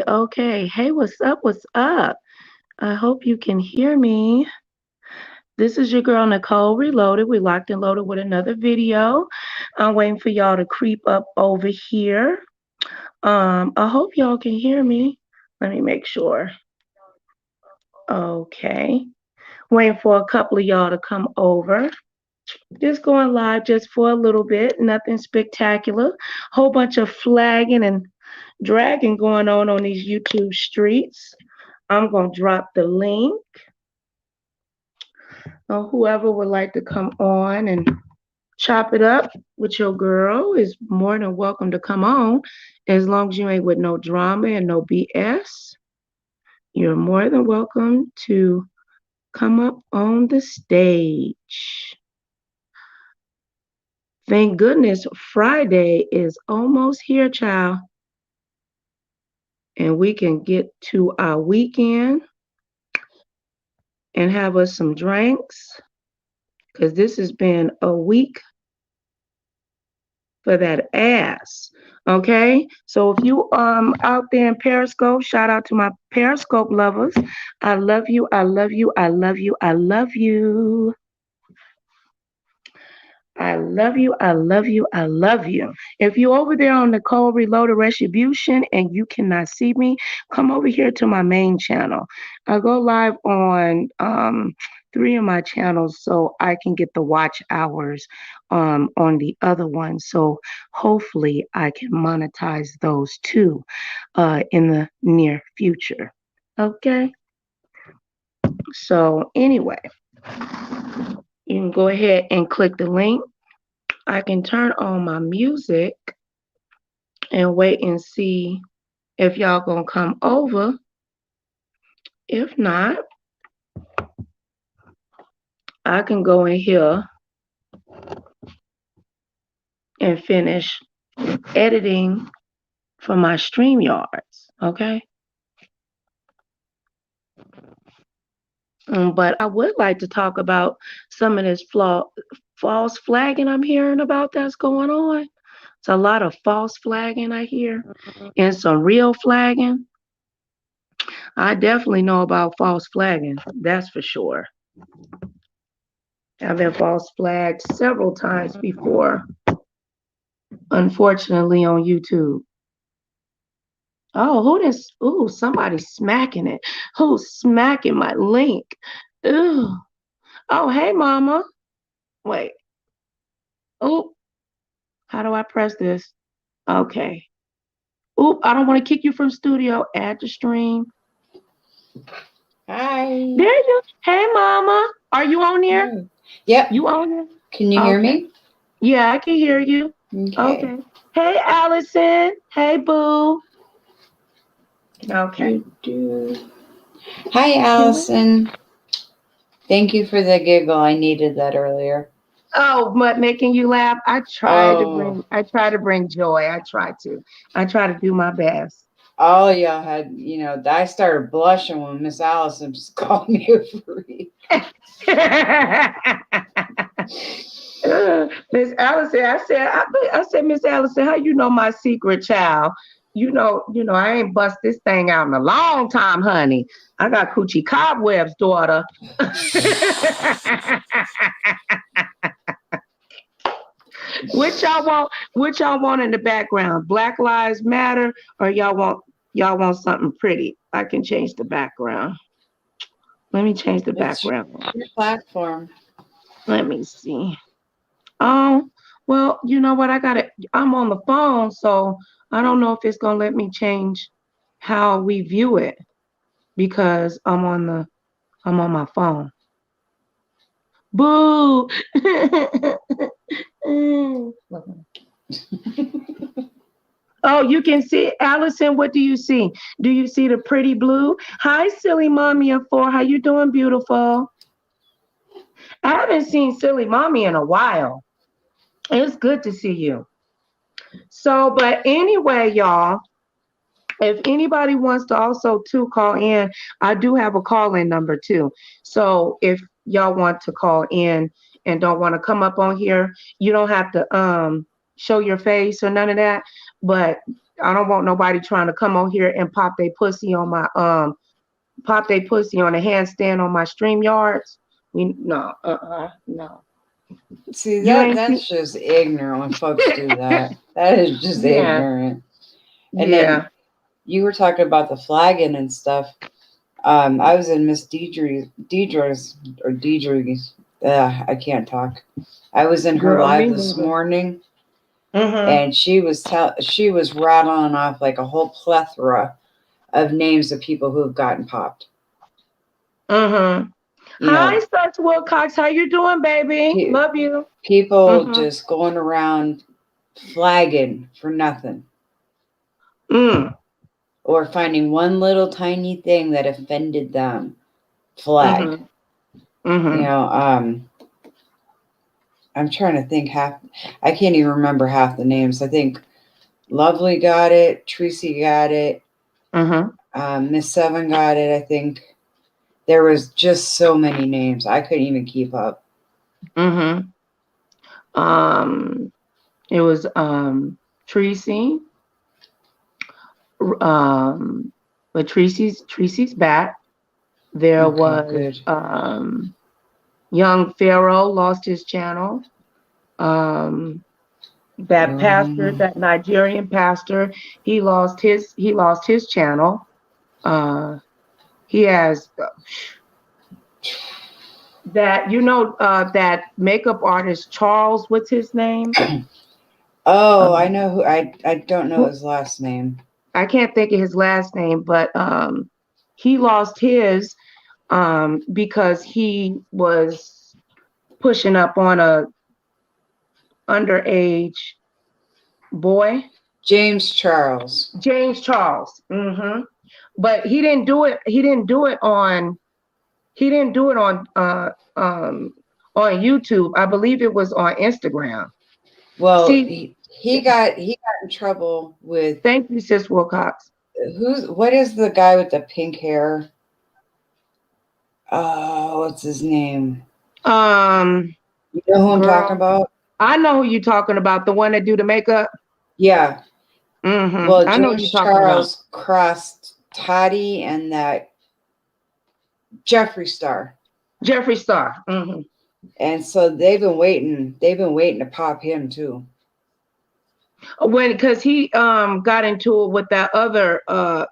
Okay. Hey, what's up? What's up? I hope you can hear me. This is your girl Nicole Reloaded. We locked and loaded with another video. I'm waiting for y'all to creep up over here. I hope y'all can hear me. Let me make sure. Okay. Waiting for a couple of y'all to come over. Just going live just for a little bit. Nothing spectacular. Whole bunch of flagging and dragging going on these YouTube streets. I'm going to drop the link. Whoever would like to come on and chop it up with your girl is more than welcome to come on. As long as you ain't with no drama and no BS, you're more than welcome to come up on the stage. Thank goodness Friday is almost here, child. And we can get to our weekend and have us some drinks, because this has been a week for that ass. Okay, so if you out there in Periscope, shout out to my Periscope lovers. I love you, I love you, I love you, I love you. I love you, I love you, I love you. If you're over there on Nicole Reloaded Retribution and you cannot see me, come over here to my main channel. I go live on 3 of my channels so I can get the watch hours on the other one. So hopefully I can monetize those too in the near future. Okay? So anyway, you can go ahead and click the link. I can turn on my music and wait and see if y'all gonna come over. If not, I can go in here and finish editing for my StreamYards, okay? But I would like to talk about some of this false flagging I'm hearing about that's going on. It's a lot of false flagging I hear and some real flagging. I definitely know about false flagging, that's for sure. I've been false flagged several times before, unfortunately, on YouTube. Oh, who this? Ooh, somebody's smacking it. Who's smacking my link? Ooh. Oh, hey, mama. Wait. Ooh. How do I press this? Okay. Oop, I don't want to kick you from studio. Add to stream. Hi. There you. Hey, mama. Are you on here? Hi. Yep. You on here? Can you hear me? Yeah, I can hear you. Okay. Hey, Allison. Hey, boo. Okay. Hi, Allison. Thank you for the giggle. I needed that earlier. Oh, but making you laugh. I try to bring joy. I try to do my best. All y'all had, I started blushing when Miss Allison just called me a freak. Miss Allison, I said, Miss Allison, how you know my secret, child? You know, I ain't bust this thing out in a long time, honey. I got coochie cobwebs, daughter. What y'all want in the background? Black Lives Matter, or y'all want something pretty? I can change the background. Let me change the background. Your platform. Let me see. Oh, well, you know what? I'm on the phone, so I don't know if it's gonna let me change how we view it because I'm on my phone. Boo! Oh, you can see, Allison, what do you see? Do you see the pretty blue? Hi, silly mommy of 4. How you doing, beautiful? I haven't seen silly mommy in a while. It's good to see you. So, but anyway, y'all, if anybody wants to also too call in, I do have a call-in number too. So if y'all want to call in and don't want to come up on here, you don't have to show your face or none of that. But I don't want nobody trying to come on here and pop their pussy on my pop their pussy on a handstand on my StreamYards. No. See, You ain't that's just ignorant when folks do that. That is just yeah. ignorant. And Yeah. then you were talking about the flagging and stuff. I was in Miss Deidre's. I can't talk. I was in her Girl, me live this neither. morning, Mm-hmm. and she was rattling off like a whole plethora of names of people who have gotten popped. Mm-hmm. You Hi, know, Such Wilcox. How you doing, baby? Love you. people Mm-hmm. just going around flagging for nothing. Or finding one little tiny thing that offended them. Flag. Mm-hmm. Mm-hmm. You know, I'm trying to think I can't even remember half the names. I think Lovely got it, Tracy got it, Miss Seven got it, I think. There was just so many names. I couldn't even keep up. Mm-hmm. It was Tracy. But Tracy's back. There was good. young Pharaoh lost his channel. That pastor, that Nigerian pastor, he lost his channel. He has that, that makeup artist Charles, what's his name? I know who. I don't know his last name. I can't think of his last name, but he lost his because he was pushing up on a underage boy. James Charles. Mm-hmm. But he didn't do it on YouTube. I believe it was on Instagram. Well, see, he got in trouble with. Thank you, Sis Wilcox. What is the guy with the pink hair? What's his name? You know who I'm talking about? I know who you're talking about. The one that do the makeup. Yeah. Mm-hmm. Well, I know you're talking Charles crossed Toddy and that Jeffree Star. Mm-hmm. And so they've been waiting to pop him too. Because he got into it with that other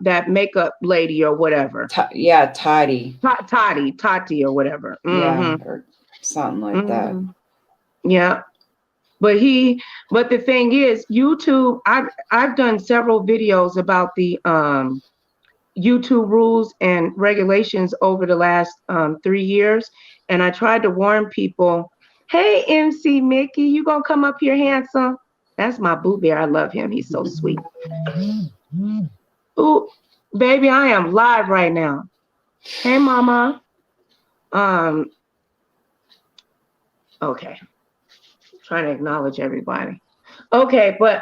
that makeup lady or whatever. Toddy. Tati or whatever. Mm-hmm. Yeah, or something like that. Yeah. But the thing is, YouTube, I've done several videos about the YouTube rules and regulations over the last 3 years. And I tried to warn people, hey, MC Mickey, you gonna come up here, handsome? That's my boo bear. I love him. He's so sweet. Ooh, baby, I am live right now. Hey, mama. Okay. Trying to acknowledge everybody. Okay, but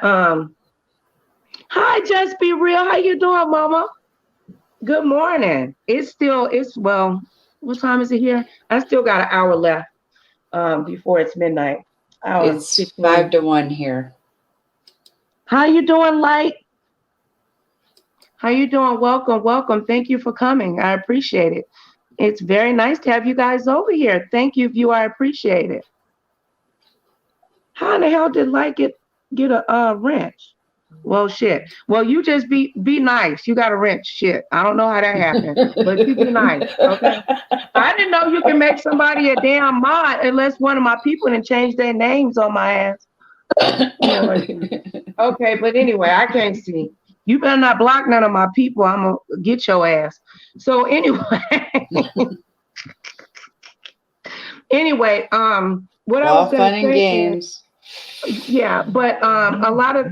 hi, Just Be Real. How you doing, mama? Good morning. Well, what time is it here? I still got an hour left before it's midnight. It's 12 to 1 here. How you doing, Light? How you doing? Welcome. Thank you for coming. I appreciate it. It's very nice to have you guys over here. Thank you, viewer. I appreciate it. How in the hell did Light get a wrench? Well, shit. Well, you just be nice. You got a wrench. Shit. I don't know how that happened, but you be nice. Okay. I didn't know you can make somebody a damn mod unless one of my people didn't change their names on my ass. Okay, but anyway, I can't see. You better not block none of my people. I'm gonna get your ass. So anyway, what I was gonna say games. Yeah, but a lot of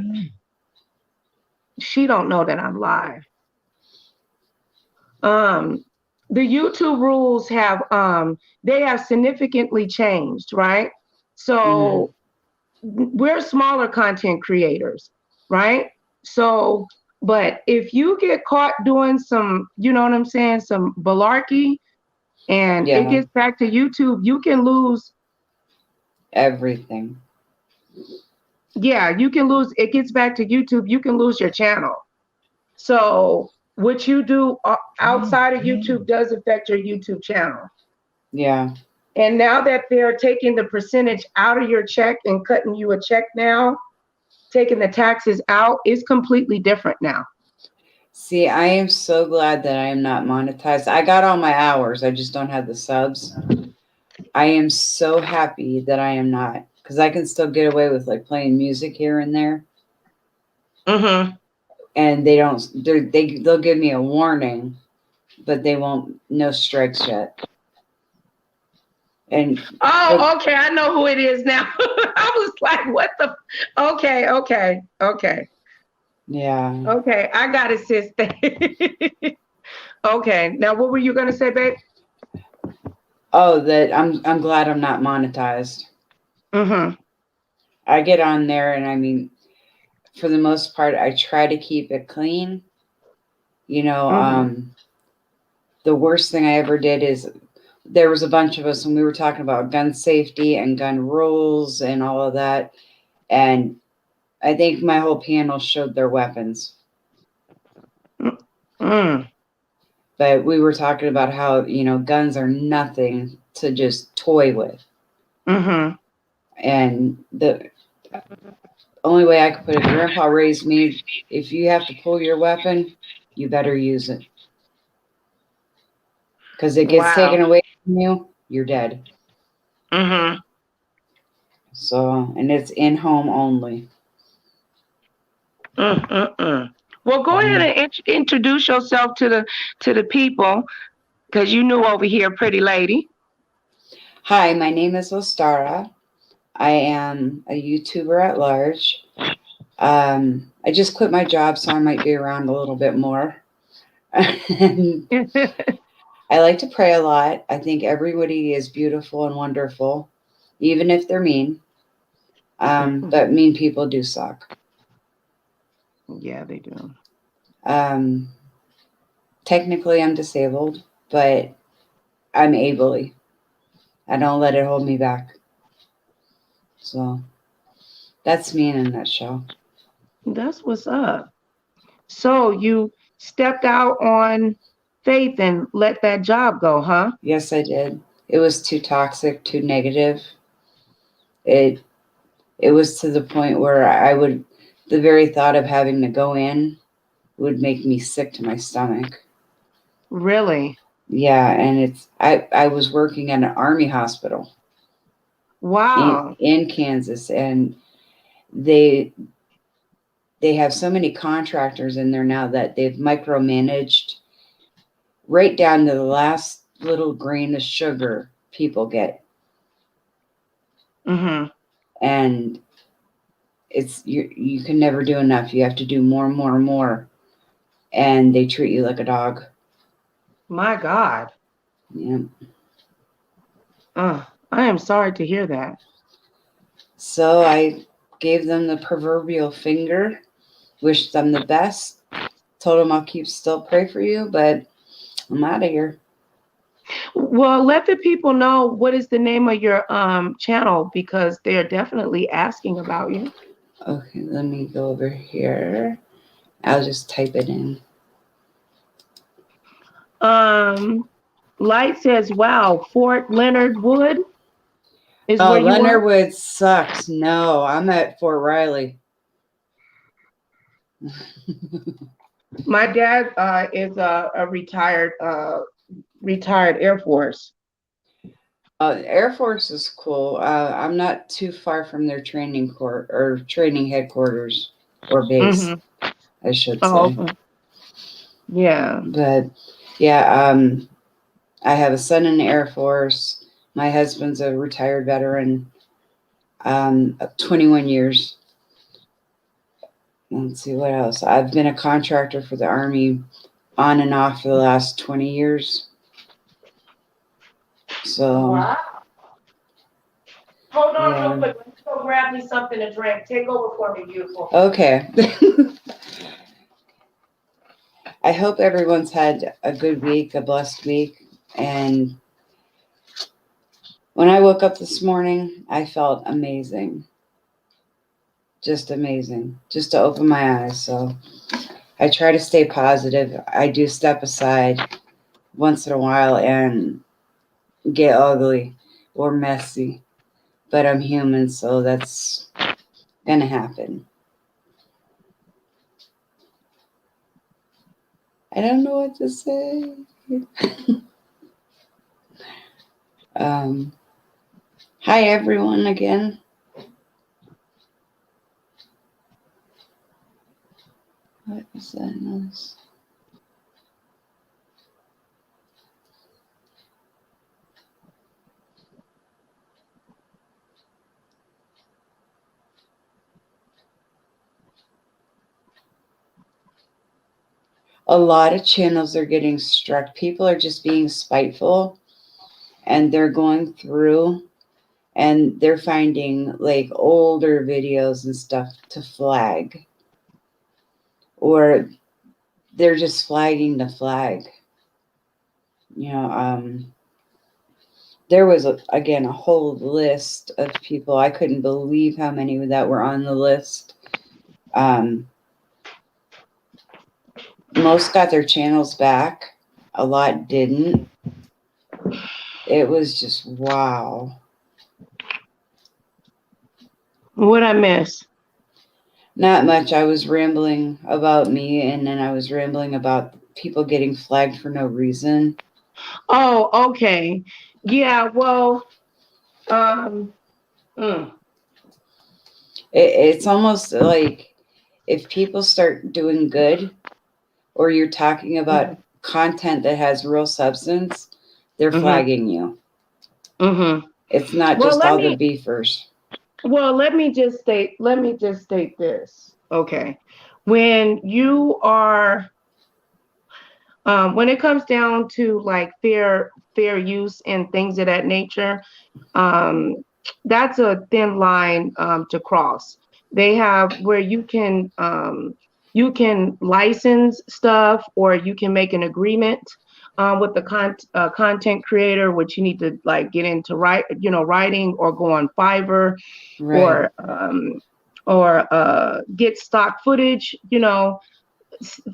she don't know that I'm live. The YouTube rules have they have significantly changed, right? So we're smaller content creators, right? So, but if you get caught doing some, you know what I'm saying, some malarkey, and it gets back to YouTube, you can lose everything. Yeah, you can lose. It gets back to YouTube. You can lose your channel. So what you do outside of YouTube does affect your YouTube channel. Yeah. And now that they're taking the percentage out of your check and cutting you a check now, taking the taxes out, is completely different now. See, I am so glad that I am not monetized. I got all my hours. I just don't have the subs. I am so happy that I am not, because I can still get away with like playing music here and there. Mm-hmm. And they'll give me a warning, but they won't, no strikes yet. And okay, I know who it is now. I was like, what the? Okay. Yeah. Okay, I got it, sis. Okay, now what were you gonna say, babe? Oh, that I'm glad I'm not monetized. Mm-hmm. I get on there, and I mean, for the most part, I try to keep it clean. You know, the worst thing I ever did is there was a bunch of us and we were talking about gun safety and gun rules and all of that. And I think my whole panel showed their weapons. Mm. But we were talking about how, you know, guns are nothing to just toy with. Mm-hmm. And the only way I could put it, Grandpa raised me, if you have to pull your weapon, you better use it. Because it gets taken away from you, you're dead. Mm-hmm. So, and it's in home only. Well, go ahead and introduce yourself to the people, because you knew over here, pretty lady. Hi, my name is Ostara. I am a YouTuber at large. I just quit my job, so I might be around a little bit more. I like to pray a lot. I think everybody is beautiful and wonderful, even if they're mean. But mean people do suck. Yeah, they do. Technically, I'm disabled, but I'm ably. I don't let it hold me back. So that's me in a nutshell. That's what's up. So you stepped out on faith and let that job go, huh? Yes, I did. It was too toxic, too negative. It was to the point where the very thought of having to go in would make me sick to my stomach. Really? Yeah, and I was working at an army hospital. Wow. In Kansas, and they have so many contractors in there now that they've micromanaged right down to the last little grain of sugar people get. Mm-hmm. And you can never do enough. You have to do more and more and more. And they treat you like a dog. My God. Yeah. I am sorry to hear that. So I gave them the proverbial finger, wished them the best, told them I'll still pray for you, but I'm out of here. Well, let the people know what is the name of your channel, because they're definitely asking about you. Okay, let me go over here. I'll just type it in. Light says, wow, Fort Leonard Wood is where you Leonard are? Wood sucks. No, I'm at Fort Riley. My dad is a retired Air Force. Air Force is cool. I'm not too far from their training court or training headquarters or base, I should say. Okay. Yeah. But yeah, I have a son in the Air Force. My husband's a retired veteran, 21 years. Let's see what else. I've been a contractor for the Army on and off for the last 20 years. So. Wow. Hold on real quick. Let's go grab me something to drink. Take over for me, beautiful. Okay. I hope everyone's had a good week, a blessed week. And when I woke up this morning, I felt amazing. just amazing, just to open my eyes. So I try to stay positive. I do step aside once in a while and get ugly or messy, but I'm human, so that's gonna happen. I don't know what to say. Hi everyone again. What is that noise? A lot of channels are getting struck. People are just being spiteful, and they're going through and they're finding like older videos and stuff to flag, or they're just flagging the flag. You know, there was again a whole list of people. I couldn't believe how many that were on the list. Most got their channels back. A lot didn't. It was just wow. What I miss? Not much. I was rambling about me, and then I was rambling about people getting flagged for no reason. Oh, okay. Yeah, well, It's almost like if people start doing good, or you're talking about content that has real substance, they're flagging you. It's not just all the beefers. Well, let me just state this. Okay. When you are when it comes down to like fair use and things of that nature, that's a thin line to cross. They have where you can license stuff, or you can make an agreement with the content creator, which you need to like get into writing, or go on Fiverr, Right. or get stock footage,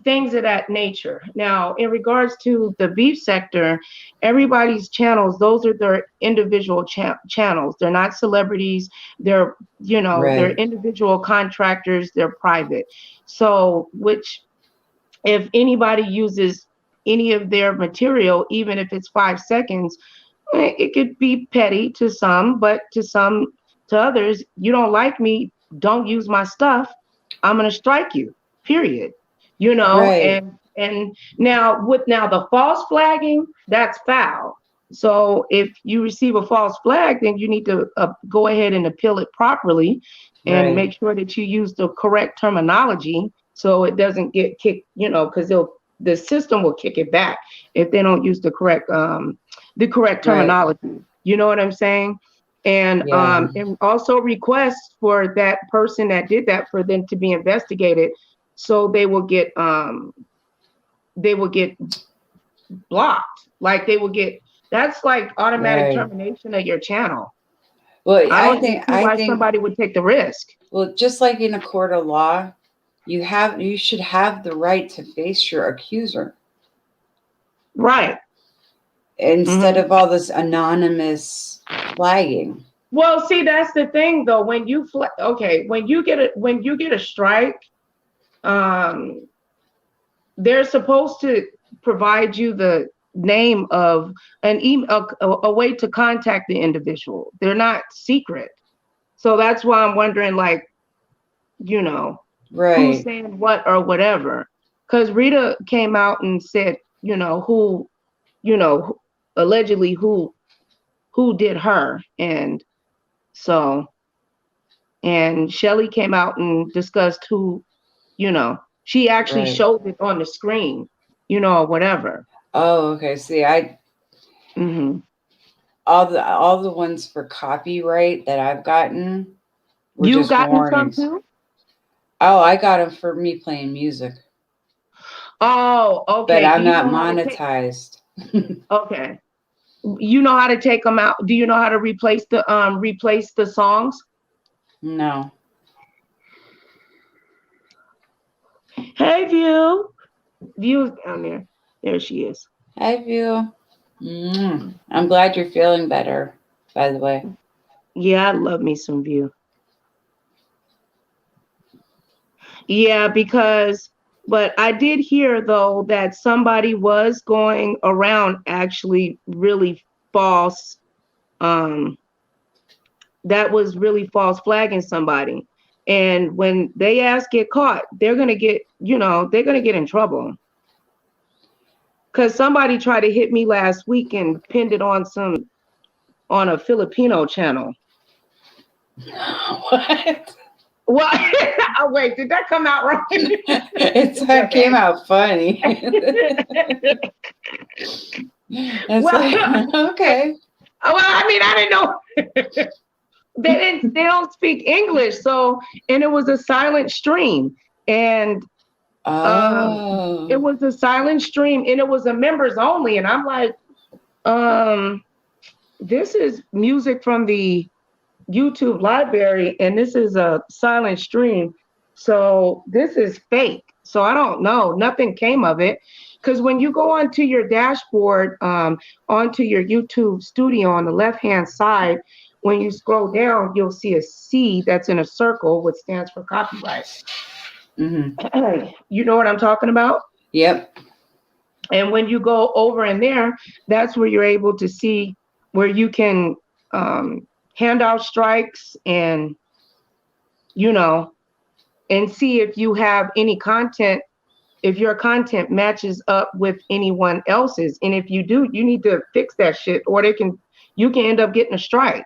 things of that nature. Now, in regards to the beef sector, everybody's channels, those are their individual channels. They're not celebrities. They're, they're individual contractors. They're private. So, which if anybody uses any of their material, even if it's 5 seconds, it could be petty to some, but to others, you don't like me, don't use my stuff, I'm going to strike you, period. Right. And now the false flagging, that's foul. So if you receive a false flag, then you need to go ahead and appeal it properly, and make sure that you use the correct terminology, so it doesn't get kicked, because the system will kick it back if they don't use the correct terminology. You know what I'm saying? And also request for that person that did that, for them to be investigated, so they will get blocked. Like that's like automatic termination of your channel. Well, I think somebody would take the risk. Well, just like in a court of law, you should have the right to face your accuser. Right. Instead of all this anonymous flagging. Well, see, that's the thing though. When you when you get a strike, they're supposed to provide you the name of an email, a way to contact the individual. They're not secret. So that's why I'm wondering, like, who's saying what or whatever. Because Rita came out and said, who, allegedly who did her. And so, and Shelly came out and discussed who, she actually showed it on the screen, or whatever. Oh, okay. See, all the ones for copyright that I've gotten were you just gotten warnings. some too? Oh, I got them for me playing music. Oh, okay. But I'm not monetized. Okay. You know how to take them out? Do you know how to replace the songs? No. Hey, View. View's down there. There she is. Hi, View. I'm glad you're feeling better, by the way. Yeah, I love me some View. Yeah, but I did hear, though, that somebody was going around actually really false. That was really false flagging somebody. And when they get caught, they're going to get, they're going to get in trouble. Because somebody tried to hit me last week and pinned it on a Filipino channel. What? What? Oh, wait, did that come out right? It came out funny. Okay. Well, I mean, I didn't know. They don't speak English, and it was a silent stream, and it was a silent stream, and it was a members only, and I'm like, this is music from the YouTube library, and this is a silent stream, so this is fake. So I don't know, nothing came of it, because when you go onto your dashboard, onto your YouTube studio on the left hand side, when you scroll down, you'll see a C that's in a circle, which stands for copyright. Mm-hmm. You know what I'm talking about? Yep. And when you go over in there, that's where you're able to see where you can hand out strikes and, and see if you have any content, if your content matches up with anyone else's. And if you do, you need to fix that shit, or you can end up getting a strike.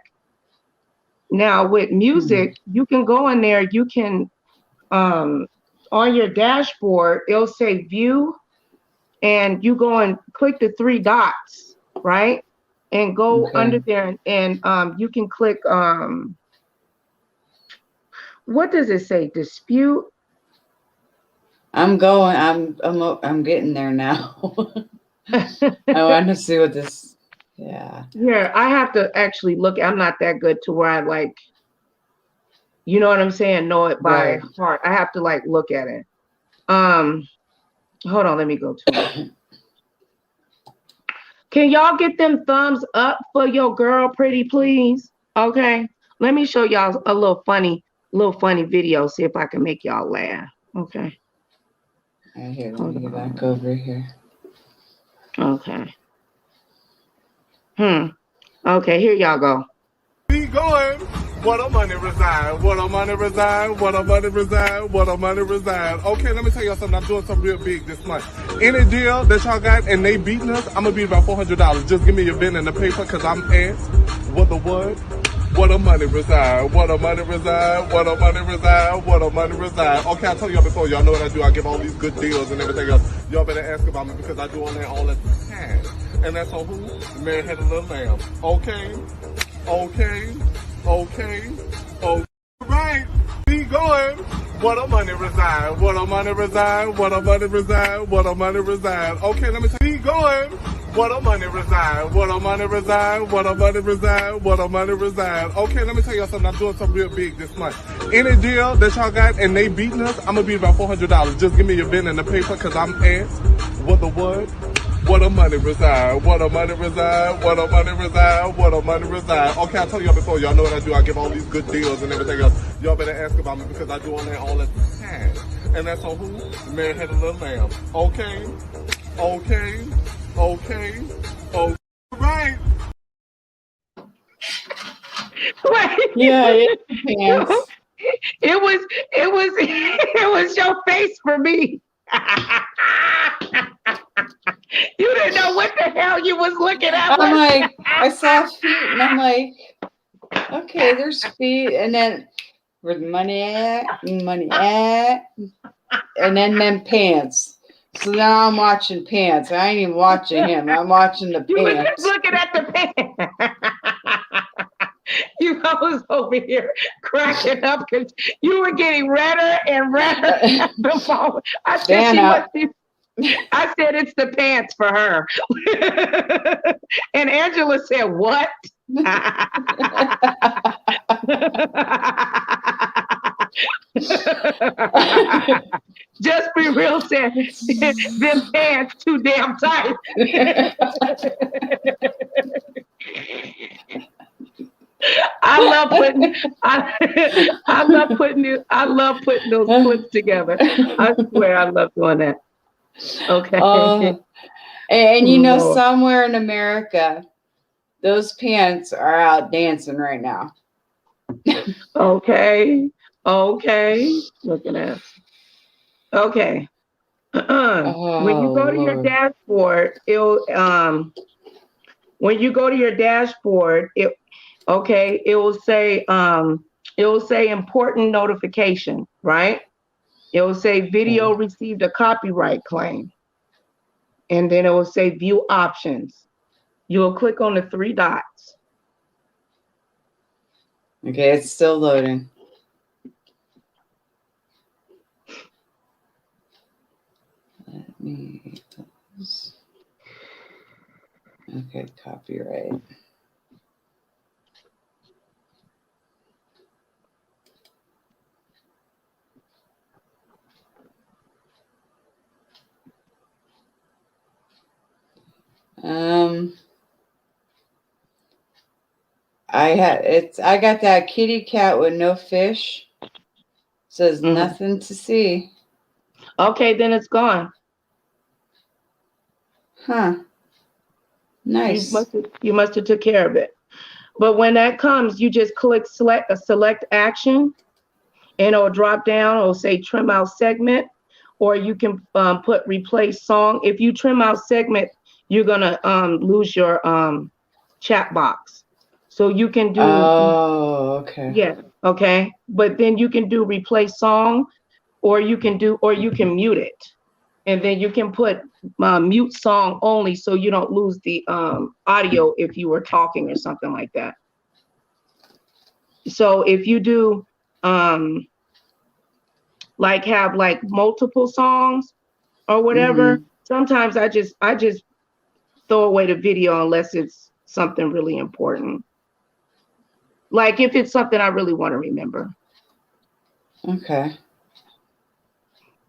Now with music, you can go in there, you can, on your dashboard, it'll say view, and you go and click the 3 dots, right? And go under there, and you can click, what does it say? Dispute? I'm getting there now. I want to see what this, yeah. Yeah, I have to actually look. I'm not that good to where I you know what I'm saying? Know it by heart. I have to look at it. Hold on, let me go to it. Can y'all get them thumbs up for your girl, pretty please? Okay, let me show y'all a little funny video. See if I can make y'all laugh. Okay. All right, here, let me get back over here. Okay. Okay, here y'all go. Be going. What a money reside, what a money reside, what a money reside, what a money reside. Okay, let me tell y'all something. I'm doing something real big this month. Any deal that y'all got and they beating us, I'm gonna be about $400. Just give me your pen and the paper, cause I'm asked what the what? What a money reside, what a money reside, what a money reside, what a money reside. Okay, I told y'all before, y'all know what I do. I give all these good deals and everything else. Y'all better ask about me because I do all that all the time. And that's on who? Man had a little lamb. Okay. Right. Be going. What a money reside. What a money reside. What a money reside. What a money reside. Okay, let me tell you. Be going. What a money reside. What a money reside. What a money reside. What a money reside. Okay, let me tell y'all something. I'm doing something real big this month. Any deal that y'all got and they beating us, I'm gonna be about $400. Just give me your pen and the paper, cause I'm asked what the what? What a money reside, what a money reside, what a money reside, what a money reside. Okay, I told y'all before, y'all know what I do. I give all these good deals and everything else. Y'all better ask about me because I do all that all the time. And that's on who? Man had a little lamb. Okay. Right. Wait. Yeah. It was your face for me. You didn't know what the hell you was looking at. I'm like, I saw feet, and I'm like, okay, there's feet, and then where the money at, and then pants. So now I'm watching pants. I ain't even watching him. I'm watching the pants. You were just looking at the pants. I was over here cracking up because you were getting redder and redder at the moment. I said it's the pants for her. And Angela said, what? Just for said, them pants too damn tight. I love putting those clips together. I swear I love doing that. Okay. And you know, somewhere in America, those pants are out dancing right now. Okay. Looking at. Okay. When you go to your dashboard, when you go to your dashboard, it will say important notification, right? It will say video received a copyright claim. And then it will say view options. You will click on the 3 dots. Okay, it's still loading. Let me close. Okay, copyright. I got that kitty cat with no fish. Says nothing to see. Okay, then it's gone. Huh. Nice. You must have took care of it. But when that comes, you just click select action, and it'll drop down. It'll say trim out segment, or you can put replace song. If you trim out segment, you're gonna lose your chat box. So you can do. Oh, okay. Yeah. Okay. But then you can do replace song, or you can mute it. And then you can put mute song only, so you don't lose the audio if you were talking or something like that. So if you do like have like multiple songs or whatever, sometimes I just throw away the video unless it's something really important. Like if it's something I really want to remember. Okay.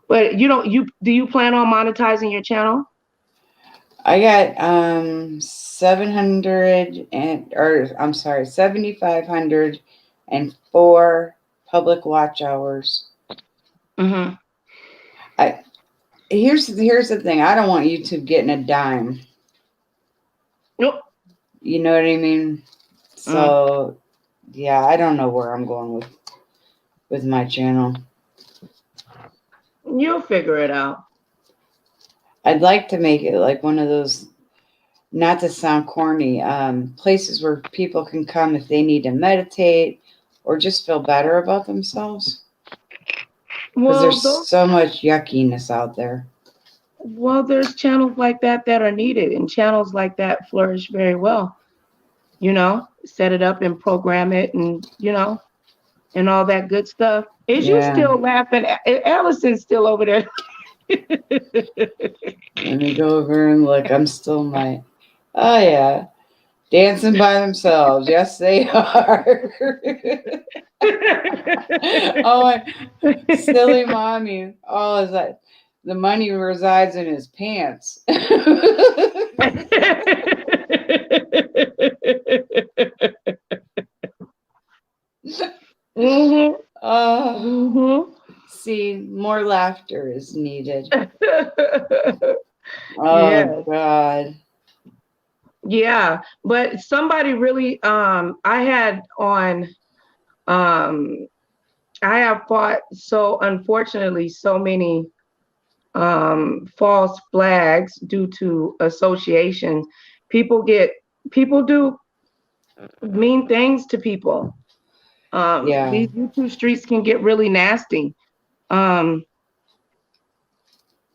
But do you plan on monetizing your channel? I got 7,504 public watch hours. Here's the thing. I don't want YouTube getting a dime. Nope. You know what I mean? So yeah, I don't know where I'm going with my channel. You'll figure it out. I'd like to make it like one of those, not to sound corny, places where people can come if they need to meditate or just feel better about themselves. Because there's so much yuckiness out there. Well, there's channels like that are needed, and channels like that flourish very well. You know, set it up and program it, and and all that good stuff. Is you still laughing? Allison's still over there. Let me go over and look. I'm still dancing by themselves. Yes, they are. Oh, silly mommy. Oh, is that the money resides in his pants? See, more laughter is needed. Oh, God. Yeah, but somebody really, I have fought, so unfortunately, so many false flags due to association. People do mean things to people. These YouTube streets can get really nasty.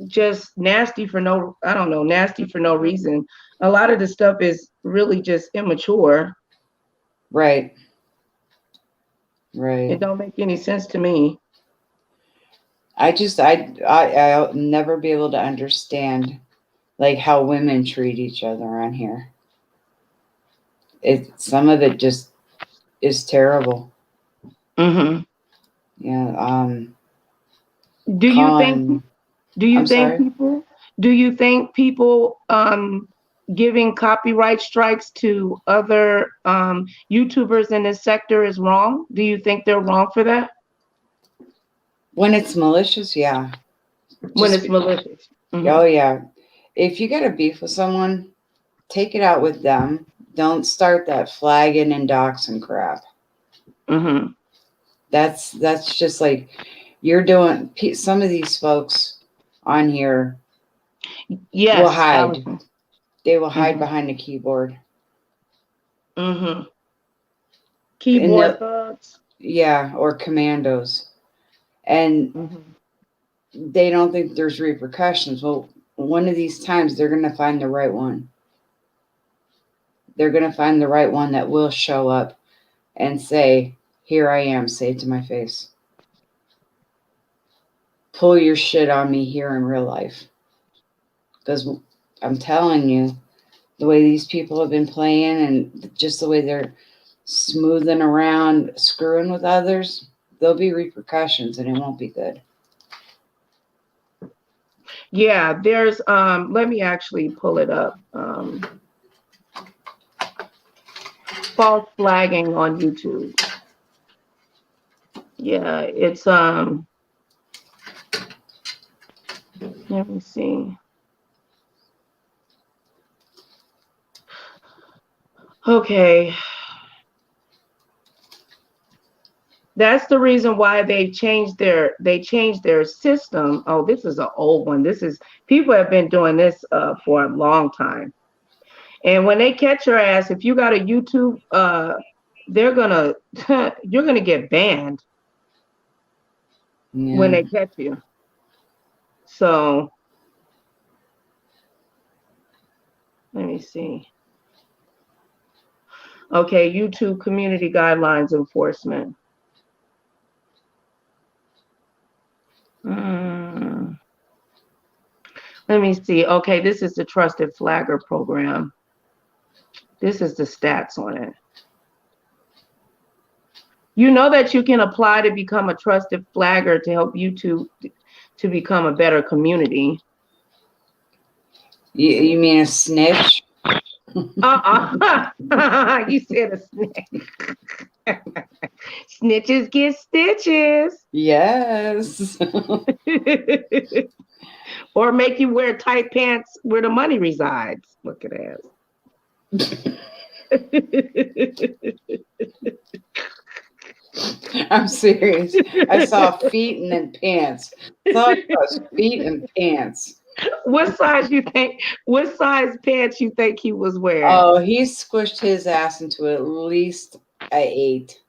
Just nasty for no reason. A lot of the stuff is really just immature. Right. It don't make any sense to me. I'll never be able to understand like how women treat each other on here. Some of it just is terrible. Yeah. Do you think Do you I'm think sorry? people? Do you think people giving copyright strikes to other YouTubers in this sector is wrong? Do you think they're wrong for that? When it's malicious, yeah. When it's malicious. Oh yeah. If you get a beef with someone, take it out with them. Don't start that flagging and doxing crap. That's just like you're doing. Some of these folks on here will hide. Allison. They will hide behind the keyboard. Keyboard thugs. Yeah, or commandos. And they don't think there's repercussions. Well, one of these times they're going to find the right one. They're going to find the right one that will show up and say, here I am, say it to my face. Pull your shit on me here in real life. Because I'm telling you, the way these people have been playing and just the way they're smoothing around, screwing with others, there'll be repercussions and it won't be good. Yeah, there's let me actually pull it up. False flagging on YouTube. Yeah, it's let me see. Okay. That's the reason why they changed their system. Oh, this is an old one. People have been doing this for a long time. And when they catch your ass, if you got a YouTube, you're gonna get banned when they catch you. So let me see. Okay, YouTube community guidelines enforcement. Let me see. Okay, this is the Trusted Flagger program. This is the stats on it. You know that you can apply to become a trusted flagger to help YouTube to become a better community. You mean a snitch? You said a snitch. Snitches get stitches. Yes. Or make you wear tight pants where the money resides. Look at that. I'm serious. I saw feet and then pants. I thought it was feet and pants. What size pants you think he was wearing? Oh, he squished his ass into at least an 8.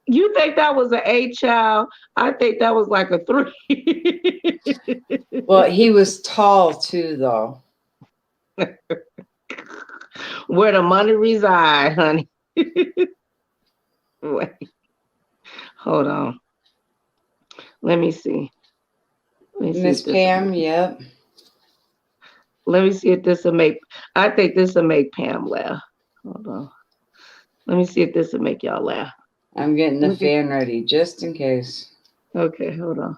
You think that was an 8, child? I think that was like a 3. Well, he was tall too, though. Where the money reside, honey. Wait. Hold on. Let me see. Miss Pam, yep. Let me see if this will make, I think this will make Pam laugh. Hold on. Let me see if this will make y'all laugh. I'm getting the fan ready just in case. Okay, hold on.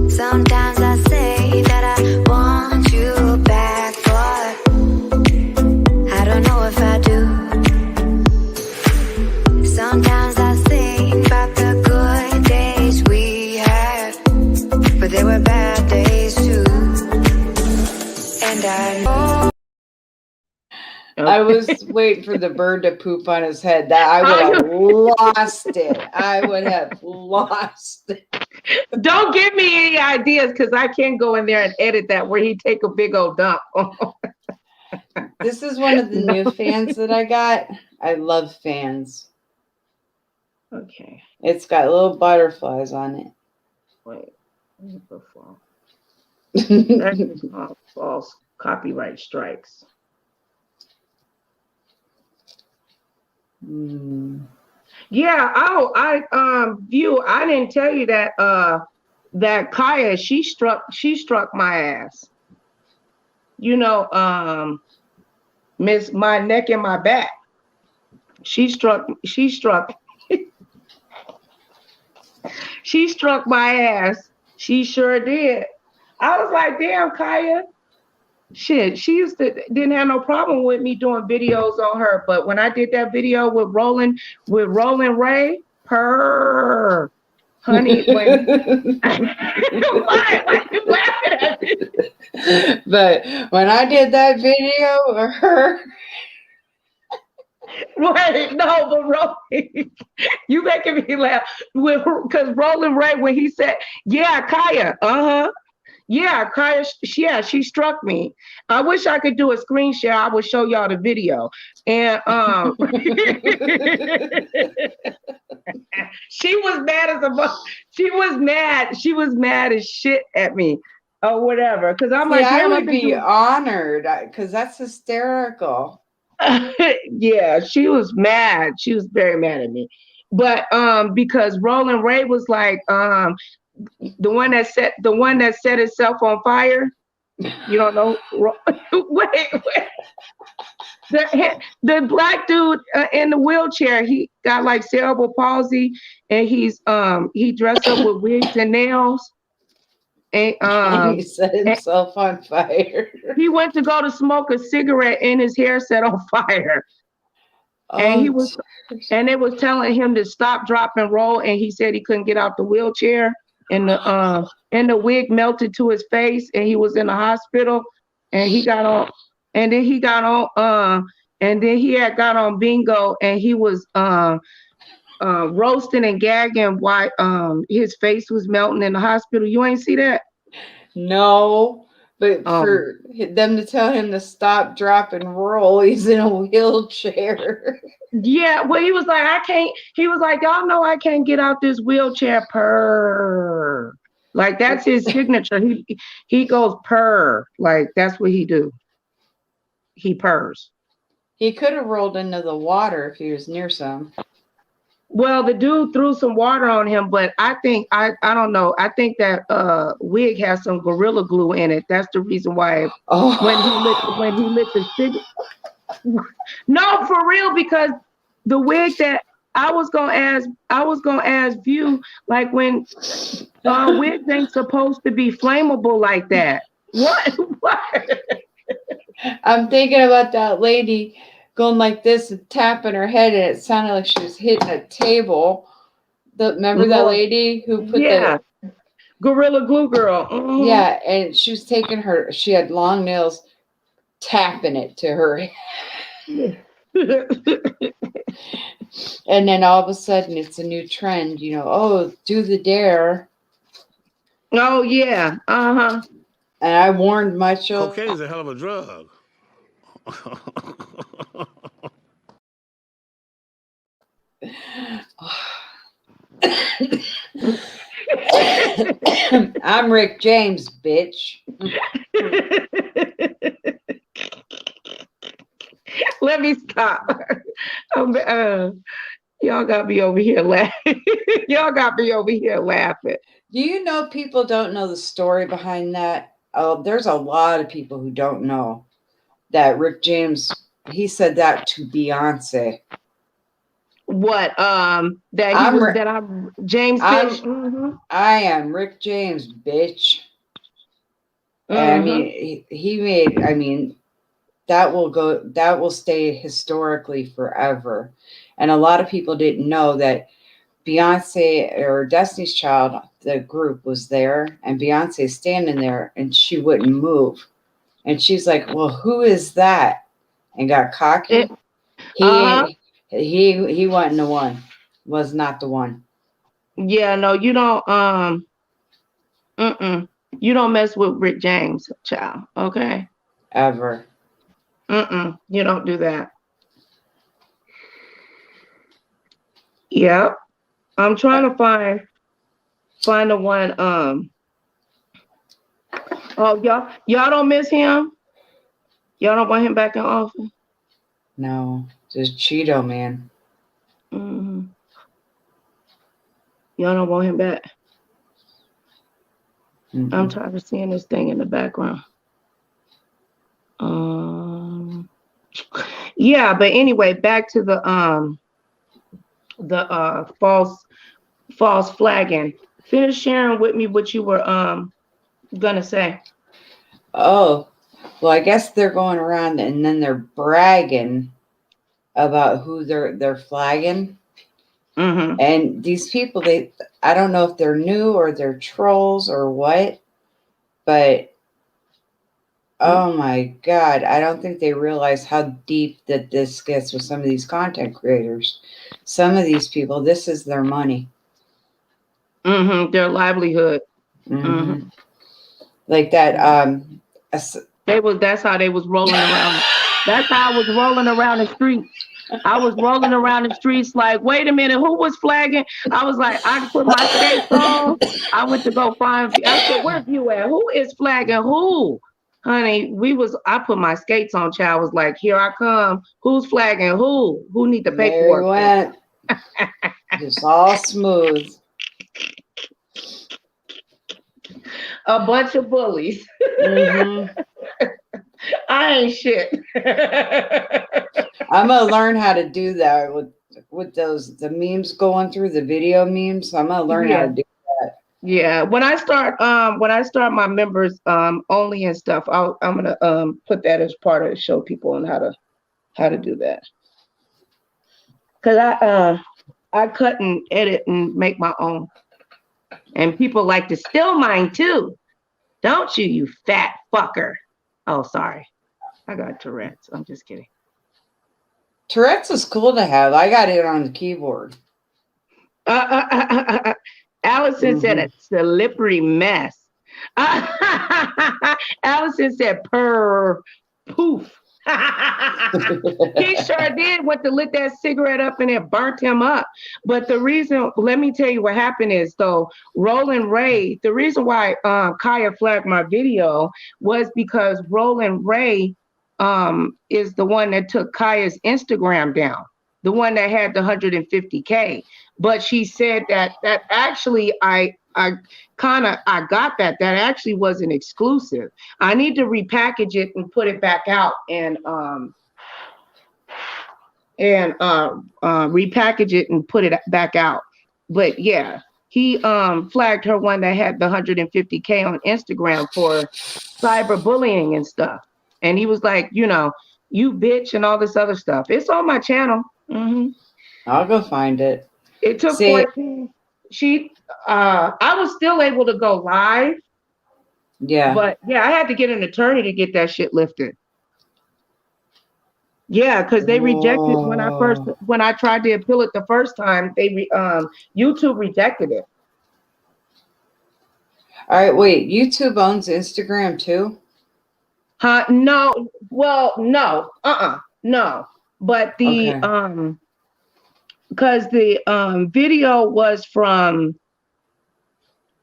Sometimes I say that I want you back, but I don't know if I do. Sometimes I think about the good days we had, but there were bad days too. And I know. I was waiting for the bird to poop on his head. That I would have lost it. I would have lost it. Don't give me any ideas because I can't go in there and edit that where he take a big old dump. This is one of the new fans that I got. I love fans. Okay. It's got little butterflies on it. Wait. That's false copyright strikes. Yeah. Oh, I didn't tell you that that Kaya, she struck my ass. You know, Miss my neck and my back. She struck she struck my ass. She sure did. I was like, damn, Kaya. Shit, she didn't have no problem with me doing videos on her. But when I did that video with Roland Ray, honey, when why you laughing at me? But when I did that video of her, Right, no, but Roland, you making me laugh because Roland Ray, when he said, yeah, Kaya, yeah, Kaya, yeah, she struck me. I wish I could do a screen share. I would show y'all the video. And she was mad as she was mad as shit at me or whatever. Because I'm like, I would be honored because that's hysterical. Yeah, she was mad. She was very mad at me. But because Roland Ray was like, the one that set itself on fire. You don't know? Wait. The black dude in the wheelchair, he got like cerebral palsy, and he dressed up with wigs and nails. And he set himself on fire. He went to go to smoke a cigarette, and his hair set on fire. And they was telling him to stop, drop, and roll, and he said he couldn't get out the wheelchair, and the wig melted to his face, and he was in the hospital, and he got on, and then he had got on bingo, and he was roasting and gagging while his face was melting in the hospital. You ain't see that? No, but for them to tell him to stop, drop, and roll, he's in a wheelchair. Yeah, well, he was like, I can't. He was like, y'all know I can't get out this wheelchair. Purr. Like that's his signature. He goes purr. Like that's what he do. He purrs. He could have rolled into the water if he was near some. Well, the dude threw some water on him, but I think I don't know. I think that wig has some Gorilla Glue in it. That's the reason why when he lit the cigarette. No, for real, because the wig that I was gonna ask View, like when wigs ain't supposed to be flammable like that. What? I'm thinking about that lady going like this and tapping her head, and it sounded like she was hitting a table. Remember that lady who put the Gorilla Glue girl? Mm-hmm. Yeah, and she was she had long nails, tapping it to her head. And then all of a sudden it's a new trend, do the dare. Oh yeah. And I warned my children. Cocaine's a hell of a drug. I'm Rick James, bitch. Let me stop. Y'all got me over here laughing. Y'all got me over here laughing. Do you know people don't know the story behind that? Oh, there's a lot of people who don't know that Rick James, he said that to Beyonce. What? I'm James bitch. Mm-hmm. I am Rick James, bitch. Mm-hmm. And I mean, he made, that will stay historically forever. And a lot of people didn't know that Beyonce or Destiny's Child, the group, was there, and Beyonce's standing there, and she wouldn't move. And she's like, well, who is that? And got cocky. He wasn't the one. Was not the one. Yeah, no, you don't you don't mess with Rick James, child, okay? Ever. You don't do that. Yep. I'm trying to find the one. Oh, y'all don't miss him? Y'all don't want him back in office? No, just Cheeto man. Mm-hmm. Y'all don't want him back? Mm-hmm. I'm tired of seeing this thing in the background. Yeah, but anyway, back to the false flagging. Finish sharing with me what you were gonna say. Oh, well, I guess they're going around and then they're bragging about who they're flagging. Mm-hmm. And these people, I don't know if they're new or they're trolls or what, but oh my God, I don't think they realize how deep that this gets with some of these content creators. Some of these people, this is their money. Mm-hmm. Their livelihood. Mm-hmm. Mm-hmm. Like that. That's how they was rolling around. That's how I was rolling around the streets. I was rolling around the streets like, wait a minute, who was flagging? I was like, I put my skates on. I went to go find. I said, where's you at? Who is flagging who? Honey, I put my skates on, child. Was like, here I come. Who's flagging who? Who need the paperwork? There you went. Just all smooth. A bunch of bullies. Mm-hmm. I ain't shit. I'm gonna learn how to do that with the memes going through the video memes. I'm gonna learn how to do that. Yeah, when I start my members only and stuff, I'm gonna put that as part of it, show people on how to do that. Cause I cut and edit and make my own, and people like to steal mine too, don't you? You fat fucker. Oh, sorry, I got Tourette's. I'm just kidding. Tourette's is cool to have. I got it on the keyboard. Allison said a slippery mess. Allison said purr poof. He sure did went to lit that cigarette up and it burnt him up. But the reason, let me tell you what happened is though, Roland Ray, the reason why Kaya flagged my video was because Roland Ray is the one that took Kaya's Instagram down, the one that had the 150K. But she said that actually I got that actually wasn't exclusive. I need to repackage it and put it back out and repackage it and put it back out. But yeah, he flagged her one that had the 150K on Instagram for cyberbullying and stuff. And he was like, you bitch and all this other stuff. It's on my channel. Mm-hmm. I'll go find it. It took 14. I was still able to go live. Yeah. But yeah, I had to get an attorney to get that shit lifted. Yeah, because they rejected when I tried to appeal it the first time. YouTube rejected it. All right, wait. YouTube owns Instagram too? No. Well, no. No. But the because the video was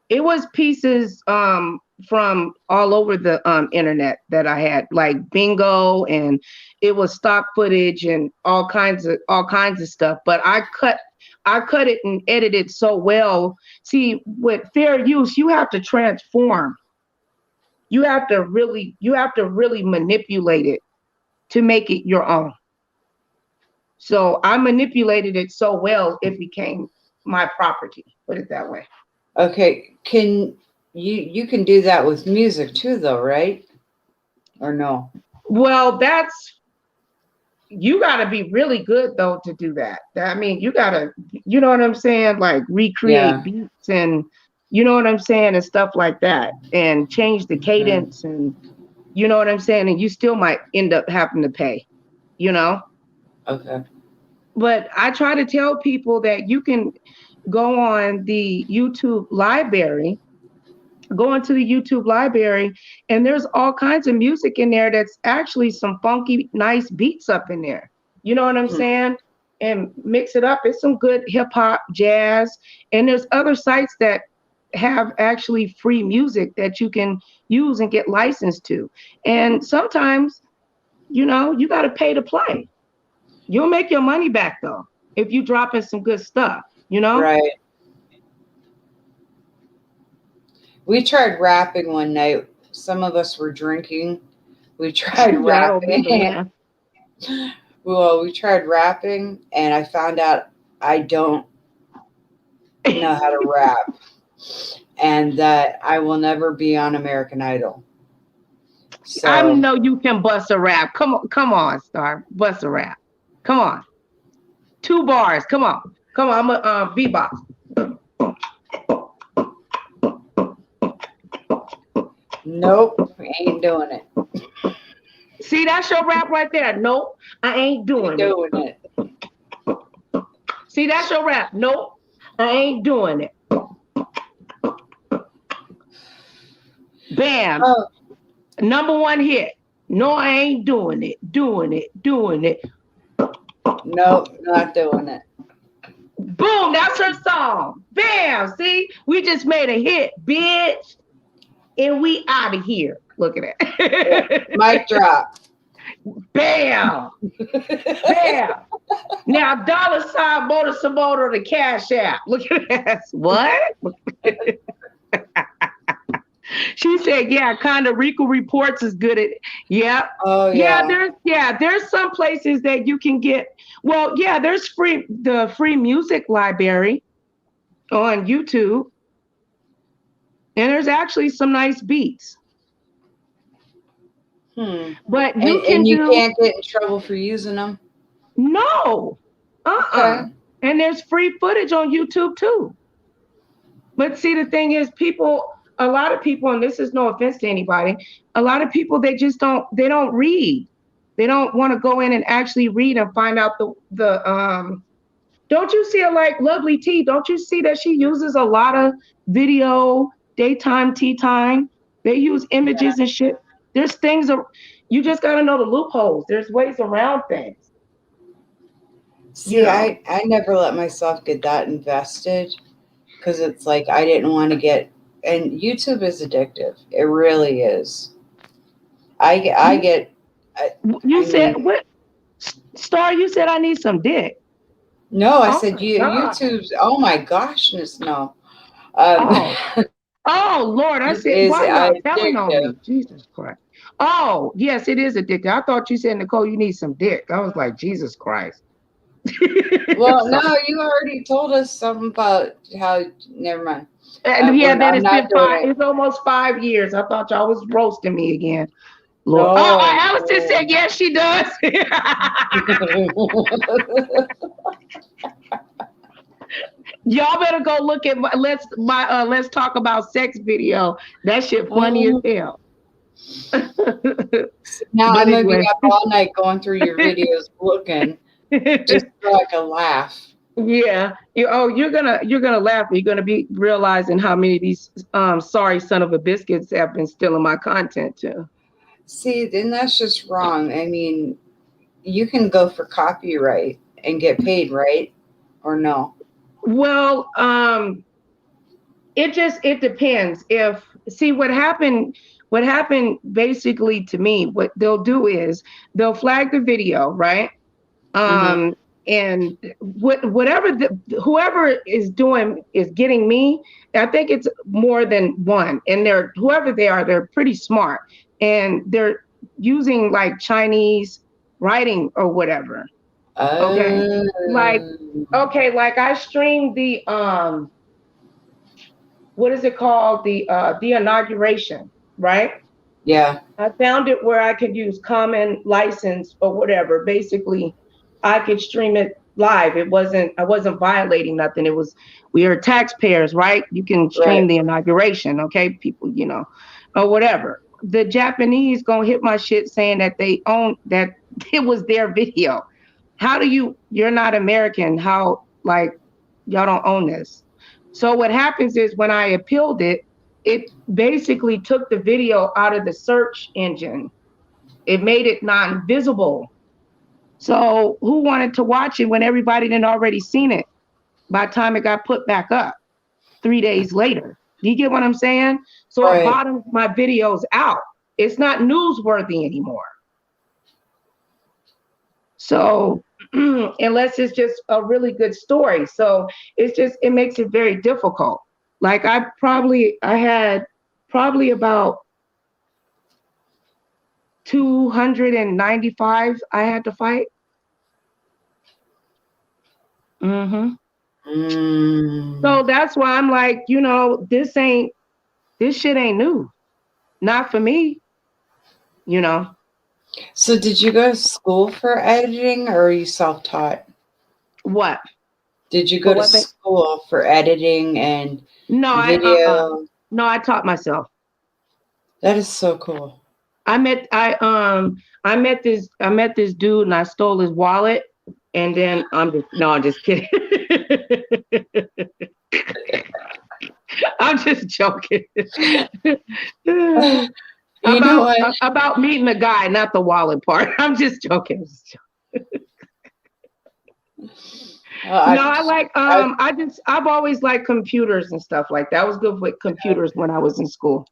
it was pieces from all over the internet that I had, like bingo, and it was stock footage and all kinds of stuff. But I cut it and edited so well. See, with fair use, you have to transform. You have to really manipulate it to make it your own. So I manipulated it so well, it became my property. Put it that way. Okay. You can do that with music too, though, right? Or no? Well, you got to be really good though to do that. I mean, you got to, you know what I'm saying? Like recreate beats and you know what I'm saying? And stuff like that, and change the cadence and you know what I'm saying? And you still might end up having to pay, Okay. But I try to tell people that you can go on the YouTube library, and there's all kinds of music in there that's actually some funky, nice beats up in there. You know what I'm saying? And mix it up. It's some good hip hop, jazz, and there's other sites that have actually free music that you can use and get licensed to. And sometimes, you got to pay to play. You'll make your money back though if you drop in some good stuff, Right. We tried rapping one night. Some of us were drinking. We tried rapping. Well, we tried rapping, and I found out I don't know how to rap, and that I will never be on American Idol. So I know you can bust a rap. Come on, Star. Bust a rap. Come on. 2 bars. Come on. I'm a beatbox. nope, ain't doing it. See, that's your rap right there. Nope, I ain't doing it. See, that's your rap. Nope, I ain't doing it. Bam. Oh. Number 1 hit. No, I ain't doing it. Doing it. Nope, not doing it. Boom, that's her song. Bam. See, we just made a hit, bitch. And we out of here. Look at that. Mic drop. Bam. Bam. Now, $ motor Samoto the Cash App. Look at that. What? She said, yeah, kind of Rico Reports is good at it. Yeah. Oh, yeah. There's some places that you can get. Well, yeah, there's the free music library on YouTube. And there's actually some nice beats. But you can't get in trouble for using them? No. Okay. And there's free footage on YouTube too. But see, the thing is, a lot of people, and this is no offense to anybody, a lot of people, they don't read. They don't want to go in and actually read and find out the don't you see it like Lovely T? Don't you see that she uses a lot of video, daytime, tea time? They use images and shit. There's things, you just got to know the loopholes. There's ways around things. See, I never let myself get that invested because it's like I didn't want to get, and YouTube is addictive. It really is. You said, what? Star, you said I need some dick. No, I said YouTube's, oh my goshness, no. Oh, Lord, I said, why are you telling on me? Jesus Christ. Oh, yes, it is addictive. I thought you said, Nicole, you need some dick. I was like, Jesus Christ. Well, no, you already told us something about how, never mind. It's almost 5 years. I thought y'all was roasting me again. Lord. No, Allison said, yes, she does. Y'all better go look at let's talk about sex video. That shit funny as hell. Now I'm gonna be up all night going through your videos looking just so I can laugh. Yeah. You're gonna laugh. You're gonna be realizing how many of these sorry son of a biscuits have been stealing my content too. See, then that's just wrong. I mean, you can go for copyright and get paid, right? Or no? Well, it depends. What happened basically to me, what they'll do is they'll flag the video, right? And whoever is getting me, I think it's more than one, and whoever they are, they're pretty smart, and they're using like Chinese writing or whatever. Okay. Like I streamed the what is it called? The inauguration, right? Yeah. I found it where I could use common license or whatever. Basically, I could stream it live. I wasn't violating nothing. We are taxpayers, right? You can stream the inauguration, okay? People, or whatever. The Japanese gonna hit my shit saying that they own that it was their video. How do you're not American, how, like, y'all don't own this? So what happens is when I appealed it, it basically took the video out of the search engine. It made it non-visible. So who wanted to watch it when everybody had already seen it by the time it got put back up 3 days later? You get what I'm saying? So it bottomed my videos out. It's not newsworthy anymore. So unless it's just a really good story. So it makes it very difficult. Like I had probably about 295 I had to fight. So that's why I'm like, you know, this shit ain't new. Not for me, you know. So did you go to school for editing, or are you self-taught? What? Did you go to school for editing and video? No, I taught myself. That is so cool. I met this dude and I stole his wallet, and then I'm just kidding. I'm just joking. About meeting the guy, not the wallet part. I'm just joking. I've always liked computers and stuff like that. I was good with computers when I was in school.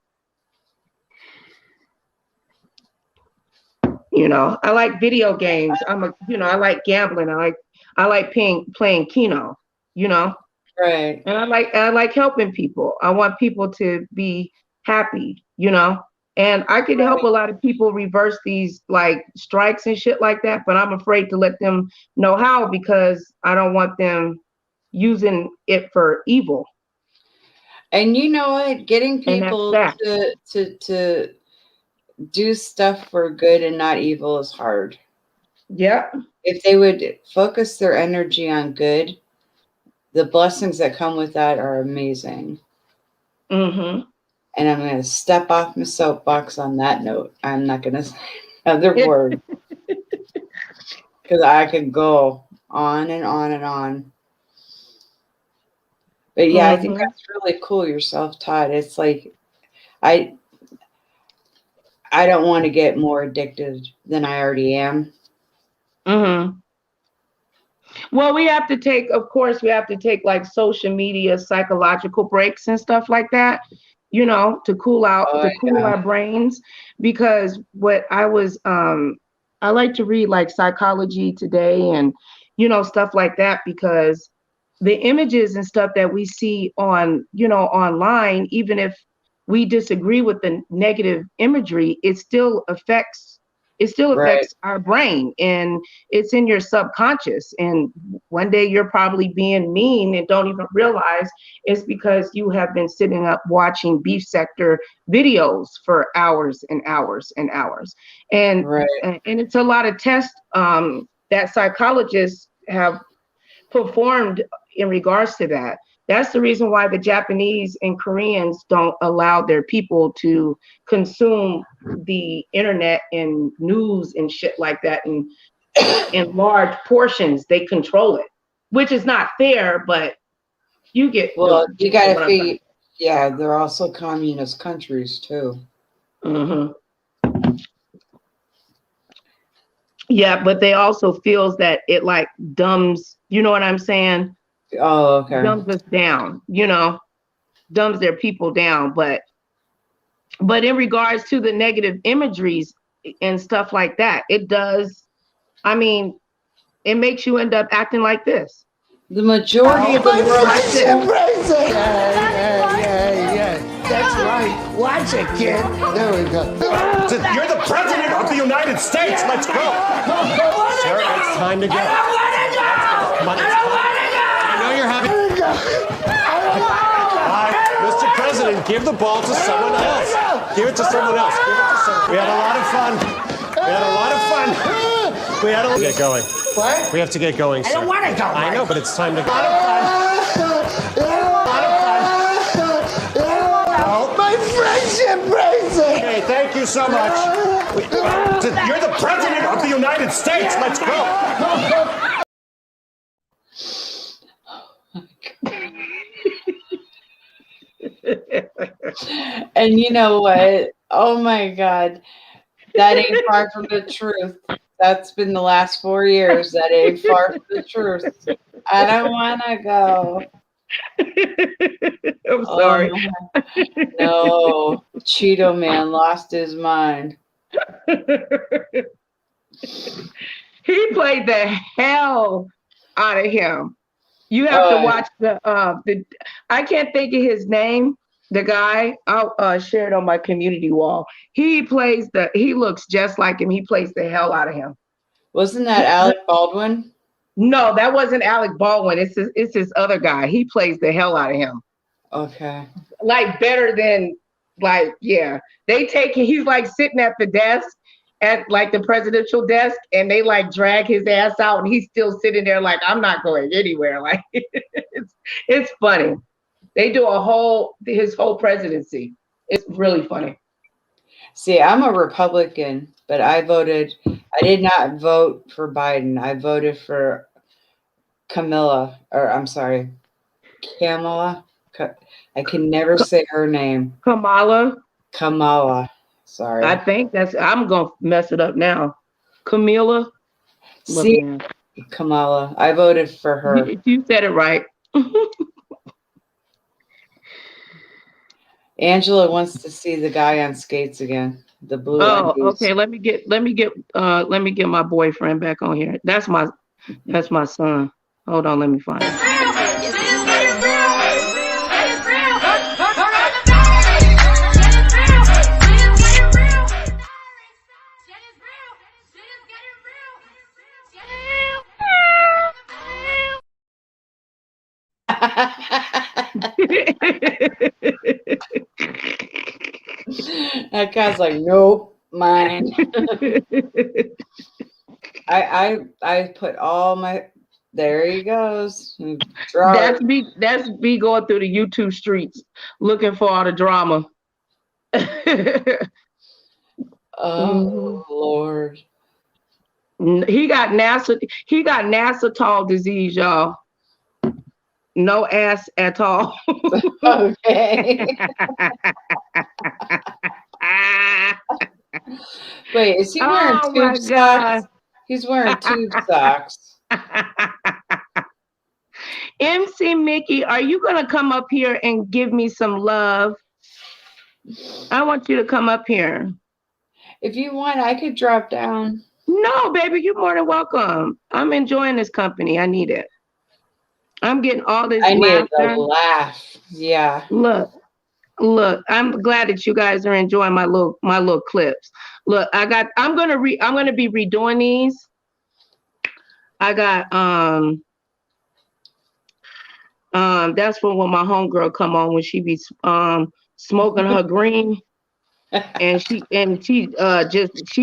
You know, I like video games. I like gambling. I like playing Keno, you know. Right. And I like helping people. I want people to be happy, you know. And I could help a lot of people reverse these like strikes and shit like that, but I'm afraid to let them know how, because I don't want them using it for evil. And you know what? Getting people to do stuff for good and not evil is hard. Yeah. If they would focus their energy on good, the blessings that come with that are amazing. And I'm going to step off my soapbox on that note. I'm not going to say another word, because I could go on and on and on. But yeah, I think that's really cool. You're self-taught. It's like, I don't want to get more addicted than I already am. Well, we have to take like social media psychological breaks and stuff like that, you know, to cool our brains. Because what I like to read like Psychology Today and, you know, stuff like that, because the images and stuff that we see on, you know, online, even if we disagree with the negative imagery, it still affects our brain, and it's in your subconscious. And one day you're probably being mean and don't even realize it's because you have been sitting up watching beef sector videos for hours and hours and hours. And it's a lot of tests that psychologists have performed in regards to that. That's the reason why the Japanese and Koreans don't allow their people to consume the internet and news and shit like that in large portions. They control it, which is not fair, but you get. Well, you got to be. Yeah, they're also communist countries too. Yeah, but they also feels that it like dumbs. You know what I'm saying? Oh, okay. Dumbs us down, you know, dumbs their people down. But in regards to the negative imageries and stuff like that, it does. I mean, it makes you end up acting like this. The majority of the world is crazy. Yeah. That's right. Watch it, kid. There we go. You're the president of the United States. Let's go. Sir, it's time to go. I don't want to go. Come on, I don't want to go. I know you're having. Mr. President, give the ball to someone else. Give it to someone else. We had a lot of fun. We had to get going. What? We have to get going, sir. I don't want to go. I know, but it's time to go. My friendship breaks it. Hey, thank you so much. You're the president of the United States. Let's go. And you know what? Oh my God. That ain't far from the truth. That's been the last 4 years. That ain't far from the truth. I don't want to go. I'm sorry. No. Cheeto Man lost his mind. He played the hell out of him. You have to watch the I can't think of his name, The guy, I'll share it on my community wall. He looks just like him. He plays the hell out of him. Wasn't that Alec Baldwin? No, that wasn't Alec Baldwin. It's this other guy. He plays the hell out of him. Okay. Like better than yeah. He's like sitting at the desk at like the presidential desk, and they like drag his ass out, and he's still sitting there like, I'm not going anywhere. Like it's funny. They do his whole presidency. It's really funny. See, I'm a Republican, but I did not vote for Biden. I voted for Kamala. I can never say her name. Kamala. Sorry. I think I'm going to mess it up now. Camila. See, Kamala. I voted for her. You said it right. Angela wants to see the guy on skates again. The blue. Oh, okay. Let me get my boyfriend back on here. That's my son. Hold on, let me find it. That guy's like, nope, mine. I put all my. There he goes. That's me going through the YouTube streets looking for all the drama. Oh Lord. He got Nassau disease, y'all. No ass at all. Okay. Wait, is he wearing tube socks? He's wearing tube socks. MC Mickey, are you gonna come up here and give me some love? I want you to come up here. If you want, I could drop down. No, baby, you're more than welcome. I'm enjoying this company. I need it. I'm getting all this. I need a laugh. Yeah. Look. I'm glad that you guys are enjoying my little clips. Look, I'm gonna be redoing these. I got that's when my homegirl come on when she be smoking her green. And she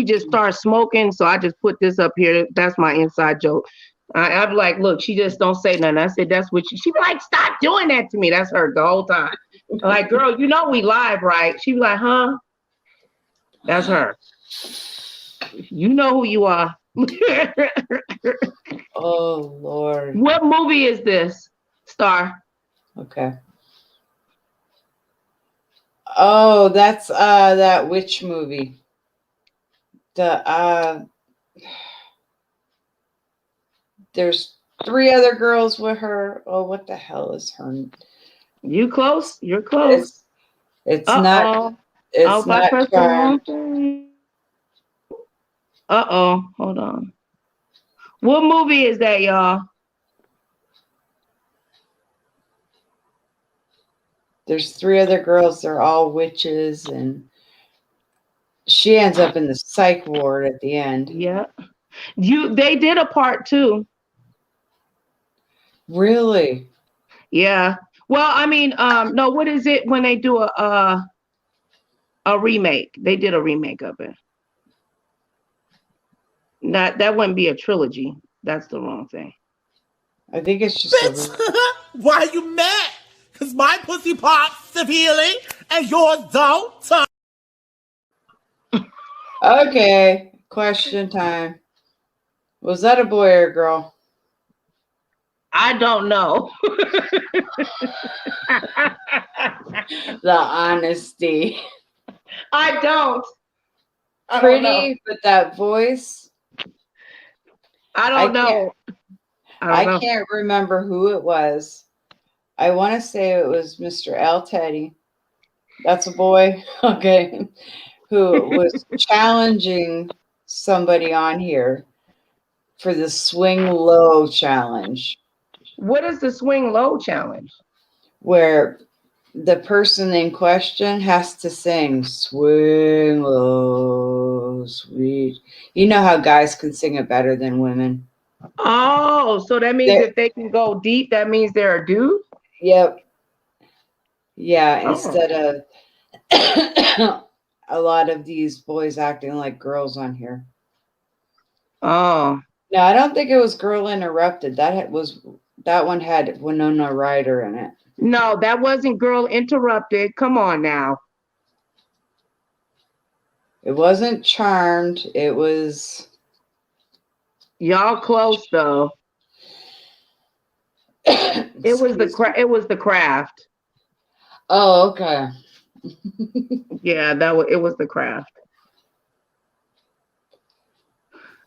just starts smoking. So I just put this up here. That's my inside joke. I'm like, look, she just don't say nothing. I said, that's what she be like, stop doing that to me. That's her the whole time. I'm like, girl, you know we live, right? She be like, huh? That's her. You know who you are. Oh Lord. What movie is this, Star? Okay. Oh, that's that witch movie. There's 3 other girls with her. Oh, what the hell is her? You close? You're close. It's not. It's not Charmed. Hold on. What movie is that, y'all? There's 3 other girls. They're all witches, and she ends up in the psych ward at the end. Yeah. They did a part 2. Really? Yeah. Well, I mean, no, what is it when they do a remake? They did a remake of it. That wouldn't be a trilogy. That's the wrong thing. I think it's just Bitch, why are you mad? Because my pussy pops severely and yours don't? Okay, question time. Was that a boy or a girl? I don't know. The honesty. I don't. Pretty, but that voice. I don't know. I can't remember who it was. I want to say it was Mr. Al Teddy. That's a boy. Okay. Who was challenging somebody on here for the swing low challenge. What is the swing low challenge? Where the person in question has to sing "Swing Low, Sweet." You know how guys can sing it better than women. Oh, so that means if they can go deep, that means they're a dude? Yep. Yeah, Oh. instead of a lot of these boys acting like girls on here. Oh. No, I don't think it was Girl Interrupted. That one had Winona Ryder in it. No, that wasn't Girl Interrupted. Come on now. It wasn't Charmed. It was... Y'all close though. It was the Craft. Oh, okay. Yeah, it was the Craft.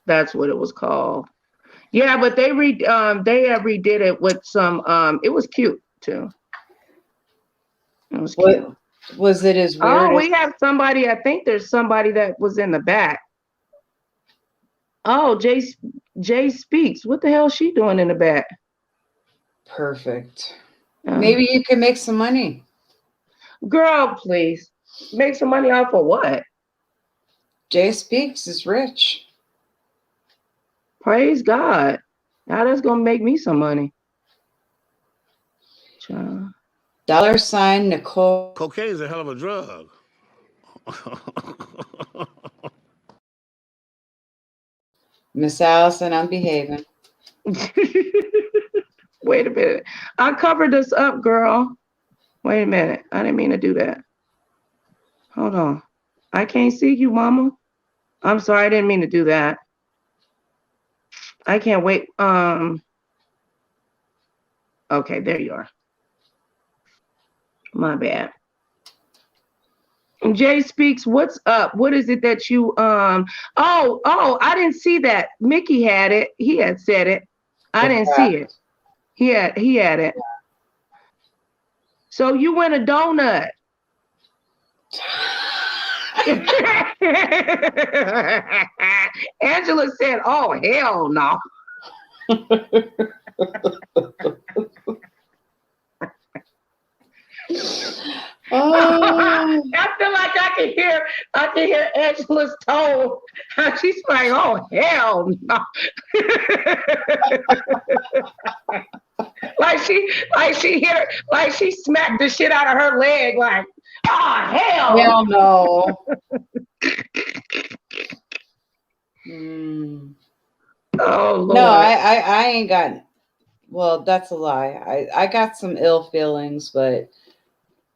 That's what it was called. Yeah, but they redid it with some it was cute too. It was cute. Was it as weird? Oh, we have somebody. I think there's somebody that was in the back. Oh, Jay Speaks. What the hell is she doing in the back? Perfect. Maybe you can make some money. Girl, please. Make some money off of what? Jay Speaks is rich. Praise God. Now that's gonna make me some money. $ Nicole. Cocaine is a hell of a drug. Miss Allison, I'm behaving. Wait a minute. I covered this up, girl. Wait a minute. I didn't mean to do that. Hold on. I can't see you, mama. I'm sorry. I didn't mean to do that. I can't wait. Okay, there you are. My bad. Jay Speaks, what's up? What is it that you oh, I didn't see that. Mickey had it. He had said it. I didn't see it. He had it. So you win a donut. Angela said, oh, hell no. I feel like I can hear Angela's tone. She's like, oh, hell no. like she smacked the shit out of her leg, like, oh, hell no. Oh, Lord. No, I ain't got, well, that's a lie. I got some ill feelings, but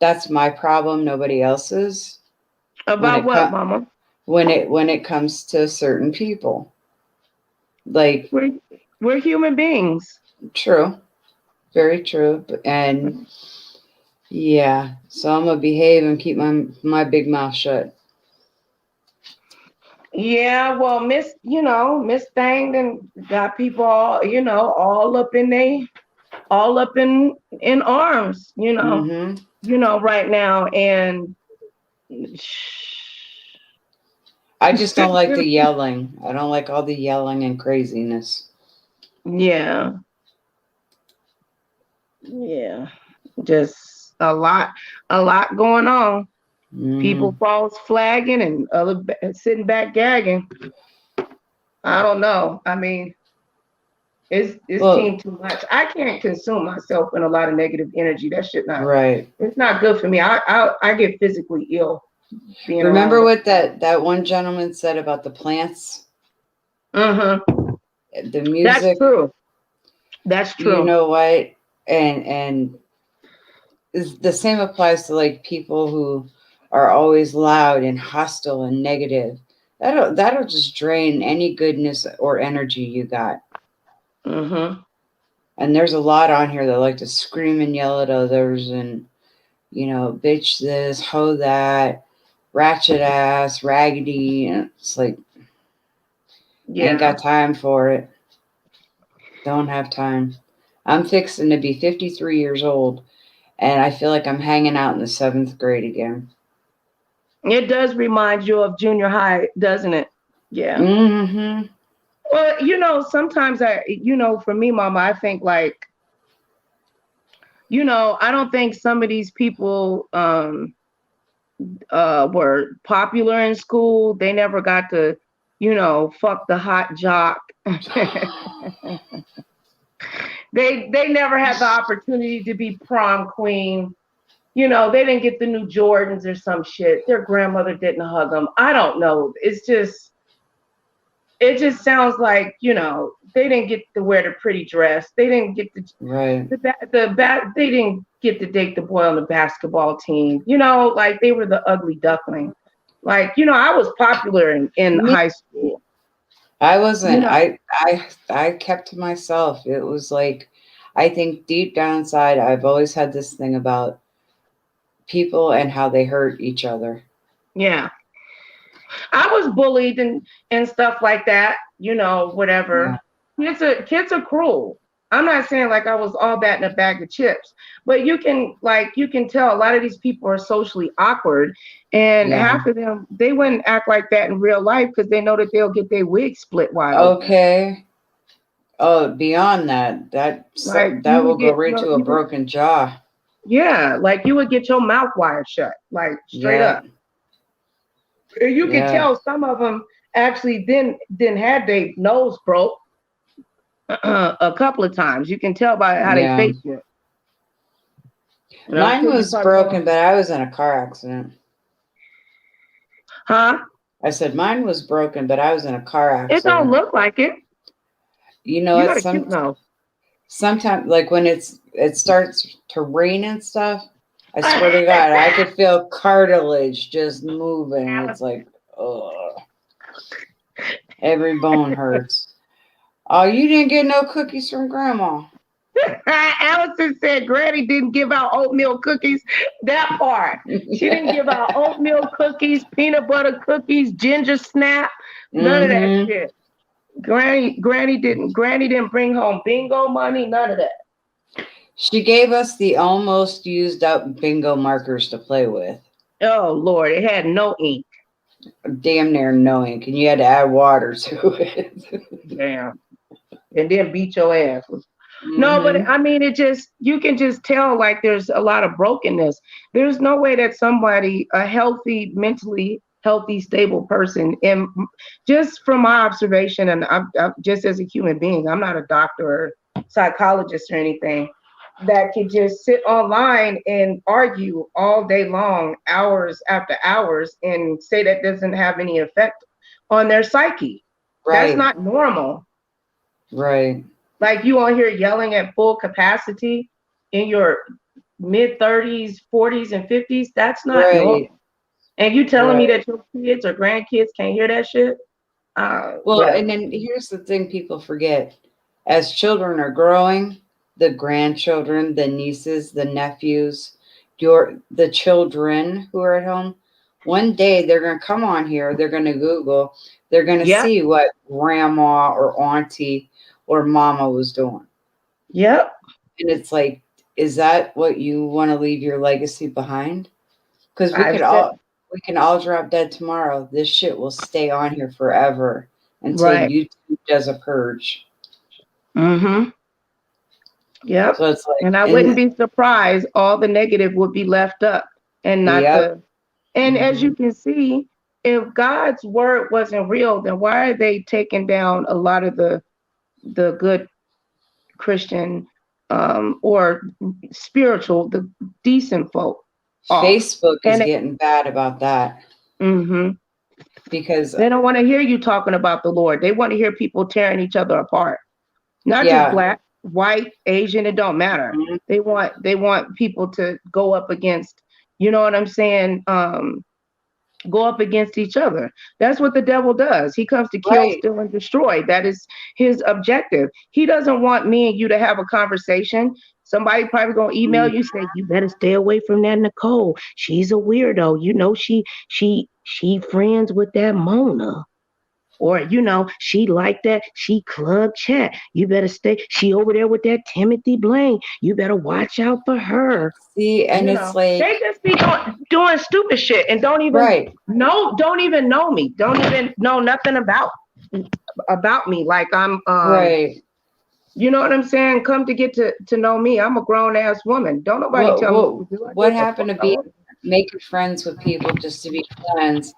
that's my problem, nobody else's. About what, mama? When it comes to certain people. Like, we're human beings. True. Very true. And yeah, so I'm gonna behave and keep my big mouth shut. Yeah, well, Miss Thang then got people all, all up in arms, right now. And I just don't like the yelling. I don't like all the yelling and craziness. Yeah. Yeah. Just a lot going on. People false flagging and other sitting back gagging. I don't know. I mean, it's too much. I can't consume myself in a lot of negative energy. That shit not right. It's not good for me. I get physically ill. Remember what that one gentleman said about the plants? The music. That's true. That's true. You know what? And the same applies to like people who are always loud and hostile and negative. That'll just drain any goodness or energy you got. And there's a lot on here that like to scream and yell at others and, bitch this, hoe that, ratchet ass, raggedy. And it's like, ain't got time for it. Don't have time. I'm fixing to be 53 years old, and I feel like I'm hanging out in the 7th grade again. It does remind you of junior high, doesn't it? Yeah. Well, sometimes for me, mama, I think like you know, I don't think some of these people were popular in school. They never got to, you know, fuck the hot jock. They never had the opportunity to be prom queen. You know, they didn't get the new Jordans or some shit. Their grandmother didn't hug them. I don't know. It just sounds like, you know, they didn't get to wear the pretty dress. They didn't get to they didn't get to date the boy on the basketball team. You know, like they were the ugly duckling. Like, you know, I was popular in high school. I wasn't. You know? I kept to myself. It was like, I think deep down inside, I've always had this thing about people and how they hurt each other. Yeah. I was bullied and stuff like that, you know, whatever. Yeah. Kids are cruel. I'm not saying like I was all that in a bag of chips, but you can tell a lot of these people are socially awkward, and half of them, they wouldn't act like that in real life because they know that they'll get their wig split wide open. Okay. Oh, beyond that will go right to a broken jaw. Yeah, like you would get your mouth wired shut, like straight up. And you can tell some of them actually didn't have their nose broke a couple of times. You can tell by how they face it. Mine was broken, but I was in a car accident. Huh? I said mine was broken, but I was in a car accident. It don't look like it. You know what? Sometimes, like when it starts to rain and stuff, I swear to God, I could feel cartilage just moving. It's like, ugh. Every bone hurts. Oh, you didn't get no cookies from Grandma. Allison said Granny didn't give out oatmeal cookies. That part. She didn't give out oatmeal cookies, peanut butter cookies, ginger snap, none of that shit. Granny didn't bring home bingo money, none of that. She gave us the almost used up bingo markers to play with. Oh Lord, it had no ink. Damn near no ink, and you had to add water to it. Damn. And then beat your ass. No, but I mean, you can just tell like there's a lot of brokenness. There's no way that somebody, a healthy, mentally healthy, stable person, and just from my observation, and I'm just as a human being, I'm not a doctor or psychologist or anything, that can just sit online and argue all day long, hours after hours, and say that doesn't have any effect on their psyche. Right. That's not normal. Right. Like you on here yelling at full capacity in your mid 30s, 40s, and 50s. That's not normal. And you telling me that your kids or grandkids can't hear that shit? And then here's the thing people forget. As children are growing, the grandchildren, the nieces, the nephews, the children who are at home, one day they're going to come on here, they're going to Google, they're going to see what grandma or auntie or mama was doing. Yep. And it's like, is that what you want to leave your legacy behind? Because we can all drop dead tomorrow. This shit will stay on here forever until YouTube does a purge. Mm-hmm. Yep. So it's like, and I wouldn't be surprised. All the negative would be left up, and not the. And as you can see, if God's word wasn't real, then why are they taking down a lot of the good Christian or spiritual, the decent folk? Facebook is getting bad about that. Mm-hmm. Because they don't want to hear you talking about the Lord. They want to hear people tearing each other apart. Not just black, white, Asian, it don't matter. Mm-hmm. They want people to go up against, you know what I'm saying? Go up against each other. That's what the devil does. He comes to kill, steal, and destroy. That is his objective. He doesn't want me and you to have a conversation. Somebody probably gonna email you, say, you better stay away from that Nicole. She's a weirdo. You know, she friends with that Mona. Or, you know, she like that. She club chat. You better stay. She over there with that Timothy Blaine. You better watch out for her. See, and it's like they just be doing stupid shit and don't even don't even know me. Don't even know nothing about me. Like I'm You know what I'm saying? Come to get to know me. I'm a grown ass woman. Don't nobody tell me what to do. What happened to be making friends with people just to be friends?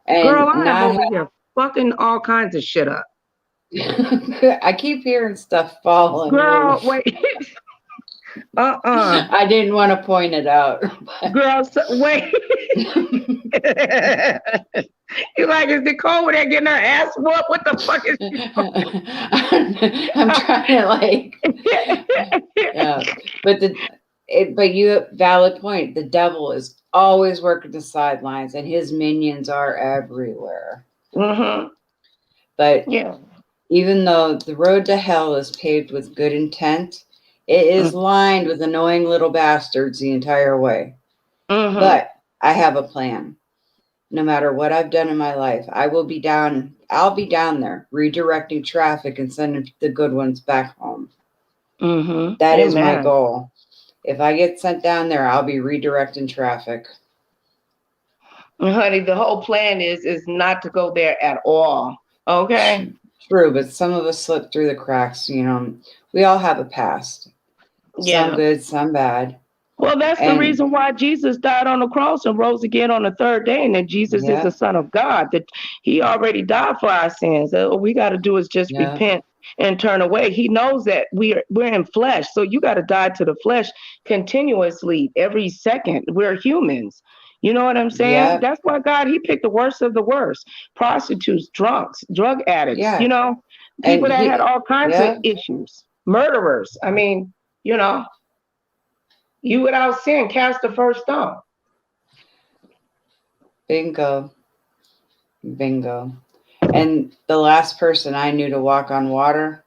And girl, I am not over here fucking all kinds of shit up. I keep hearing stuff fall and Girl, move. wait. I didn't want to point it out. Girl, wait. You like, is Nicole over there getting her ass whooped? What the fuck is she I'm trying to like, yeah. But you have valid point. The devil is always working the sidelines, and his minions are everywhere. Mm-hmm. But yeah, even though the road to hell is paved with good intent, it is lined with annoying little bastards the entire way. Mm-hmm. But I have a plan. No matter what I've done in my life, I'll be down there redirecting traffic and sending the good ones back home. Mm-hmm. That is my goal. If I get sent down there, I'll be redirecting traffic. Honey, the whole plan is not to go there at all. Okay? True, but some of us slip through the cracks, you know. We all have a past. Yeah. Some good, some bad. Well, that's the reason why Jesus died on the cross and rose again on the third day, and that Jesus is the Son of God, that he already died for our sins. All we got to do is just repent and turn away. He knows that we're in flesh, so you got to die to the flesh continuously every second. We're humans. You know what I'm saying? That's why God, he picked the worst of the worst. Prostitutes, drunks, drug addicts, you know, people that had all kinds of issues. Murderers. I mean, you know. You without sin, cast the first stone. Bingo. Bingo. And the last person I knew to walk on water,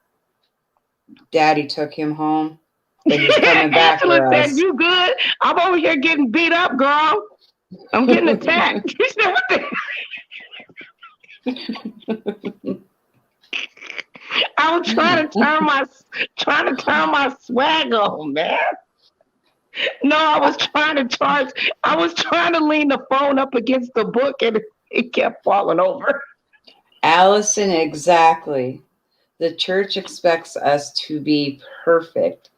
Daddy took him home. But he's coming back for us. Said, you good? I'm over here getting beat up, girl. I'm getting attacked. I was trying to turn my swag on, man. No, I was trying to lean the phone up against the book and it kept falling over. Allison, exactly. The church expects us to be perfect.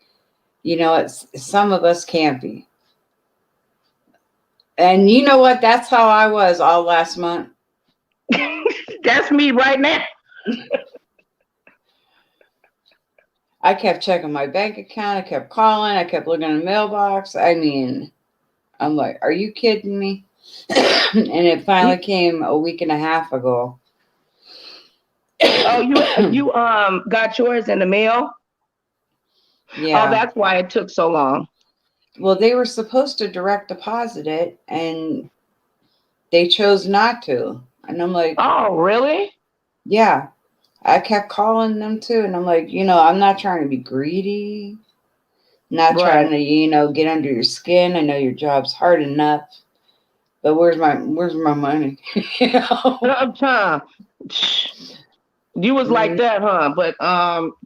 You know, some of us can't be. And you know what? That's how I was all last month. That's me right now. I kept checking my bank account. I kept calling. I kept looking in the mailbox. I mean, I'm like, are you kidding me? And it finally came a week and a half ago. Oh, you got yours in the mail? Yeah. Oh, that's why it took so long. Well, they were supposed to direct deposit it, and they chose not to. And I'm like, oh, really? Yeah. I kept calling them too, and I'm like, you know, I'm not trying to be greedy, not trying to, you know, get under your skin. I know your job's hard enough, but where's my money? You know? You was like that, huh? But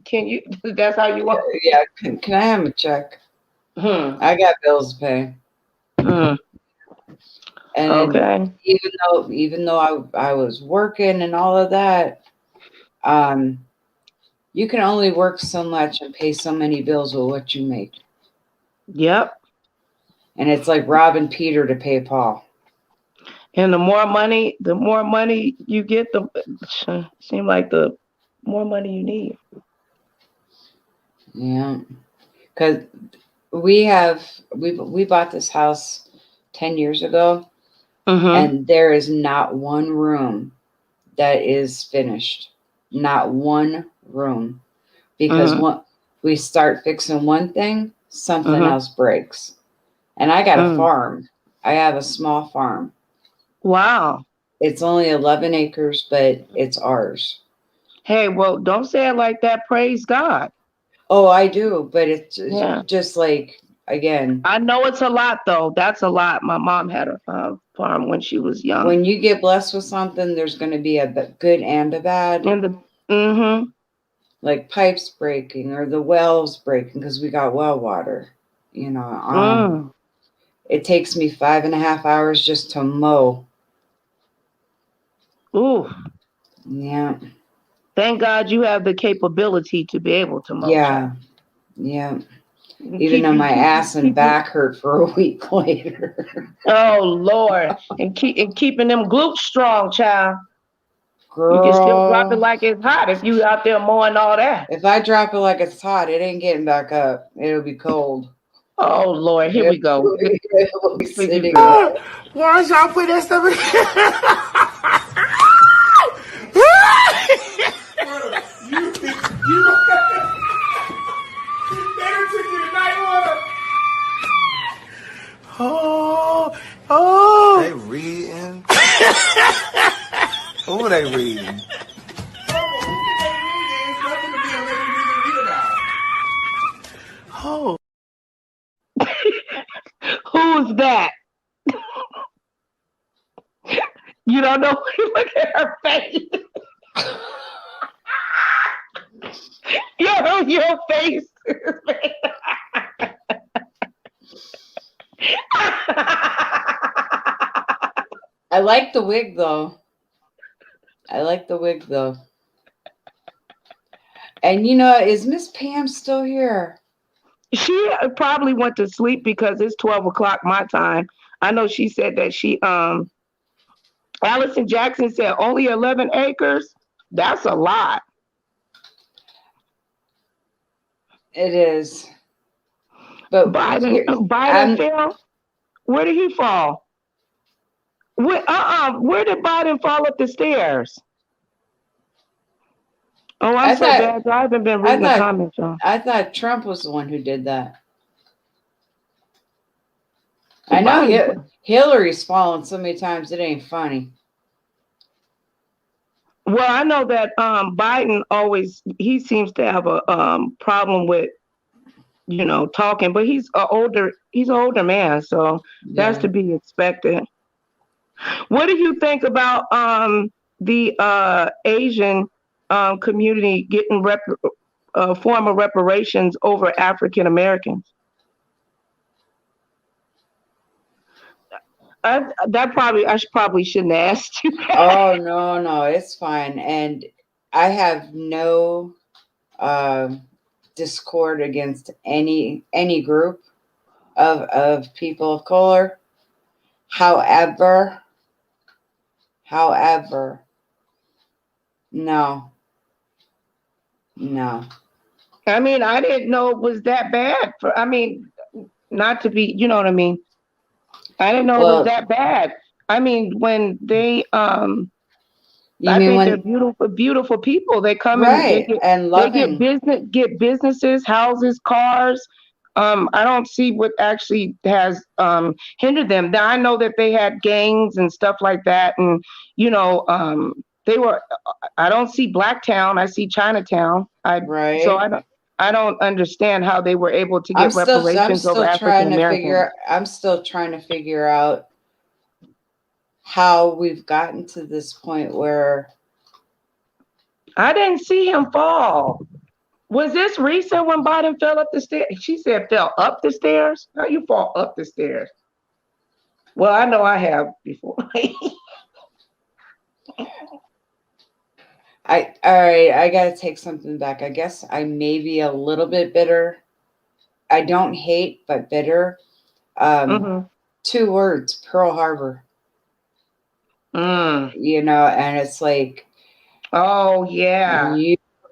can you? That's how you want? Yeah. Can I have a check? I got bills to pay. And okay. Even though I was working and all of that. You can only work so much and pay so many bills with what you make. Yep. And it's like robbing Peter to pay Paul. And the more money you get, seem like the more money you need. Yeah. Because we bought this house 10 years ago, and there is not one room that is finished. Not one room, because we start fixing one thing, something else breaks. And I got a farm. I have a small farm. Wow. It's only 11 acres, but it's ours. Hey, well, don't say it like that. Praise God. Oh, I do, but it's just like, again. I know it's a lot, though. That's a lot. My mom had a farm when she was young. When you get blessed with something, there's going to be a good and a bad. And like pipes breaking or the wells breaking because we got well water. You know, it takes me 5.5 hours just to mow. Ooh. Yeah. Thank God you have the capability to be able to mow. Yeah. Yeah. Even though my ass and back hurt for a week later. Oh Lord. And keeping them glutes strong, child. Girl. You can still drop it like it's hot if you out there mowing all that. If I drop it like it's hot, it ain't getting back up. It'll be cold. Oh Lord, here we go. It'll be sitting. Why y'all put that stuff in? Oh. They reading. Who they reading? Oh. Who's that? You don't know? Look at her face. Your face. I like the wig though. And you know, is Miss Pam still here? She probably went to sleep because it's 12 o'clock my time. I know she said that Allison Jackson said only 11 acres. That's a lot. It is. But Biden fell? Where did he fall? Where did Biden fall up the stairs? Oh, I'm so bad. I haven't been reading the comments. I thought Trump was the one who did that. I know Hillary's fallen so many times it ain't funny. Well, I know that Biden he seems to have a problem with, talking, but he's an older man, so that's to be expected. What do you think about the Asian community getting form of reparations over African Americans? I probably shouldn't have asked you that. Oh no, it's fine, and I have no discord against any group of people of color. However, no. I mean, I didn't know it was that bad. Not to be, you know what I mean? I didn't know it was that bad. I mean, when they, they're beautiful, beautiful people. They come in and they get businesses, houses, cars. I don't see what actually has hindered them. Now I know that they had gangs and stuff like that, and they were. I don't see Blacktown. I see Chinatown. So I don't understand how they were able to get reparations over African Americans. I'm still trying to figure out how we've gotten to this point where I didn't see him fall. Was this recent when Biden fell up the stairs? She said fell up the stairs. How you fall up the stairs? Well, I know I have before. All right, I gotta take something back. I guess I may be a little bit bitter. I don't hate, but bitter. 2 words, Pearl Harbor. And it's like, oh yeah,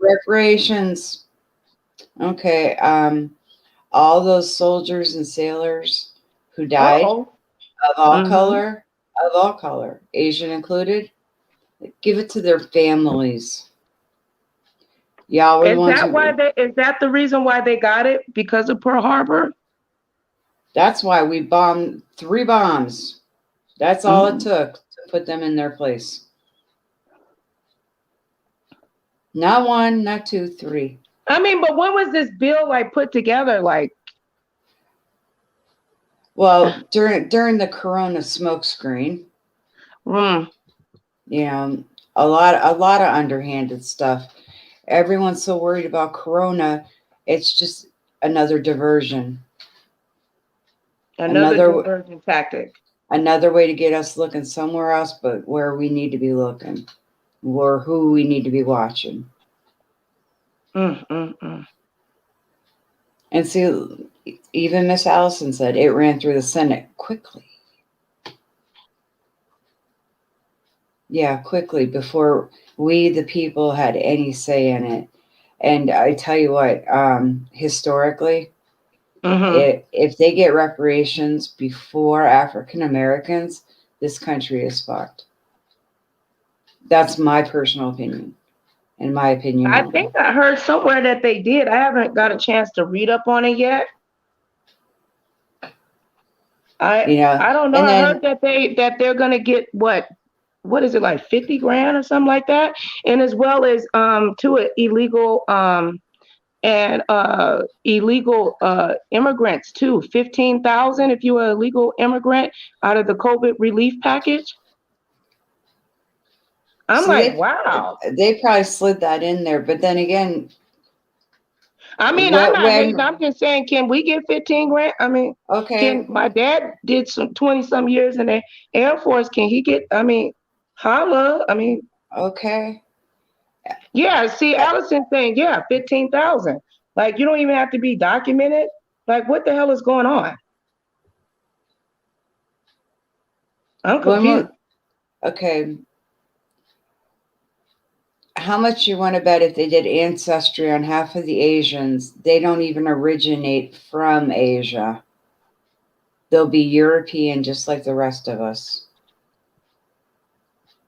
reparations. Okay, all those soldiers and sailors who died of all color, Asian included. Give it to their families. Is that the reason why they got it? Because of Pearl Harbor? That's why we bombed 3 bombs. That's all it took to put them in their place. Not 1, not 2, 3. I mean, but when was this bill put together? Well, during the Corona smokescreen. A lot of underhanded stuff. Everyone's so worried about Corona. It's just another diversion. Another diversion tactic. Another way to get us looking somewhere else, but where we need to be looking. or who we need to be watching. Mm. And see, even Miss Allison said it ran through the Senate quickly. Yeah, quickly, before we, the people, had any say in it. And I tell you what, historically, if they get reparations before African Americans, this country is fucked. That's my personal opinion. In my opinion, I think I heard somewhere that they did. I haven't got a chance to read up on it yet. I don't know. I heard that they're gonna get what is it, like 50 grand or something like that, and as well as to illegal immigrants too. 15,000 if you're an illegal immigrant out of the COVID relief package. I'm wow. They probably slid that in there, but then again, I mean, I'm not hating. I'm just saying, can we get 15 grand? I mean, okay. My dad did some 20 some years in the Air Force. Can he get? I mean, holla. I mean, okay. Yeah. See, Allison saying, 15,000. Like, you don't even have to be documented. Like, what the hell is going on? I'm confused. Okay. How much you want to bet if they did ancestry on half of the Asians, they don't even originate from Asia. They'll be European just like the rest of us.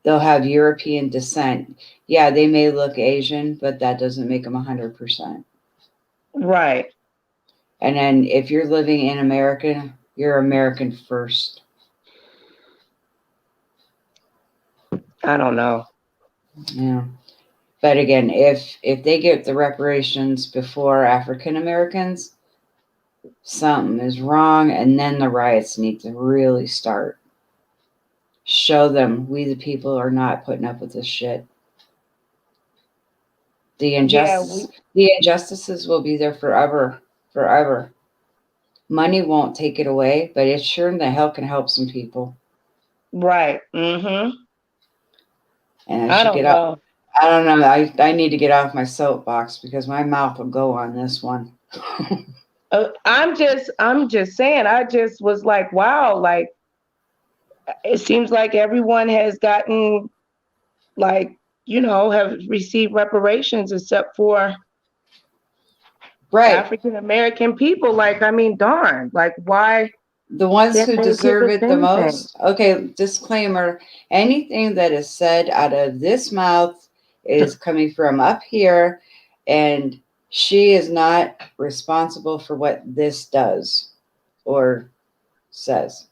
They'll have European descent. Yeah, they may look Asian, but that doesn't make them 100%. Right. And then if you're living in America, you're American first. I don't know. Yeah. But again, if they get the reparations before African Americans, something is wrong, and then the riots need to really start. Show them we the people are not putting up with this shit. The injustices will be there forever, forever. Money won't take it away, but it sure in the hell can help some people. Right. Mm-hmm. And I don't know. I need to get off my soapbox because my mouth will go on this one. I'm just saying, I just was like, wow, like it seems like everyone has gotten like, have received reparations except for African American people. Like, I mean, darn, like why? The ones who deserve it the most. Okay, disclaimer, anything that is said out of this mouth is coming from up here, and she is not responsible for what this does or says.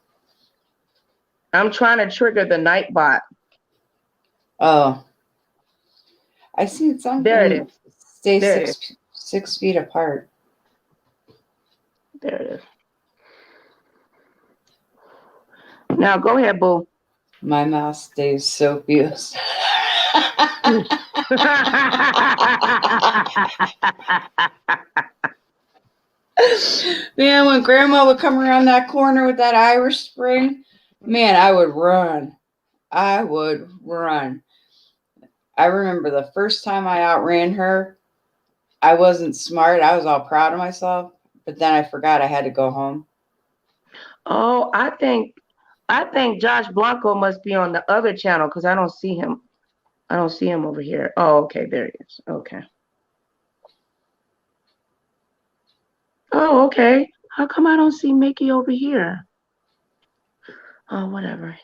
I'm trying to trigger the night bot. Oh. I see something. There it is. Stay there 6 feet apart. There it is. Now go ahead, boo. My mouth stays soapious. Man, when Grandma would come around that corner with that Irish Spring, man, I would run. I remember the first time I outran her, I wasn't smart. I was all proud of myself, but then I forgot I had to go home. Oh, I think Josh Blanco must be on the other channel because I don't see him. I don't see him over here. Oh, okay, there he is. Okay. Oh, okay. How come I don't see Mickey over here? Oh, whatever.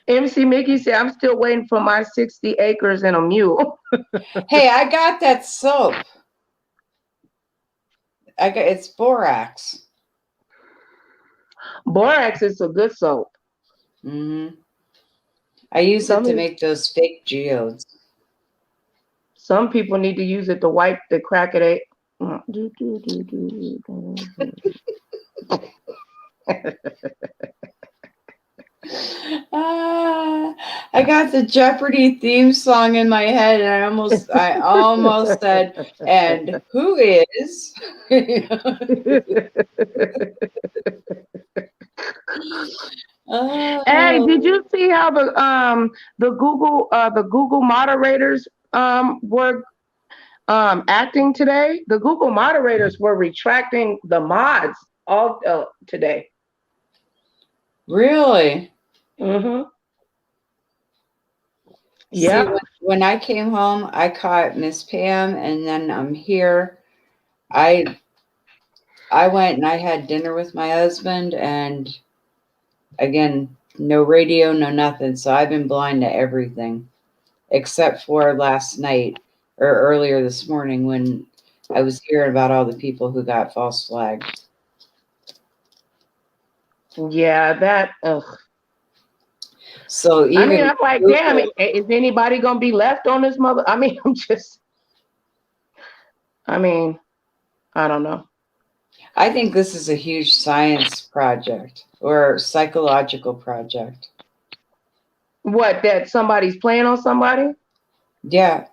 MC Mickey said, I'm still waiting for my 60 acres and a mule. Hey, I got that soap. It's borax. Borax is a good soap. Mm-hmm. I use it to make those fake geodes. Some people need to use it to wipe the crack of it. I got the Jeopardy theme song in my head, and I almost said, "And who is?" Hey, did you see how the Google moderators were acting today? The Google moderators were retracting the mods all today. Really? Mm-hmm. Yeah. See, when I came home, I caught Miss Pam, and then I'm here. I went and I had dinner with my husband, and again, no radio, no nothing. So I've been blind to everything, except for last night or earlier this morning when I was hearing about all the people who got false flagged. Yeah, that. Ugh. So even I mean, I'm like, damn, is anybody gonna be left on this mother? I mean, I don't know. I think this is a huge science project or psychological project. What, that somebody's playing on somebody? Yeah.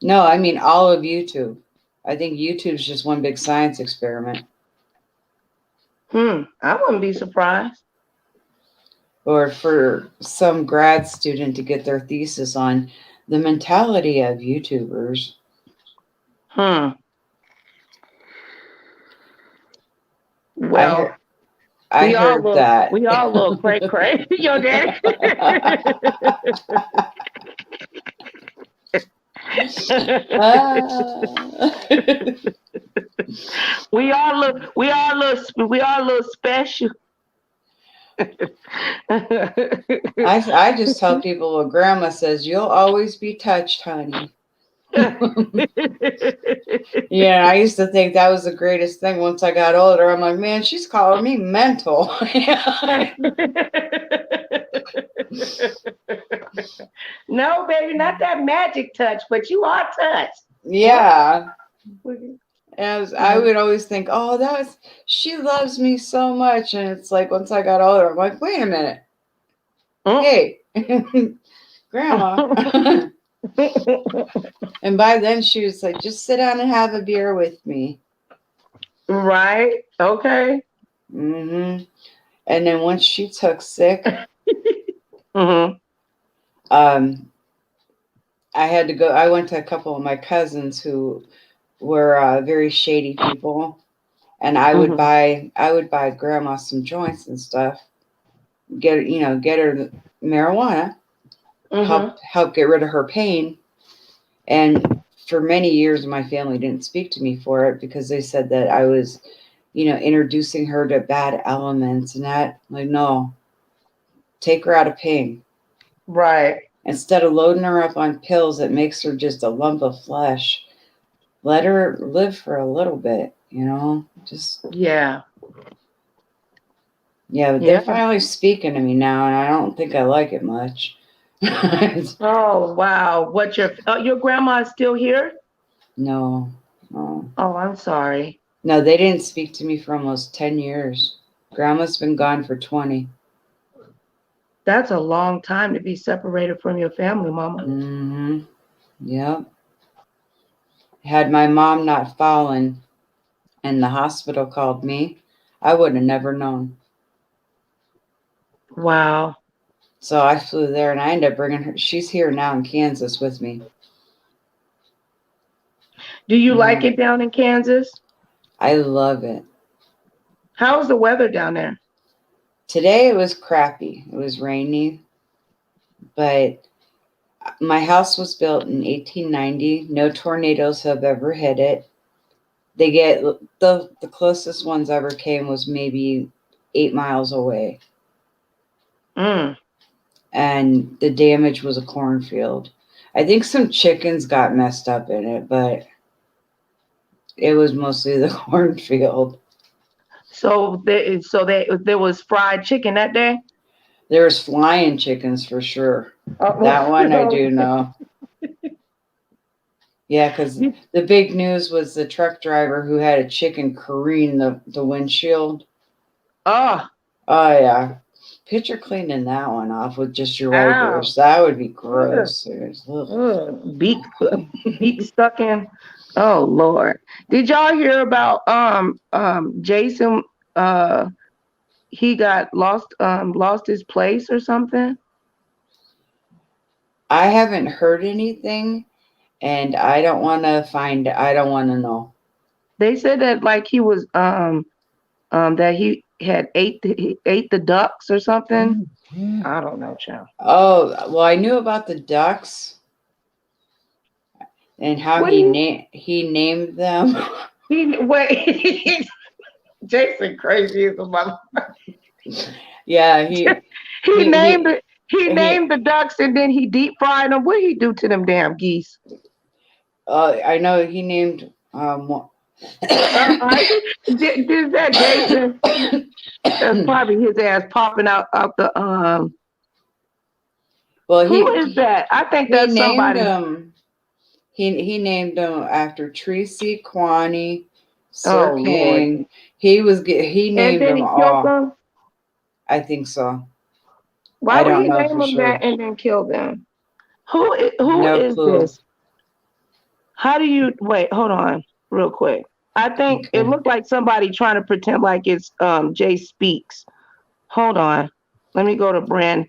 No, I mean all of YouTube. I think YouTube's just one big science experiment. I wouldn't be surprised. Or for some grad student to get their thesis on the mentality of YouTubers. Well, I heard that. We all look cray. Yo, daddy. We all look special. I just tell people what grandma says, you'll always be touched, honey. Yeah, I used to think that was the greatest thing. Once I got older, I'm like, man, she's calling me mental. No, baby, not that magic touch, but you are touched. Yeah. I would always think, oh, she loves me so much. And it's like, once I got older, I'm like, wait a minute. Hey, grandma. And by then she was like, just sit down and have a beer with me. Right. Okay. Mm-hmm. And then once she took sick, mm-hmm. I had to go. I went to a couple of my cousins who were very shady people, and I would buy grandma some joints and stuff. Get her marijuana, help get rid of her pain. And for many years, my family didn't speak to me for it because they said that I was, introducing her to bad elements and that. Like, no, take her out of pain. Right. Instead of loading her up on pills that makes her just a lump of flesh, let her live for a little bit, just. Yeah. Yeah, but they're finally speaking to me now, and I don't think I like it much. Oh, wow. What, your grandma is still here? No. Oh, I'm sorry. No, they didn't speak to me for almost 10 years. Grandma's been gone for 20. That's a long time to be separated from your family, Mama. Mm-hmm. Yep. Had my mom not fallen and the hospital called me, I would have never known. Wow. So I flew there and I ended up bringing her. She's here now in Kansas with me. Do you like it down in Kansas? I love it. How's the weather down there? Today it was crappy. It was rainy. But my house was built in 1890. No tornadoes have ever hit it. They get the closest ones ever came was maybe 8 miles away. And the damage was a cornfield. I think some chickens got messed up in it, but it was mostly the cornfield. So there was fried chicken that day? There was flying chickens for sure. That one I do know. Yeah, because the big news was the truck driver who had a chicken careen the windshield. Oh, yeah. Picture cleaning that one off with just your wipers. That would be gross. Beak stuck in. Oh Lord! Did y'all hear about Jason he got lost his place or something? I haven't heard anything, and I don't want to know. They said that like he was that he had ate the ducks or something. I don't know, child. Oh, well, I knew about the ducks and how he named them. Jason crazy as a mother. Yeah, he named the ducks and then he deep fried them. What did he do to them damn geese? I know he named Is that Jason? That's probably his ass popping out the Well, who is that? I think that's somebody. He named them after Tracy, Kwani, Sir King. Lord. He named them all. Them? I think so. Why would he name them that and then kill them? Who is this? How do you wait? Hold on, real quick. I think it looked like somebody trying to pretend like it's Jay Speaks. Hold on, let me go to Brand.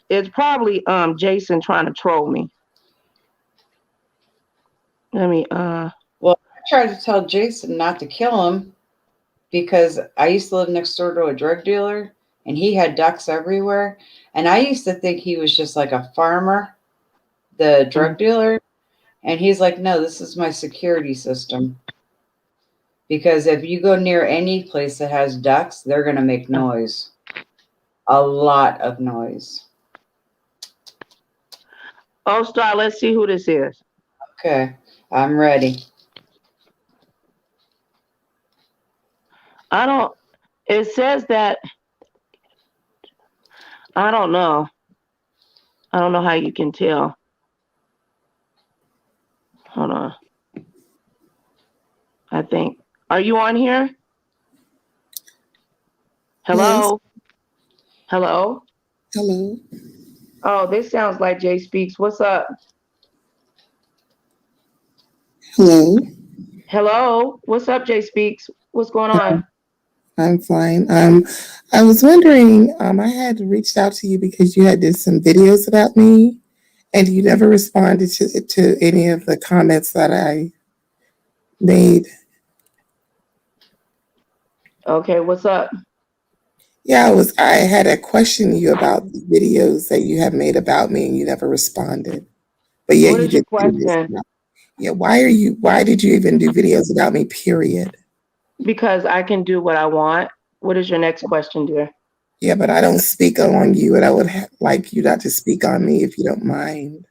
It's probably Jason trying to troll me. Let me Well, I tried to tell Jason not to kill him because I used to live next door to a drug dealer and he had ducks everywhere. And I used to think he was just like a farmer, the drug dealer. And he's like, no, this is my security system. Because if you go near any place that has ducks, they're going to make noise. A lot of noise. Oh, Star, let's see who this is. Okay, I'm ready. It says that, I don't know. I don't know how you can tell. Hold on. I think. Are you on here? Hello? Yes. Hello? Hello. Oh, this sounds like Jay Speaks. What's up? Hello. Hello. What's up, Jay Speaks? What's going on? I'm fine. I was wondering, I had reached out to you because you had did some videos about me, and you never responded to any of the comments that I made. Okay, what's up? Yeah, I had a question you about the videos that you have made about me, and you never responded. But yeah, what is your question? Yeah, why did you even do videos about me, period? Because I can do what I want. What is your next question, dear? Yeah, but I don't speak on you, and I would like you not to speak on me if you don't mind.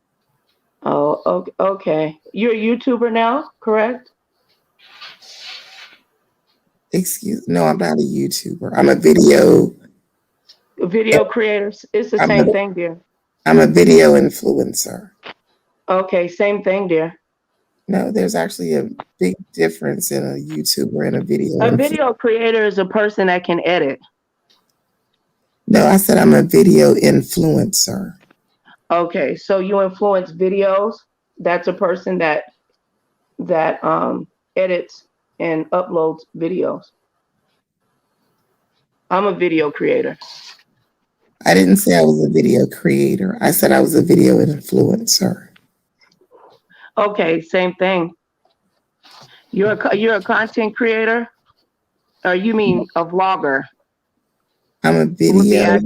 Oh, okay. You're a YouTuber now, correct? No, I'm not a YouTuber. I'm a video creator. It's the same thing, dear. I'm a video influencer. Okay, same thing, dear. No, there's actually a big difference in a YouTuber and a video. A video creator is a person that can edit. No, I said I'm a video influencer. Okay, so you influence videos. That's a person that edits and uploads videos. I'm a video creator. I didn't say I was a video creator. I said I was a video influencer. Okay, same thing. You're a content creator, or you mean a vlogger? I'm a video.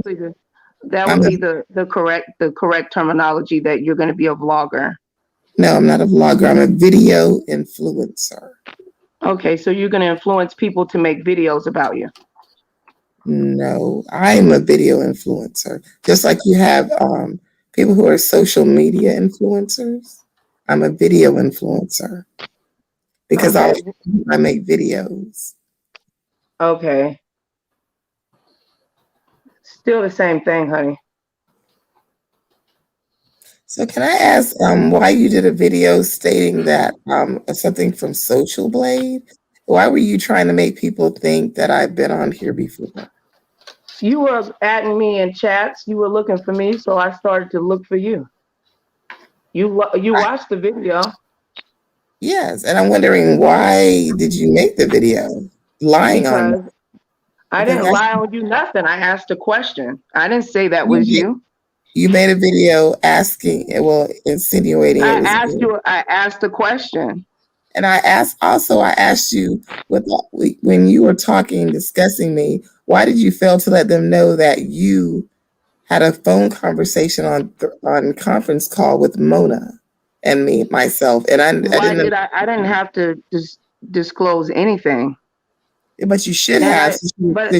That would be the correct terminology, that you're going to be a vlogger. No, I'm not a vlogger. I'm a video influencer. Okay, so you're going to influence people to make videos about you. No, I'm a video influencer. Just like you have people who are social media influencers. I'm a video influencer because I make videos. Okay. Still the same thing, honey. So can I ask why you did a video stating that something from Social Blade? Why were you trying to make people think that I've been on here before? You were adding me in chats. You were looking for me, so I started to look for you. You watched the video. Yes, and I'm wondering, why did you make the video? Lying on me. I Because didn't lie on you nothing. I asked a question. I didn't say that you was made, you. you made a video asking, well, insinuating it was you. I asked a question. And I asked you when you were talking, discussing me, why did you fail to let them know that you had a phone conversation on conference call with Mona and myself? And I didn't have to disclose anything. But you should have. But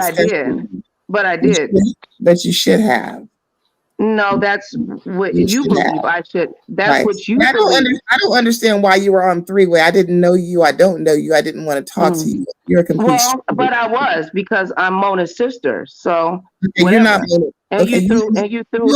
I did. But I did. But you should have. No, that's what you believe I should. That's what you believe. I don't understand why you were on three-way. I didn't know you. I don't know you. I didn't want to talk to you. You're a complete stranger. But I was, because I'm Mona's sister. So you're not Mona. And you threw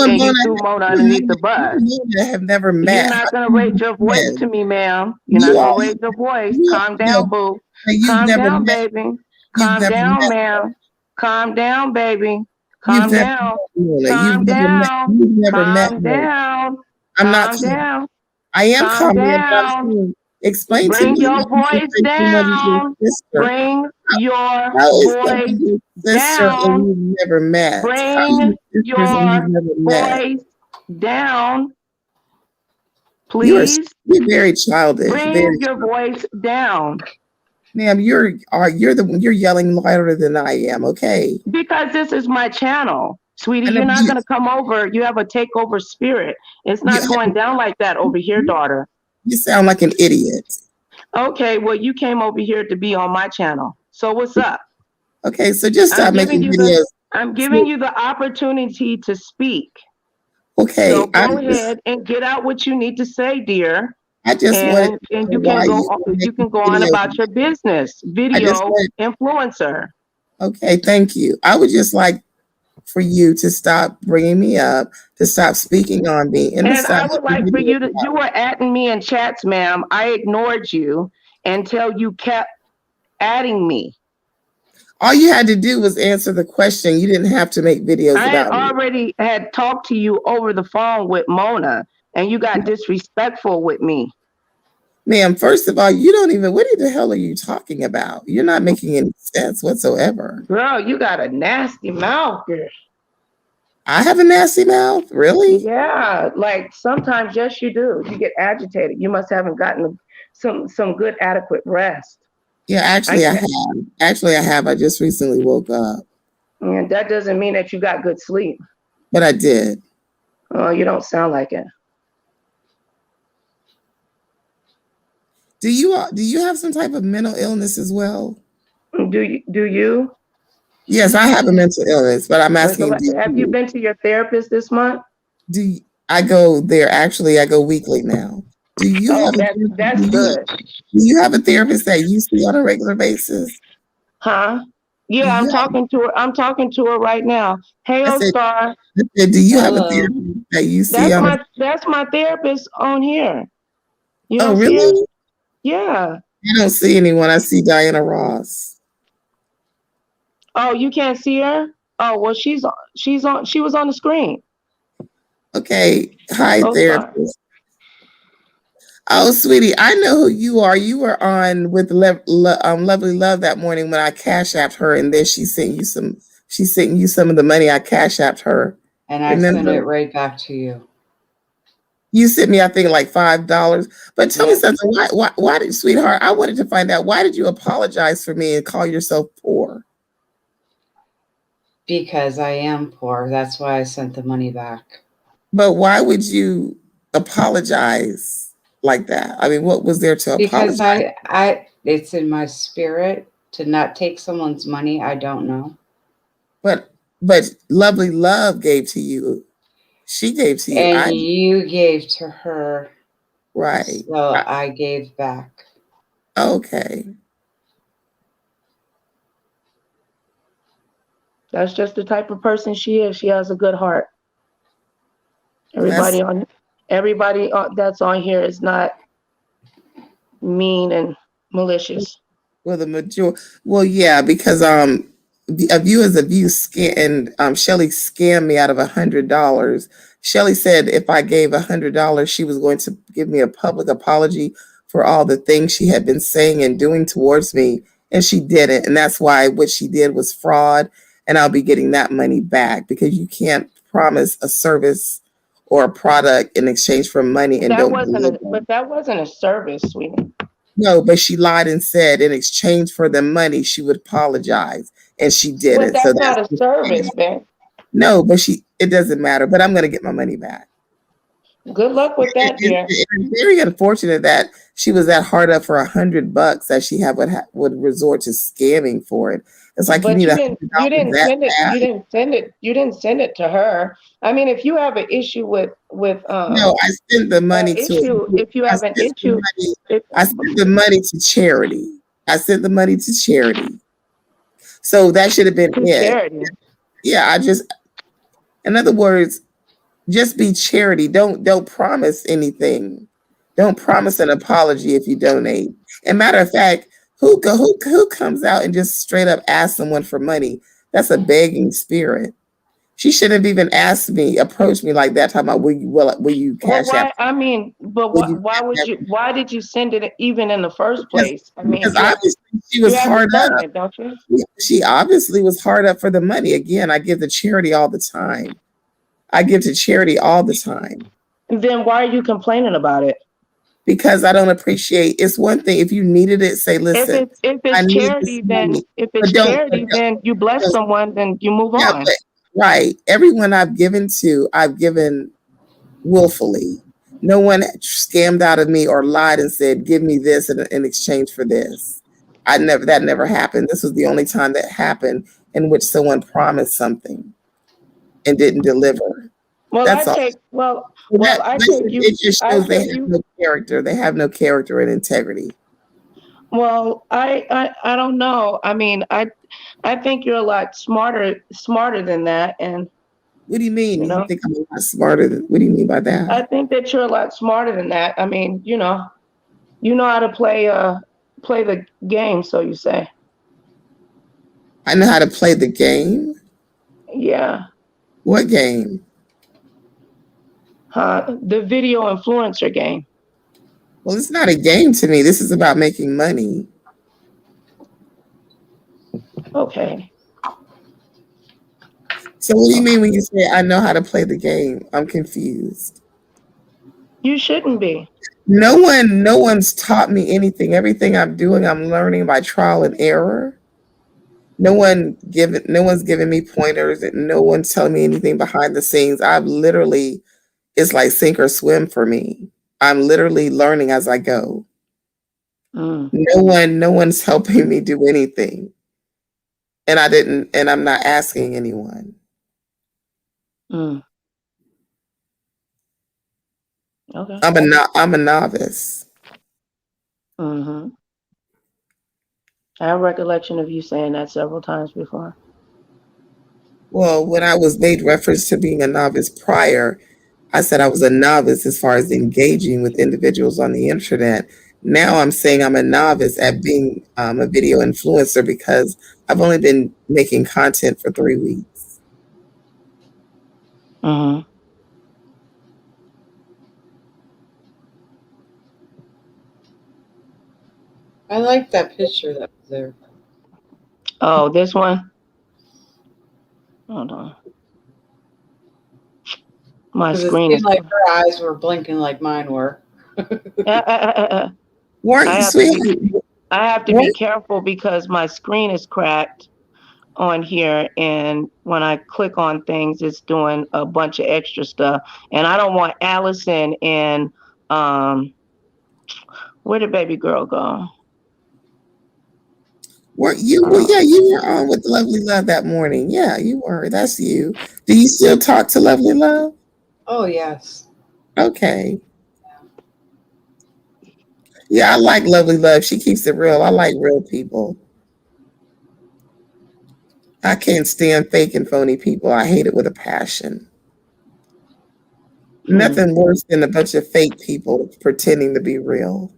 Mona underneath the bus. Mona have never met. You're not gonna raise your voice to me, ma'am. You're not gonna raise your voice. Calm down, boo. Calm down, baby. Calm down, ma'am. Calm down, baby. Calm down. Calm down. You've never met Calm down. I'm not. Down. I am calm down. Explain to me. Bring your voice down. Bring your voice down. You've never met. Bring your voice down. Please. You're very childish. Bring your voice down. Ma'am, you're yelling louder than I am, okay? Because this is my channel, sweetie. You're not gonna come over. You have a takeover spirit. It's not going down like that over here, daughter. You sound like an idiot. Okay, well, you came over here to be on my channel. So what's up? Okay, so just stop making videos. I'm giving you the opportunity to speak. Okay. So go ahead and get out what you need to say, dear. I just wanted and you can go on about your business. Video influencer. Okay, thank you. I would just like for you to stop bringing me up, to stop speaking on me. And I would like for you to, you were adding me in chats, ma'am. I ignored you until you kept adding me. All you had to do was answer the question. You didn't have to make videos about me. I already had talked to you over the phone with Mona, and you got disrespectful with me. Ma'am, first of all, you don't even, what the hell are you talking about? You're not making any sense whatsoever. Girl, you got a nasty mouth, girl. I have a nasty mouth? Really? Yeah, like sometimes, yes, you do. You get agitated. You must haven't gotten some good, adequate rest. Yeah, actually, I have. Actually, I have. I just recently woke up. And that doesn't mean that you got good sleep. But I did. Oh, you don't sound like it. Do you have some type of mental illness as well? Do you? Yes, I have a mental illness, but I'm asking. Have you been to your therapist this month? I go there? Actually, I go weekly now. Do you have that's good. Do you have a therapist that you see on a regular basis? Huh? Yeah, I'm talking to her. I'm talking to her right now. Hey, Star. Do you have a therapist that you see that's my therapist on here. You don't really? See yeah. I don't see anyone. I see Diana Ross. Oh, you can't see her? Oh, well, she was on the screen. Okay. Hi, therapist. Oh, sweetie, I know who you are. You were on with Lovely Love that morning when I cash apped her, and then she sent you some of the money I cash apped her. And I sent it right back to you. You sent me, I think, like $5. But tell me something. Why did, sweetheart? I wanted to find out, why did you apologize for me and call yourself poor? Because I am poor. That's why I sent the money back. But why would you apologize like that? I mean, what was there to apologize? Because it's in my spirit to not take someone's money. I don't know. But Lovely Love gave to you. She gave to you. And you gave to her. Right. So I gave back. Okay. That's just the type of person she is. She has a good heart. Everybody that's on here is not mean and malicious. Well, yeah, because a viewers of you and Shelly scammed me out of $100. Shelly said if I gave $100, she was going to give me a public apology for all the things she had been saying and doing towards me and she didn't. And that's why what she did was fraud, and I'll be getting that money back, because you can't promise a service or a product in exchange for money and That don't wasn't deliver. but that wasn't a service, sweetie. No, but she lied and said in exchange for the money she would apologize, and she didn't. But So that's not a service, man. no, but it doesn't matter. But I'm going to get my money back. Good luck with that, dear. It's very unfortunate that she was that hard up for $100 that she would resort to scamming for it. It's like, But you you didn't send it. bad? You didn't send it. You didn't send it to her. I mean, if you have an issue with No, I sent the money to. If you have an issue, I sent the money to charity. I sent the money to charity. So that should have been it. Charity. Yeah, in other words, just be charity. Don't promise anything. Don't promise an apology if you donate. And matter of fact, who comes out and just straight up asks someone for money? That's a begging spirit. She shouldn't have even approached me like that, talking about will you cash out? I mean, but why did you send it even in the first place? I mean, because obviously she was hard up. It, don't you? She obviously was hard up for the money. Again, I give to charity all the time. Then why are you complaining about it? Because I don't appreciate. It's one thing if you needed it, say, listen. If it's charity, then you bless someone, then you move on. Right. Everyone I've given to, I've given willfully. No one scammed out of me or lied and said, give me this in exchange for this. That never happened. This was the only time that happened in which someone promised something and didn't deliver. Well, That's all. It just shows they have no character. They have no character and integrity. Well, I don't know. I mean, I think you're a lot smarter than that. And what do you mean? You think I'm a lot smarter what do you mean by that? I think that you're a lot smarter than that. I mean, you know how to play the game, so you say. I know how to play the game? Yeah. What game? The video influencer game. Well, it's not a game to me. This is about making money. Okay. So what do you mean when you say I know how to play the game? I'm confused. You shouldn't be. No one's taught me anything. Everything I'm doing, I'm learning by trial and error. No one's giving me pointers, and no one's telling me anything behind the scenes. It's like sink or swim for me. I'm literally learning as I go. No one's helping me do anything. And I'm not asking anyone. Okay. I'm a novice. Mm-hmm. I have recollection of you saying that several times before. Well, when I was made reference to being a novice prior, I said I was a novice as far as engaging with individuals on the internet. Now I'm saying I'm a novice at being a video influencer because I've only been making content for 3 weeks. Mm-hmm. I like that picture that was there. Oh, this one? Hold on. My screen is like her eyes were blinking like mine were. I have to be careful because my screen is cracked on here, and when I click on things, it's doing a bunch of extra stuff. And I don't want Allison and where did baby girl go? You were on with Lovely Love that morning. Yeah, you were. That's you. Do you still talk to Lovely Love? Oh, yes. Okay. Yeah, I like Lovely Love. She keeps it real. I like real people. I can't stand fake and phony people. I hate it with a passion. Nothing worse than a bunch of fake people pretending to be real.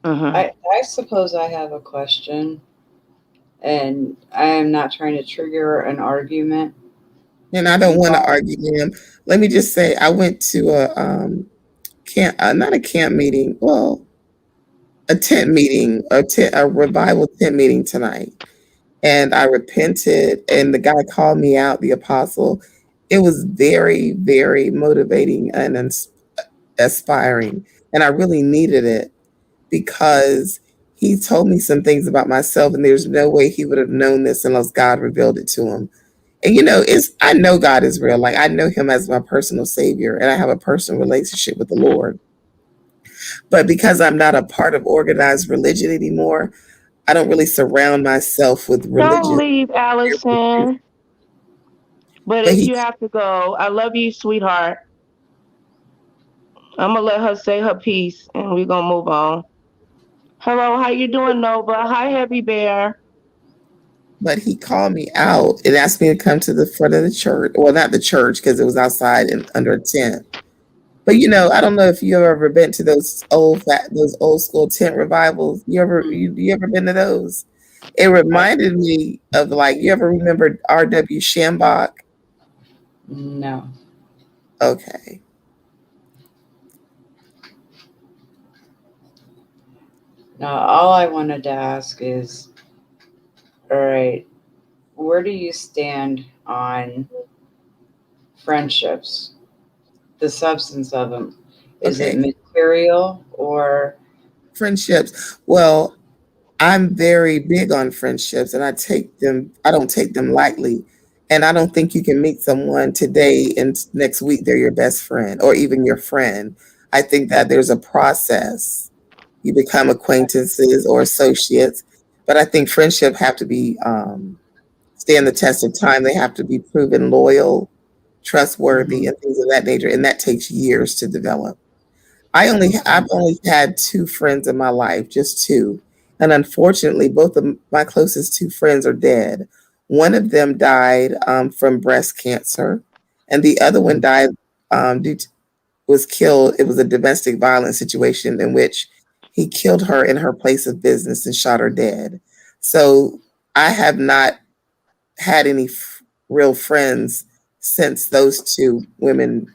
I suppose I have a question, and I am not trying to trigger an argument. And I don't want to argue them. Let me just say, I went to a camp meeting, a a tent meeting, a revival tent meeting tonight. And I repented, and the guy called me out, the apostle. It was very, very motivating and aspiring. And I really needed it because he told me some things about myself, and there's no way he would have known this unless God revealed it to him. And I know God is real. Like, I know him as my personal savior, and I have a personal relationship with the Lord. But because I'm not a part of organized religion anymore, I don't really surround myself with religion. Don't leave, Allison. But if you have to go, I love you, sweetheart. I'm gonna let her say her piece, and we're gonna move on. Hello, how you doing, Nova? Hi, Heavy Bear. But he called me out and asked me to come to the front of the church. Well, not the church, because it was outside and under a tent. But I don't know if you've ever been to those old school tent revivals. You ever been to those? It reminded me of, like, you ever remember R.W. Shambach? No. Okay. Now, all I wanted to ask is, all right, where do you stand on friendships? The substance of them. Is it material or friendships? Well, I'm very big on friendships, and I don't take them lightly. And I don't think you can meet someone today and next week they're your best friend or even your friend. I think that there's a process. You become acquaintances or associates, but I think friendship have to be stand the test of time. They have to be proven loyal, trustworthy, and things of that nature, and that takes years to develop. I've only had 2 friends in my life, just 2. And unfortunately, both of my closest 2 friends are dead. One of them died from breast cancer, and the other one died was killed. It was a domestic violence situation in which he killed her in her place of business and shot her dead. So I have not had any real friends since those 2 women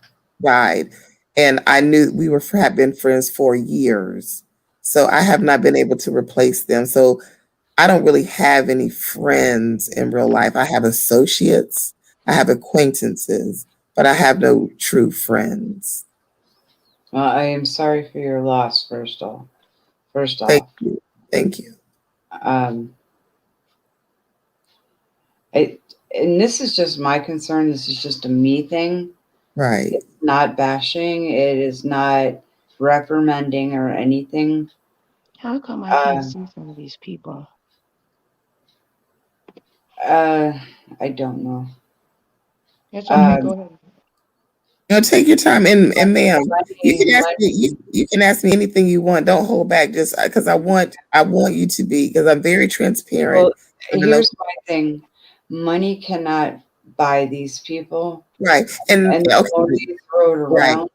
died. And I knew we have been friends for years. So I have not been able to replace them. So I don't really have any friends in real life. I have associates, I have acquaintances, but I have no true friends. Well, I am sorry for your loss, first off. Thank you. And this is just my concern. This is just a me thing. Right. It's not bashing. It is not reprimanding or anything. How come I can't see some of these people? I don't know. That's okay. Go ahead. Take your time, and ma'am, you can ask me anything you want. Don't hold back, just because I want you to be, because I'm very transparent. Well, here's my thing: money cannot buy these people, right? And okay, throw it around.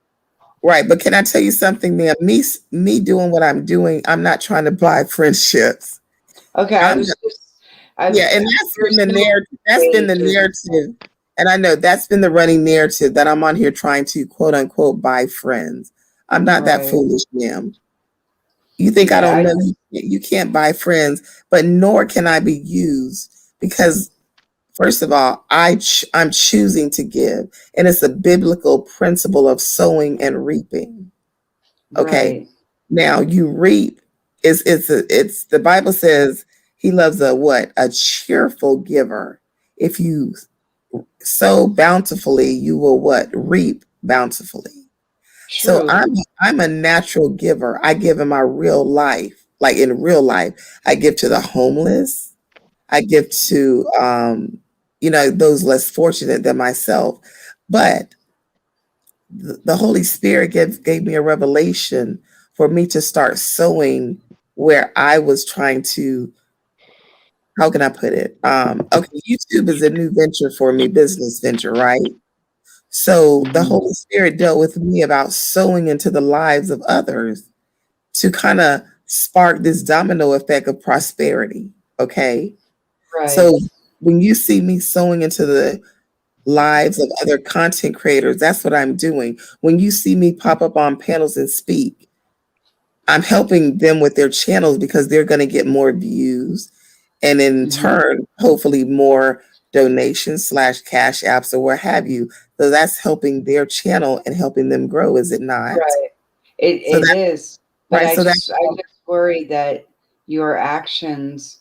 Right, but can I tell you something, ma'am? Me doing what I'm doing, I'm not trying to buy friendships. Okay, and that's been the narrative. That's been the narrative. And I know that's been the running narrative, that I'm on here trying to, quote unquote, buy friends. I'm not that foolish, ma'am. You think I don't know? You can't buy friends, but nor can I be used, because first of all, I'm choosing to give, and it's a biblical principle of sowing and reaping. Okay, right. Now you reap. It's the Bible says He loves a cheerful giver. If you sow bountifully, you will reap bountifully. True. So I'm a natural giver. I give in my real life, like in real life. I give to the homeless. I give to those less fortunate than myself. But the Holy Spirit gave me a revelation for me to start sowing where I was trying to. How can I put it? Okay, YouTube is a new venture for me, business venture, right? So the Holy Spirit dealt with me about sowing into the lives of others to kind of spark this domino effect of prosperity. Okay. Right. So when you see me sowing into the lives of other content creators, that's what I'm doing. When you see me pop up on panels and speak, I'm helping them with their channels because they're going to get more views, and in turn, hopefully more donations / cash apps or what have you. So that's helping their channel and helping them grow, is it not? Right. It is. But I just worry that your actions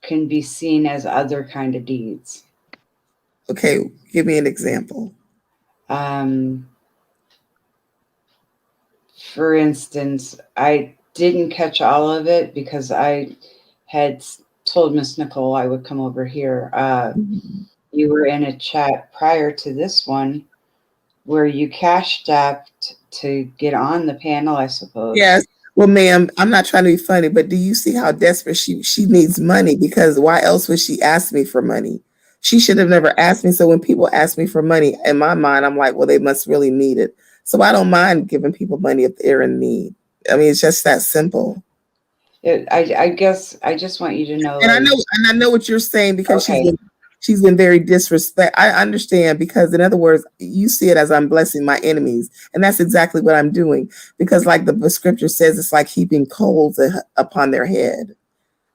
can be seen as other kind of deeds. Okay, give me an example. For instance, I didn't catch all of it because I had told Miss Nicole I would come over here. You were in a chat prior to this one where you cashed apped to get on the panel, I suppose. Yes. Well, ma'am, I'm not trying to be funny, but do you see how desperate she needs money? Because why else would she ask me for money? She should have never asked me. So when people ask me for money, in my mind, I'm like, well, they must really need it. So I don't mind giving people money if they're in need. I mean, it's just that simple. I guess I just want you to know. And I know what you're saying because she's been very disrespectful. I understand because, in other words, you see it as I'm blessing my enemies. And that's exactly what I'm doing. Because like the scripture says, it's like heaping coals upon their head.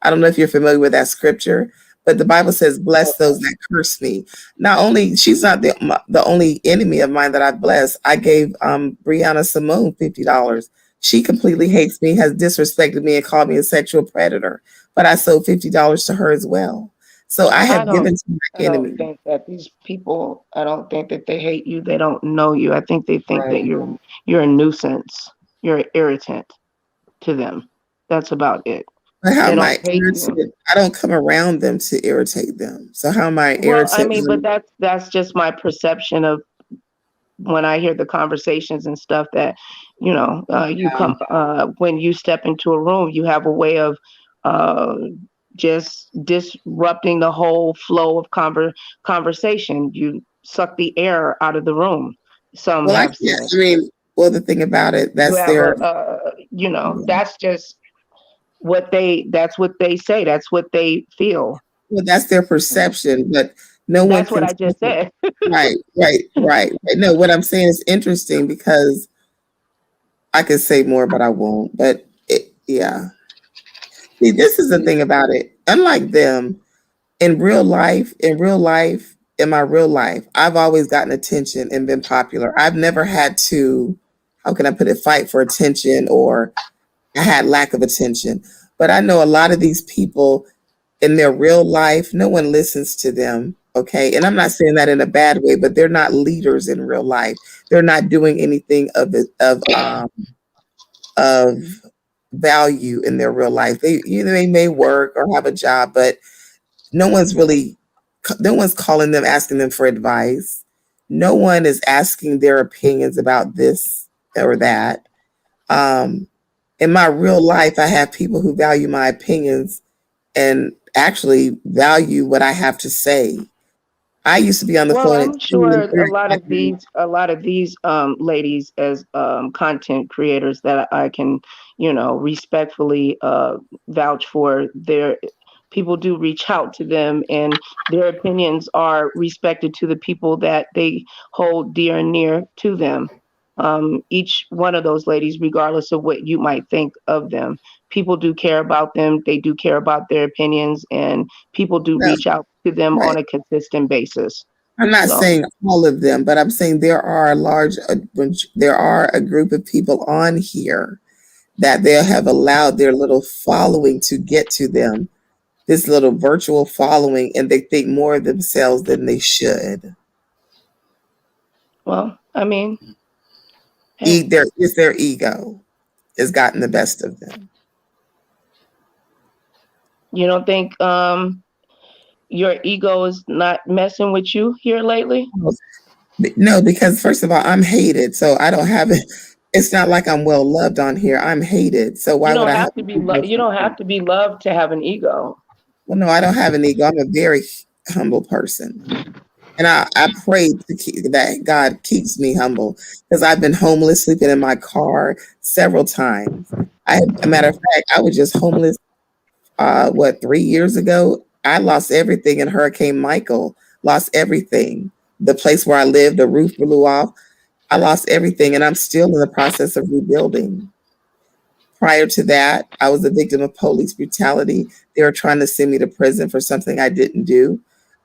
I don't know if you're familiar with that scripture, but the Bible says, bless those that curse me. Not only, she's not the only enemy of mine that I've blessed. I gave Brianna Simone $50. She completely hates me, has disrespected me, and called me a sexual predator. But I sold $50 to her as well. So I have given to my enemy. I don't think that these people, I don't think that they hate you. They don't know you. I think they think that you're a nuisance. You're an irritant to them. That's about it. But how am I irritated? I don't come around them to irritate them. So how am I irritated? Well, I mean, but that's just my perception of when I hear the conversations and stuff that, you know, you come, when you step into a room, you have a way of just disrupting the whole flow of conversation. You suck the air out of the room. Some have said. I mean, well, the thing about it, that's their, you know, that's just that's what they say. That's what they feel. Well, that's their perception, but no one. That's what I just said. Right. No, what I'm saying is interesting because I could say more, but I won't. But yeah. See, this is the thing about it. Unlike them, in my real life, I've always gotten attention and been popular. I've never had to, how can I put it, fight for attention, or I had lack of attention. But I know a lot of these people in their real life, no one listens to them. Okay. And I'm not saying that in a bad way, but they're not leaders in real life. They're not doing anything of value in their real life. They may work or have a job, but no one's calling them, asking them for advice. No one is asking their opinions about this or that. In my real life, I have people who value my opinions and actually value what I have to say. I used to be on the phone. I'm sure a lot of these ladies as content creators that I can, you know, respectfully vouch for, their people do reach out to them and their opinions are respected to the people that they hold dear and near to them. Each one of those ladies, regardless of what you might think of them, people do care about them. They do care about their opinions, and people do reach out to them on a consistent basis. I'm not saying all of them, but I'm saying there are a group of people on here that they have allowed their little following to get to them, this little virtual following, and they think more of themselves than they should. Well, I mean, their ego has gotten the best of them. You don't think your ego is not messing with you here lately? No, because first of all, I'm hated, so I don't have it. It's not like I'm well loved on here. I'm hated, so why would I have to be? You don't have to be loved to have an ego. Well, no, I don't have an ego. I'm a very humble person. And I pray that God keeps me humble, because I've been homeless, sleeping in my car several times. A matter of fact, I was just homeless, 3 years ago? I lost everything in Hurricane Michael, lost everything. The place where I lived, the roof blew off. I lost everything, and I'm still in the process of rebuilding. Prior to that, I was a victim of police brutality. They were trying to send me to prison for something I didn't do.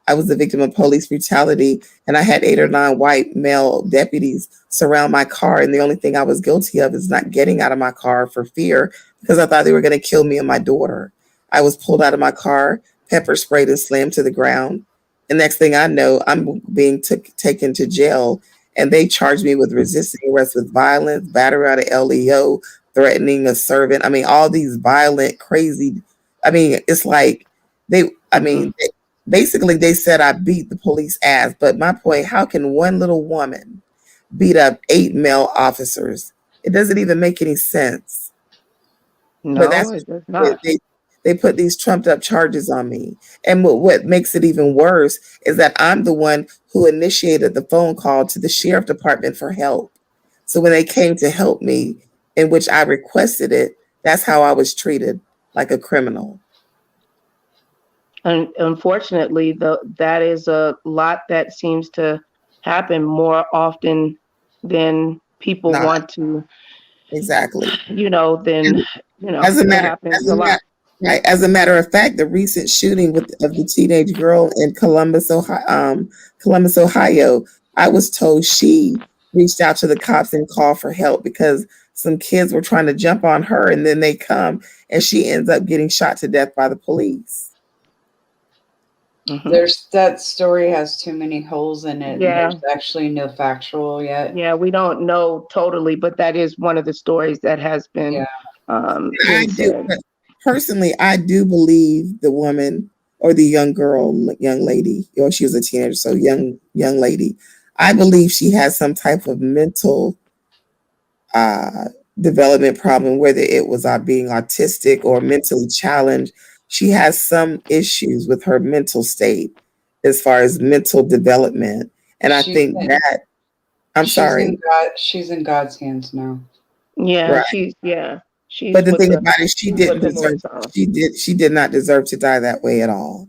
I was a victim of police brutality, and I had 8 or 9 white male deputies surround my car. And the only thing I was guilty of is not getting out of my car for fear, because I thought they were going to kill me and my daughter. I was pulled out of my car, pepper sprayed, and slammed to the ground. The next thing I know, I'm being taken to jail, and they charged me with resisting arrest with violence, battery out of LEO, threatening a servant. I mean, all these violent, crazy. I mean, it's like basically they said I beat the police ass. But my point, how can one little woman beat up 8 male officers? It doesn't even make any sense. No, But that's it does not. they put these trumped up charges on me. And what makes it even worse is that I'm the one who initiated the phone call to the sheriff department for help. So when they came to help me, in which I requested it, that's how I was treated, like a criminal. And unfortunately, that is a lot that seems to happen more often than people want to. Exactly. As a matter of fact, the recent shooting of the teenage girl in Columbus, Ohio, I was told she reached out to the cops and called for help because some kids were trying to jump on her, and then they come and she ends up getting shot to death by the police. Mm-hmm. That story has too many holes in it. Yeah. And there's actually no factual yet. Yeah, we don't know totally, but that is one of the stories that has been. Personally, I do believe the woman or the young lady, or she was a teenager, so young lady. I believe she has some type of mental development problem, whether it was being autistic or mentally challenged. She has some issues with her mental state as far as mental development. And I think that, she's in God's hands now. Yeah, right. she's but the thing about it, she did not deserve to die that way at all.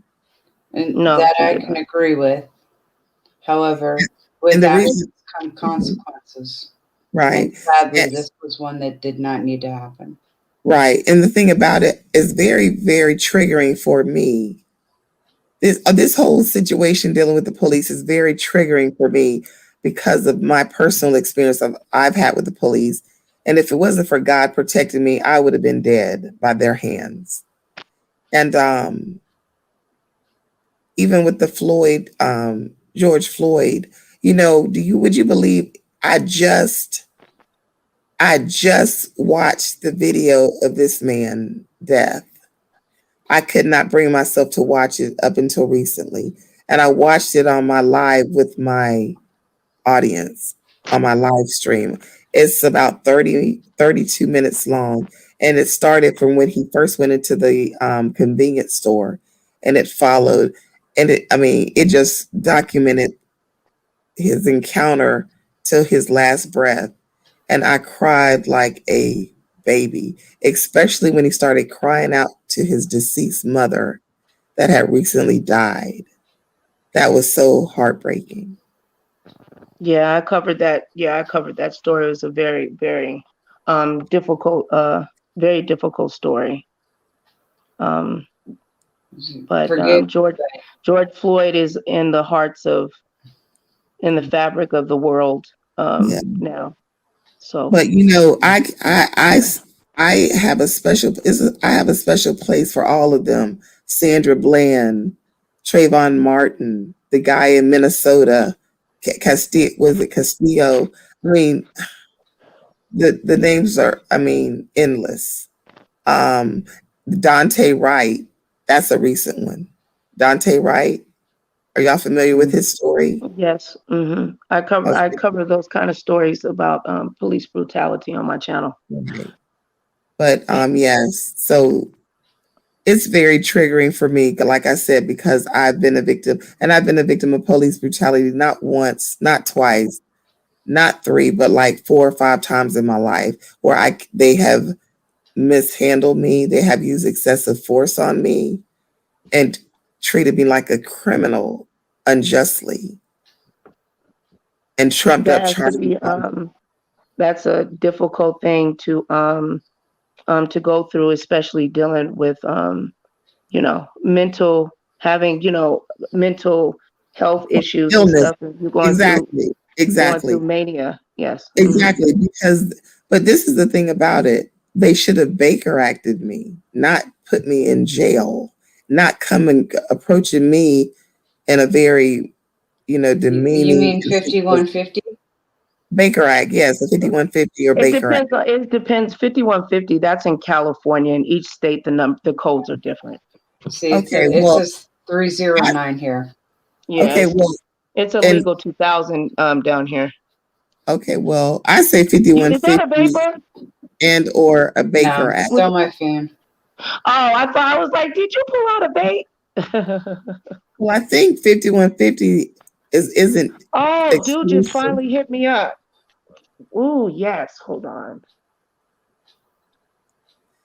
And that I can agree with. However, with actions come consequences. Right. And sadly, this was one that did not need to happen. Right. And the thing about it is very, very triggering for me. This whole situation dealing with the police is very triggering for me because of my personal experience I've had with the police. And if it wasn't for God protecting me, I would have been dead by their hands. And even with the George Floyd, would you believe I just watched the video of this man's death. I could not bring myself to watch it up until recently. And I watched it on my live with my audience on my live stream. It's about 32 minutes long. And it started from when he first went into the convenience store, and it followed. And it just documented his encounter till his last breath. And I cried like a baby, especially when he started crying out to his deceased mother that had recently died. That was so heartbreaking. Yeah, I covered that. Yeah, I covered that story. It was a very, very difficult, very difficult story. But George Floyd is in the fabric of the world now. So, but I have a special place for all of them. Sandra Bland, Trayvon Martin, the guy in Minnesota, Castillo. I mean, the names are, endless. Dante Wright, that's a recent one. Dante Wright, are y'all familiar with his story? Yes. Mm-hmm. I cover those kind of stories about police brutality on my channel. Right. But yes, so it's very triggering for me, like I said, because I've been a victim, and I've been a victim of police brutality not once, not twice, not 3, but like 4 or 5 times in my life, where they have mishandled me, they have used excessive force on me, and treated me like a criminal unjustly, and trumped up charges. That's a difficult thing to to go through, especially dealing with mental health issues and Illness. stuff. If you're going Exactly. through mania. Yes. Exactly. But this is the thing about it. They should have Baker acted me, not put me in jail, not come and approaching me in a very, demeaning. You mean 5150? Baker Act, yes, a 5150 or Baker Act. It depends. 5150. That's in California. In each state, the codes are different. See, it says 309 here. Yeah. Okay, it's illegal 2000 down here. Okay, well, I say 5150 and or a Baker Act. Still my fan. Oh, I was like, did you pull out a bait? Well, I think 5150 isn't. Oh, dude just finally hit me up. Oh, yes. Hold on.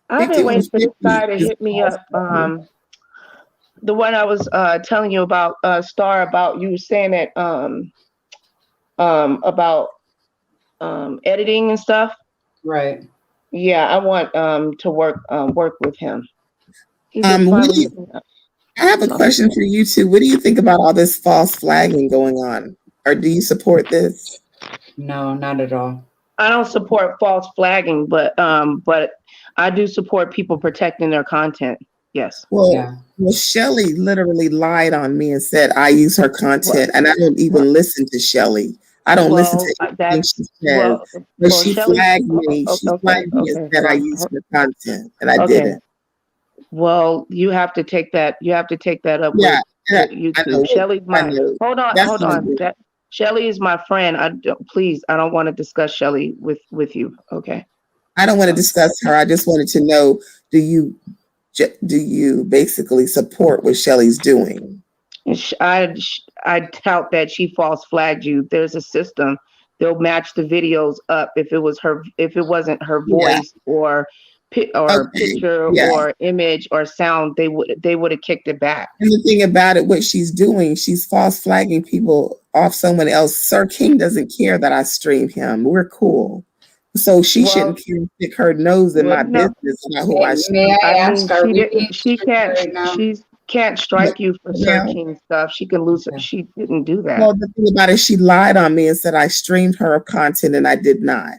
I've been waiting for this guy to hit me up. The one I was telling you about, Star, about you saying that about editing and stuff. Right. Yeah, I want to work with him. I have a question for you two. What do you think about all this false flagging going on? Or do you support this? No, not at all. I don't support false flagging, but I do support people protecting their content. Yes. Well, Shelly literally lied on me and said I use her content, and I don't even listen to Shelly. I don't listen to anything she says. But she flagged me. She flagged me and said I use her content, and I didn't. Well, you have to take that. You have to take that up with YouTube. Shelly's my. Hold on. Shelly is my friend. I don't want to discuss Shelly with you. Okay. I don't want to discuss her. I just wanted to know: do you basically support what Shelly's doing? I doubt that she false flagged you. There's a system. They'll match the videos up if it wasn't her voice or picture or image or sound, they would have kicked it back. And the thing about it, what she's doing, she's false flagging people off someone else. Sir King doesn't care that I stream him. We're cool. So she shouldn't stick her nose in my business about who I stream. She can't strike you for Sir King stuff. She can lose it. She didn't do that. Well, the thing about it, she lied on me and said I streamed her content and I did not.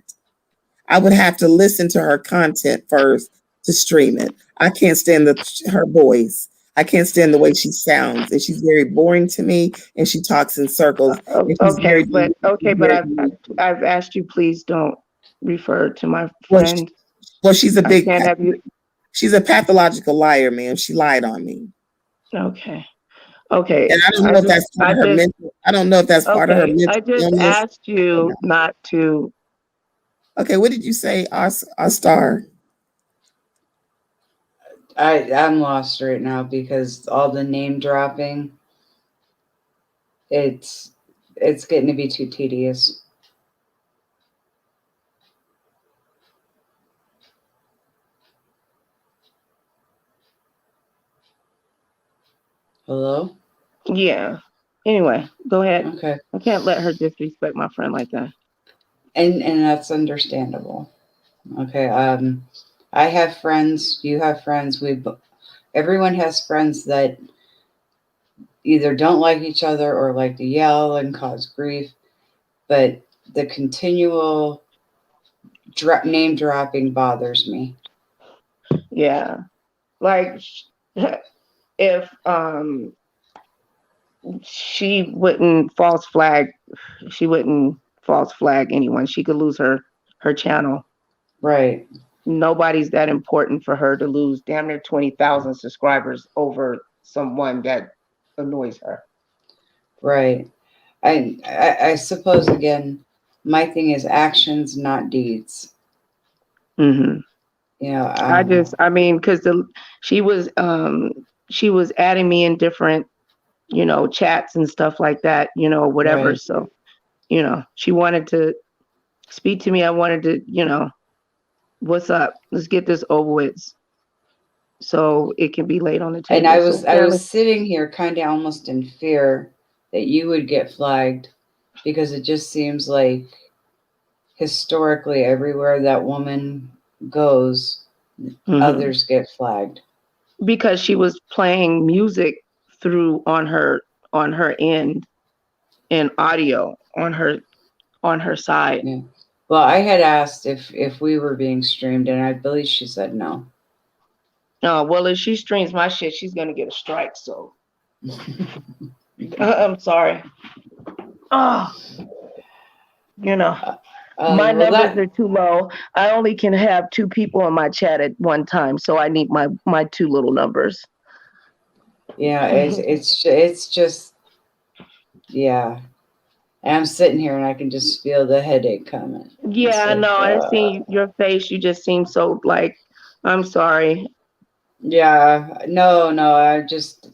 I would have to listen to her content first to stream it. I can't stand her voice. I can't stand the way she sounds, and she's very boring to me. And she talks in circles. But I've asked you, please don't refer to my friend. Well, she's a big. She's a pathological liar, man. She lied on me. Okay. And I don't know if that's part of her mental. I don't know if that's part of her mental. I just asked you not to. Okay, what did you say, Star? I'm lost right now because all the name dropping, it's getting to be too tedious. Hello? Yeah. Anyway, go ahead. Okay. I can't let her disrespect my friend like that. And that's understandable. Okay. I have friends. You have friends. Everyone has friends that either don't like each other or like to yell and cause grief. But the continual name dropping bothers me. Yeah. Like if she wouldn't false flag anyone. She could lose her channel. Right. Nobody's that important for her to lose damn near 20,000 subscribers over someone that annoys her. Right. I suppose, again, my thing is actions, not deeds. Mm-hmm. You know, because she was adding me in different, chats and stuff like that, whatever. Right. So, she wanted to speak to me. I wanted to, what's up? Let's get this over with, so it can be laid on the table. And I was sitting here kind of almost in fear that you would get flagged, because it just seems like historically everywhere that woman goes, others get flagged. Because she was playing music through on her end in audio on her side. Yeah. Well, I had asked if we were being streamed, and I believe she said no. Oh, well, if she streams my shit, she's gonna get a strike. So I'm sorry. Oh, you know, my numbers are too low. I only can have 2 people on my chat at one time, so I need my 2 little numbers. Yeah, it's just, yeah. And I'm sitting here and I can just feel the headache coming. Yeah, I know. I see your face. You just seem so like, I'm sorry. Yeah, no, I just,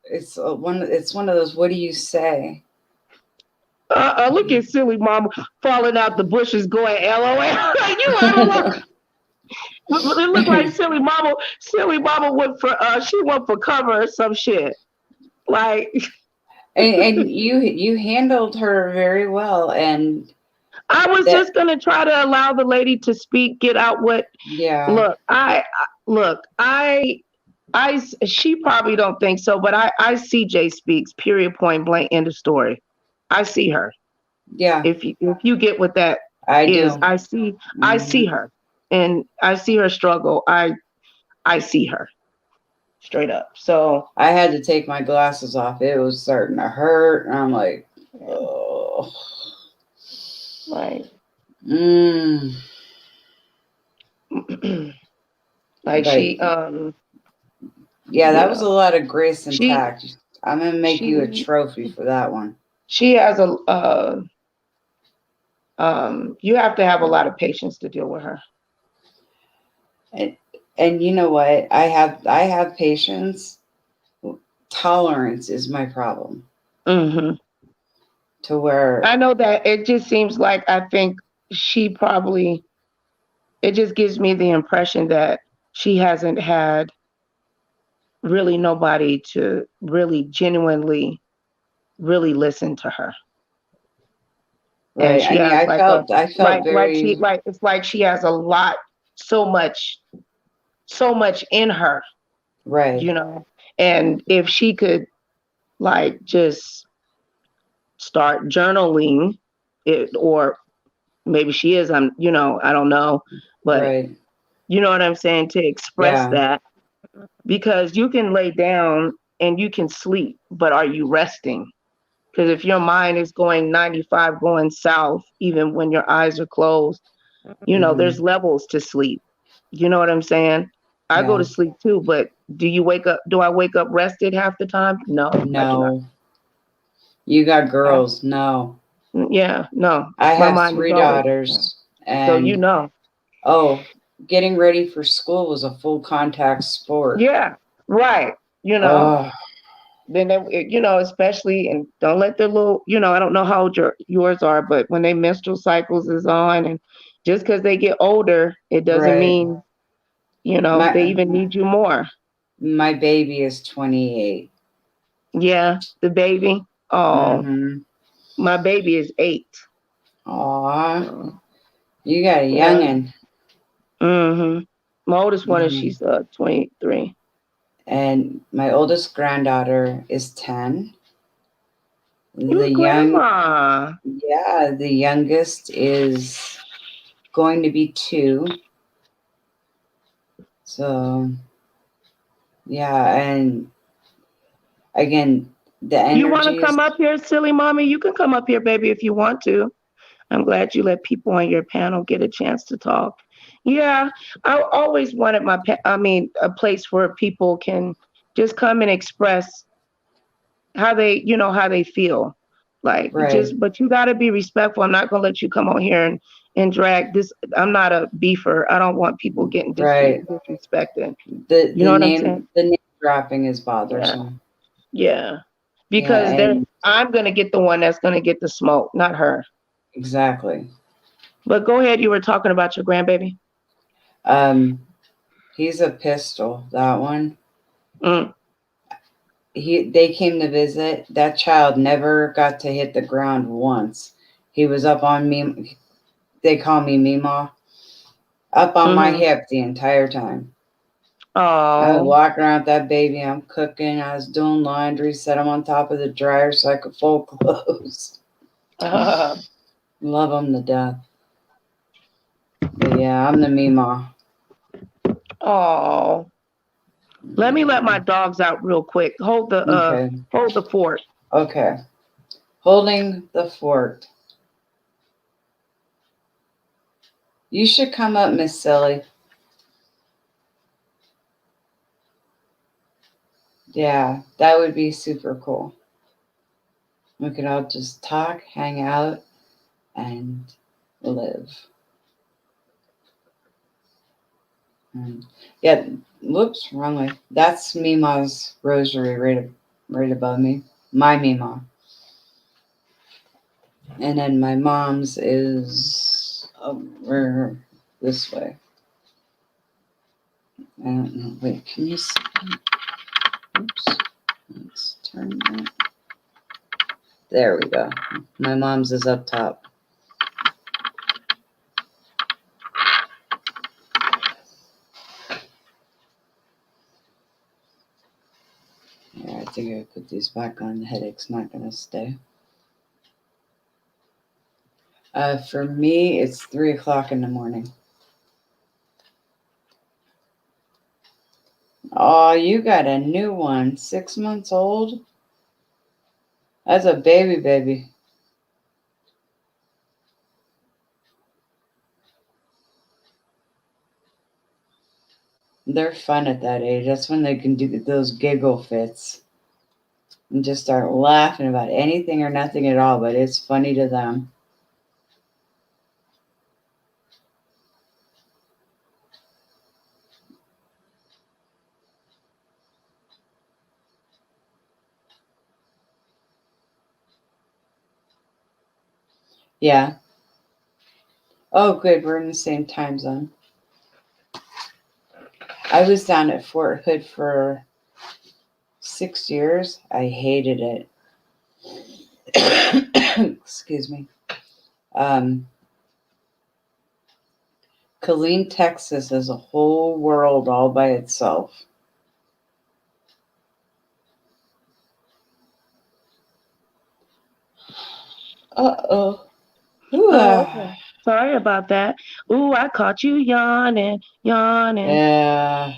it's one of those, what do you say? Look at silly mama falling out the bushes going LOL. You out of luck. It looked like silly mama went for cover or some shit. Like and you handled her very well, and I was just gonna try to allow the lady to speak, get out what. Yeah. She probably don't think so, but I see Jay speaks. Period. Point blank. End of story. I see her. Yeah. If you get what that do. I see her, and I see her struggle. I see her. Straight up. So I had to take my glasses off. It was starting to hurt. And I'm like, oh. Right. She yeah, that was a lot of grace and tact. I'm gonna make you a trophy for that one. She has you have to have a lot of patience to deal with her. And you know what? I have patience. Tolerance is my problem. Mm-hmm. To where I know that it just seems like I think she probably, it just gives me the impression that she hasn't had really nobody to really genuinely really listen to her. Right. And she has I felt very it's like she has a lot, so much in her. Right. You know, and if she could like just start journaling it, or maybe she is, I don't know, but you know what I'm saying, to express that, because you can lay down and you can sleep, but are you resting? Because if your mind is going 95 going south, even when your eyes are closed, there's levels to sleep. You know what I'm saying? I go to sleep too, but do I wake up rested half the time? No. I do not. You got girls. No. Yeah, no. I have 3 daughters. And so getting ready for school was a full contact sport. Yeah, right. Then especially, and don't let the little, I don't know how old yours are, but when their menstrual cycles is on, and just because they get older, it doesn't mean, they even need you more. My baby is 28. Yeah, the baby. Oh, my baby is 8. Aw, you got a youngin'. My oldest one is she's 23. And my oldest granddaughter is 10. Grandma. The youngest is going to be 2. So, yeah, and again, the energy. You want to come up here, silly mommy? You can come up here, baby, if you want to. I'm glad you let people on your panel get a chance to talk. Yeah, I always wanted a place where people can just come and express how they feel. Like, but you got to be respectful. I'm not going to let you come on here and drag this. I'm not a beefer. I don't want people getting disrespected. The name dropping is bothersome. Yeah. Because I'm going to get the one that's going to get the smoke, not her. Exactly. But go ahead. You were talking about your grandbaby. He's a pistol, that one. They came to visit. That child never got to hit the ground once. He was up on me. They call me Meemaw. up on my hip the entire time. I was Oh. walking around with that baby. I'm cooking. I was doing laundry. Set him on top of the dryer so I could fold clothes. Love him to death. But yeah, I'm the Mima. Oh. Let me let my dogs out real quick. Hold the fort. Okay. Holding the fort. You should come up, Miss Silly. Yeah, that would be super cool. We could all just talk, hang out, and live. Yeah, whoops, wrong way. That's Mima's rosary right above me. My Mima. And then my mom's is over this way. I don't know. Wait, can you see? Oops. Let's turn that. There we go. My mom's is up top. Yeah, I think I put these back on. The headache's not going to stay. For me, it's 3 o'clock in the morning. Oh, you got a new one. 6 months old? That's a baby. They're fun at that age. That's when they can do those giggle fits and just start laughing about anything or nothing at all, but it's funny to them. Yeah. Oh, good. We're in the same time zone. I was down at Fort Hood for 6 years. I hated it. Excuse me. Killeen, Texas is a whole world all by itself. Uh-oh. Oh, okay. Sorry about that. Ooh, I caught you yawning. Yeah.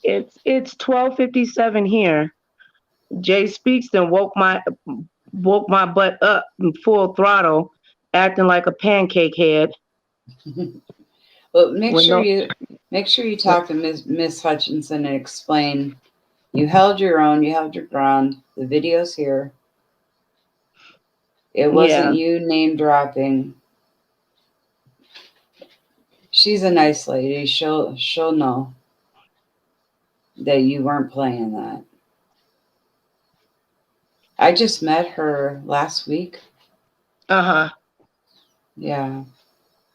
It's 12:57 here. Jay Speaks and woke my butt up in full throttle, acting like a pancake head. Well, make sure you talk to Miss Hutchinson and explain. You held your own. You held your ground. The video's here. It wasn't you name dropping. She's a nice lady. She'll know that you weren't playing that. I just met her last week. Uh-huh. Yeah.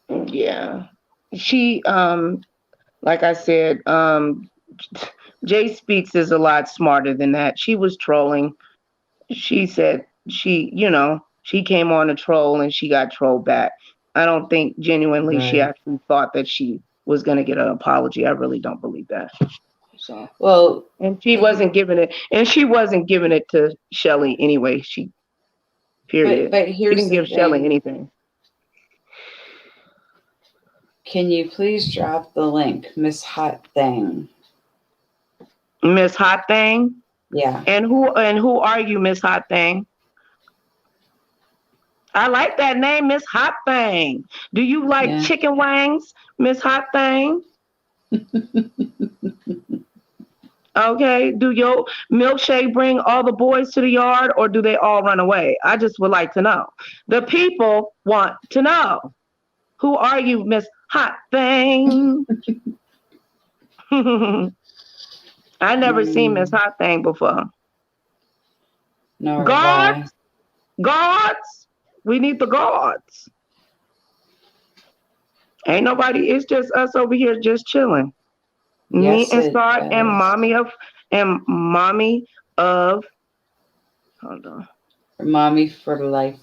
Yeah. She like I said, Jay Speaks is a lot smarter than that. She was trolling. She said she came on a troll and she got trolled back. I don't think genuinely she actually thought that she was going to get an apology. I really don't believe that. So, well, and she wasn't giving it to Shelly anyway. Period. But here's she didn't give Shelly anything. Can you please drop the link, Miss Hot Thing? Miss Hot Thing? Yeah. And who are you, Miss Hot Thing? I like that name, Miss Hot Thing. Do you like chicken wings, Miss Hot Thing? Okay. Do your milkshake bring all the boys to the yard or do they all run away? I just would like to know. The people want to know. Who are you, Miss Hot Thing? I never seen Miss Hot Thing before. No. Guards. We need the guards. Ain't nobody. It's just us over here just chilling. Me and Star and mommy of. Hold on. Mommy for life.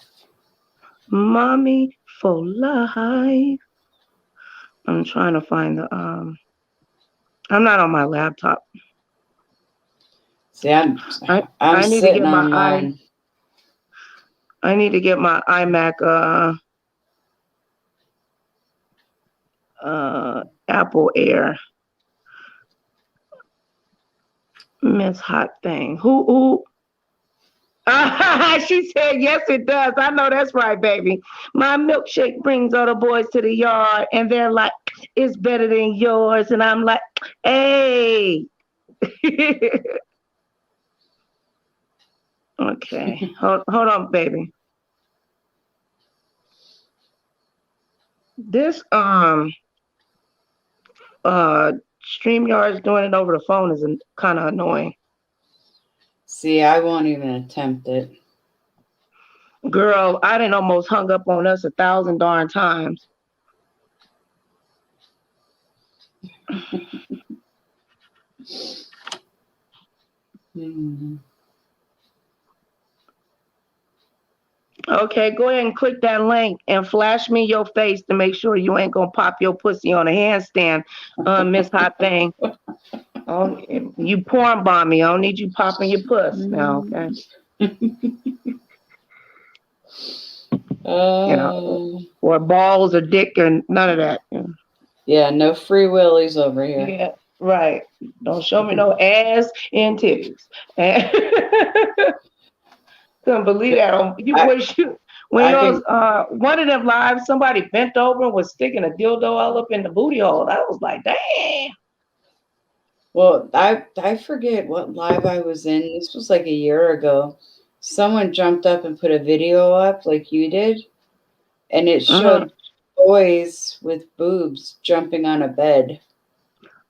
Mommy for life. I'm trying to find the I'm not on my laptop. See, I'm I need to sitting get my on mine. I need to get my iMac Apple Air. Miss Hot Thing. Who she said, yes, it does. I know that's right, baby. My milkshake brings all the boys to the yard, and they're like, it's better than yours. And I'm like, hey. Okay. Hold on, baby. This StreamYard's doing it over the phone is kind of annoying. See, I won't even attempt it. Girl, I done almost hung up on us 1,000 darn times. Okay, go ahead and click that link and flash me your face to make sure you ain't gonna pop your pussy on a handstand, Miss Hot Thing. Oh, you porn bomb me. I don't need you popping your puss now, okay? You know, or balls or dick or none of that. You know? Yeah, no free willies over here. Yeah, right. Don't show me no ass and titties. Couldn't believe that. One of them lives, somebody bent over and was sticking a dildo all up in the booty hole. I was like, damn. Well, I forget what live I was in. This was like a year ago. Someone jumped up and put a video up like you did, and it showed boys with boobs jumping on a bed.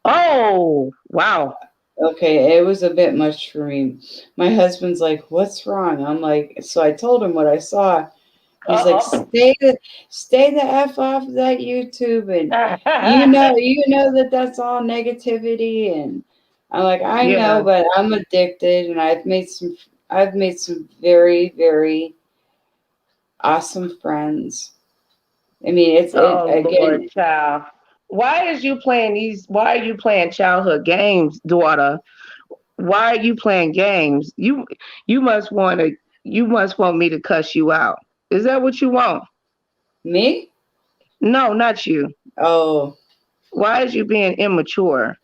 Oh, wow. Okay, it was a bit much for me. My husband's like, "What's wrong?" I'm like, so I told him what I saw. He's like, "Stay the F off of that YouTube, and you know that's all negativity." And I'm like, "I know, but I'm addicted, and I've made some very, very awesome friends." I mean, Lord, child. Why are you playing childhood games, daughter? Why are you playing games? You must want me to cuss you out. Is that what you want? Me? No, not you. Oh. Why is you being immature?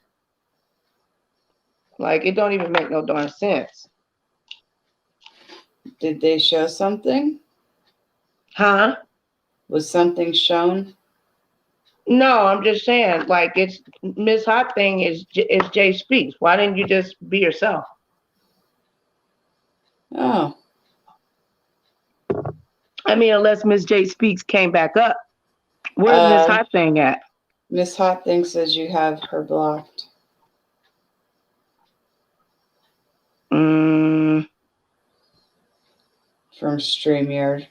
Like, it don't even make no darn sense. Did they show something? Huh? Was something shown? No, I'm just saying, like, it's Miss Hot Thing is Jay Speaks. Why didn't you just be yourself? Oh. I mean, unless Miss J Speaks came back up. Where's Miss Hot Thing at? Miss Hot Thing says you have her blocked. From StreamYard.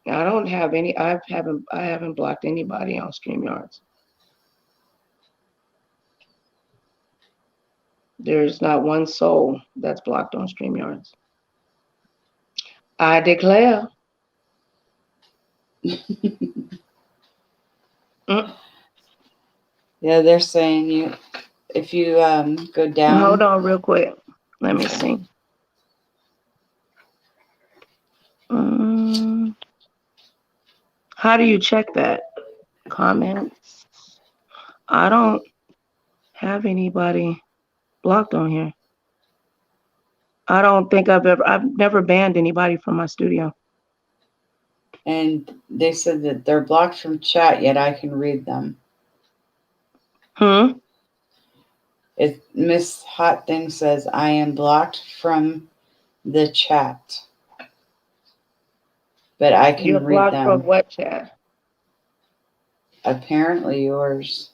I don't have any. I haven't blocked anybody on StreamYards. There's not one soul that's blocked on StreamYards. I declare. Yeah, they're saying if you go down. Hold on real quick. Let me see. How do you check that? Comments? I don't have anybody blocked on here. I don't think I've never banned anybody from my studio. And they said that they're blocked from chat, yet I can read them. Miss Hot Thing says I am blocked from the chat, but I can read them. You're blocked from what chat? Apparently yours.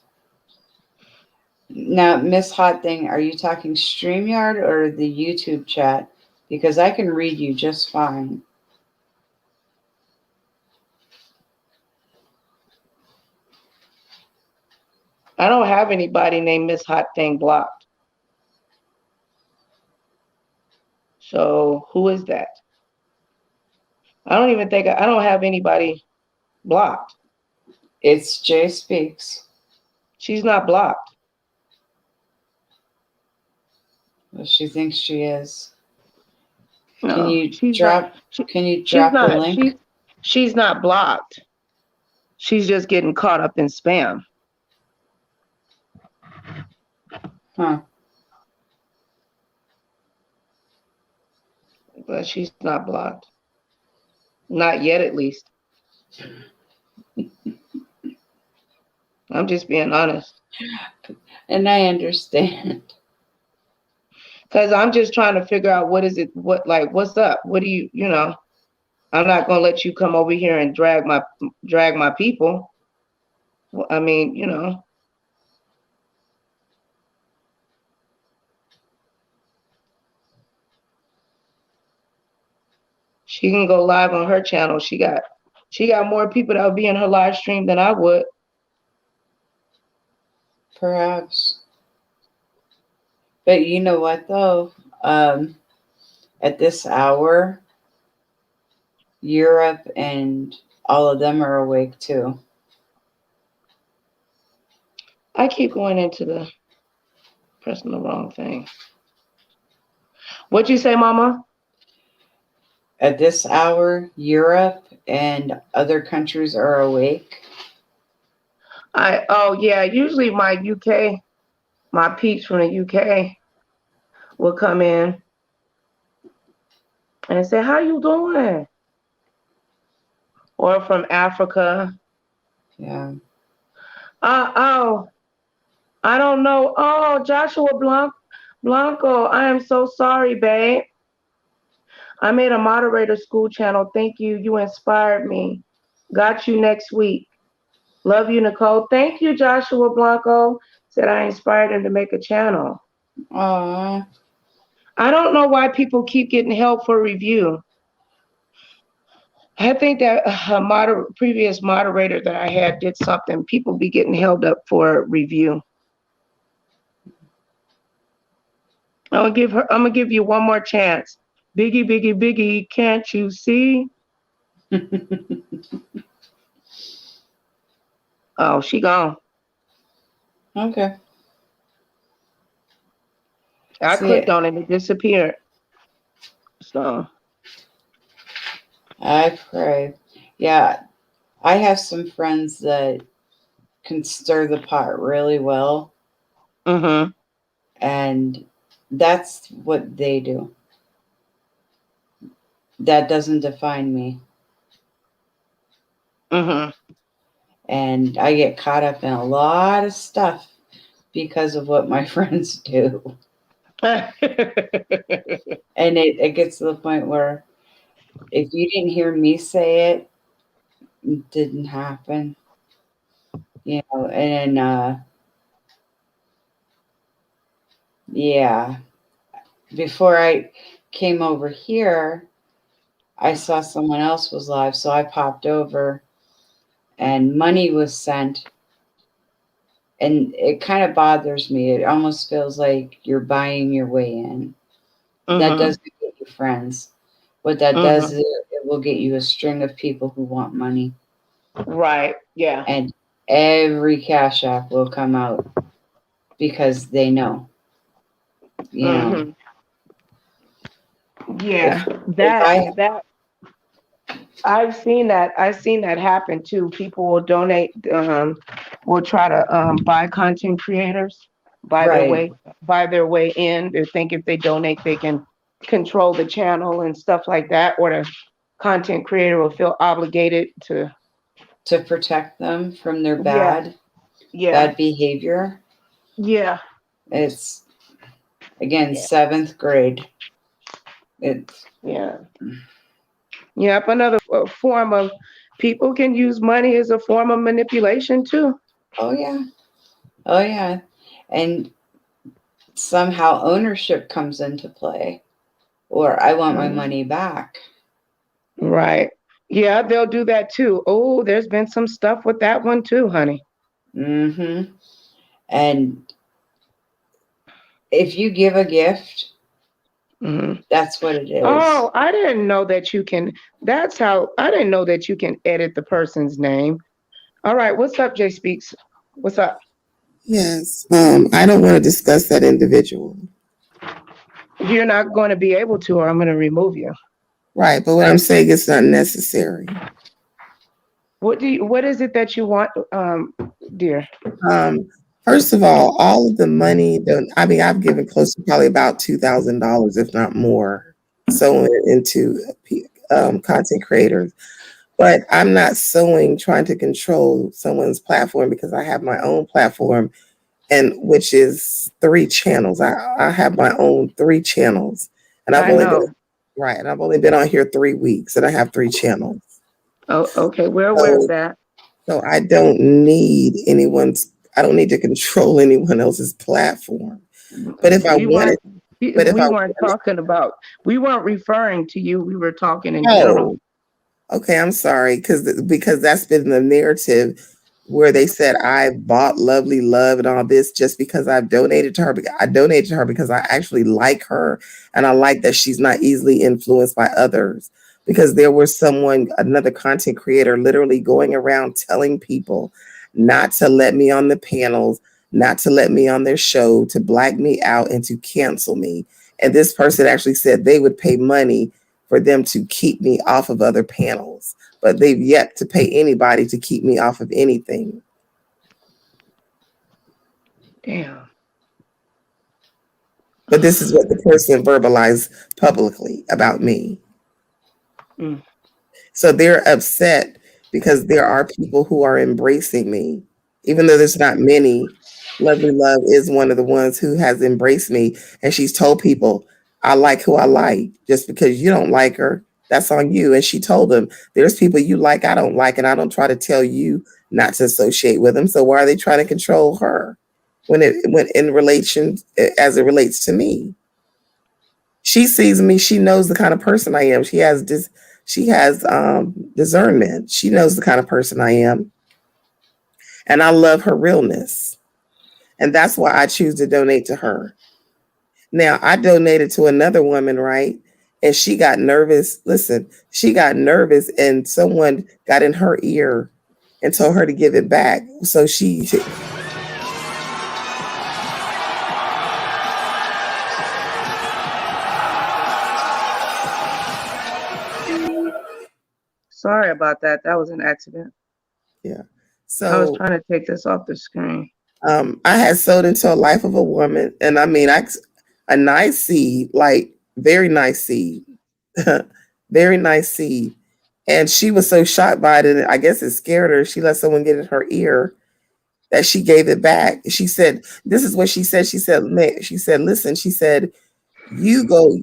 Now, Miss Hot Thing, are you talking StreamYard or the YouTube chat? Because I can read you just fine. I don't have anybody named Miss Hot Thing blocked. So who is that? I don't have anybody blocked. It's Jay Speaks. She's not blocked. Well, she thinks she is. No, Can you she's drop? not, Can you she's drop the not. link? She's not blocked. She's just getting caught up in spam. Huh. But she's not blocked. Not yet, at least. I'm just being honest. And I understand. Because I'm just trying to figure out what's up? What do you know? I'm not gonna let you come over here and drag my people. I mean, she can go live on her channel. She got more people that would be in her live stream than I would. Perhaps. But you know what though? At this hour, Europe and all of them are awake too. I keep going into pressing the wrong thing. What'd you say, Mama? At this hour, Europe and other countries are awake. Usually my peeps from the UK will come in and say, "How you doing?" Or from Africa. Yeah. I don't know. Oh, Joshua Blanco, I am so sorry, babe. I made a moderator school channel. Thank you. You inspired me. Got you next week. Love you, Nicole. Thank you, Joshua Blanco. Said I inspired him to make a channel. Aww. I don't know why people keep getting held for review. I think that a previous moderator that I had did something. People be getting held up for review. I'm gonna give you one more chance. Biggie, Biggie, Biggie, can't you see? Oh, she gone. Okay. I clicked on it, it disappeared. So I pray. Yeah. I have some friends that can stir the pot really well. Mm-hmm. And that's what they do. That doesn't define me. Mm-hmm. And I get caught up in a lot of stuff because of what my friends do. And it gets to the point where if you didn't hear me say it, it didn't happen. You know, and yeah. Before I came over here, I saw someone else was live, so I popped over and money was sent. And it kind of bothers me. It almost feels like you're buying your way in. Mm-hmm. That doesn't get you friends. What that does is it will get you a string of people who want money. Right. Yeah. And every Cash App will come out because they know. You know. Yeah. That I've seen that. I've seen that happen too. People will donate, will try to buy content creators, buy their way in. They think if they donate, they can control the channel and stuff like that, or the content creator will feel obligated to protect them from their bad behavior. Yeah. It's again 7th grade. It's Yep, another form of people can use money as a form of manipulation too. Oh yeah. And somehow ownership comes into play, or I want my money back. Right. Yeah, they'll do that too. Oh, there's been some stuff with that one too, honey. And if you give a gift Mm-hmm. That's what it is. Oh, I didn't know that you can. I didn't know that you can edit the person's name. All right, what's up, Jay Speaks? What's up? Yes. I don't want to discuss that individual. You're not going to be able to, or I'm going to remove you. Right, but what I'm saying is not necessary. What is it that you want, dear? First of all of the money, I've given close to probably about $2,000, if not more, sewing into content creators. But I'm not trying to control someone's platform, because I have my own platform, and which is 3 channels. I have my own 3 channels, and I've only been on here 3 weeks, and I have 3 channels. Oh, okay. We're aware of that. So I don't need to control anyone else's platform. But if I wanted, we weren't referring to you. We were talking in general. Okay, I'm sorry, because that's been the narrative, where they said I bought Lovely Love and all this just because I've donated to her. I donated to her because I actually like her, and I like that she's not easily influenced by others. Because there was another content creator, literally going around telling people not to let me on the panels, not to let me on their show, to black me out, and to cancel me. And this person actually said they would pay money for them to keep me off of other panels, but they've yet to pay anybody to keep me off of anything. Damn. But this is what the person verbalized publicly about me. Mm. So they're upset because there are people who are embracing me, even though there's not many. Lovely Love is one of the ones who has embraced me, and she's told people, I like who I like. Just because you don't like her, that's on you. And she told them, there's people you like I don't like, and I don't try to tell you not to associate with them. So why are they trying to control her when in relation, as it relates to me? She sees me. She knows the kind of person I am. She has discernment. She knows the kind of person I am, and I love her realness, and that's why I choose to donate to her. Now, I donated to another woman, right? And she got nervous. Listen, she got nervous, and someone got in her ear and told her to give it back. So she. Sorry about that. That was an accident. Yeah. So I was trying to take this off the screen. I had sewed into a life of a woman, and I mean, a nice seed, like very nice seed, very nice seed. And she was so shocked by it, and I guess it scared her. She let someone get in her ear that she gave it back. She said, this is what she said. She said, listen, she said,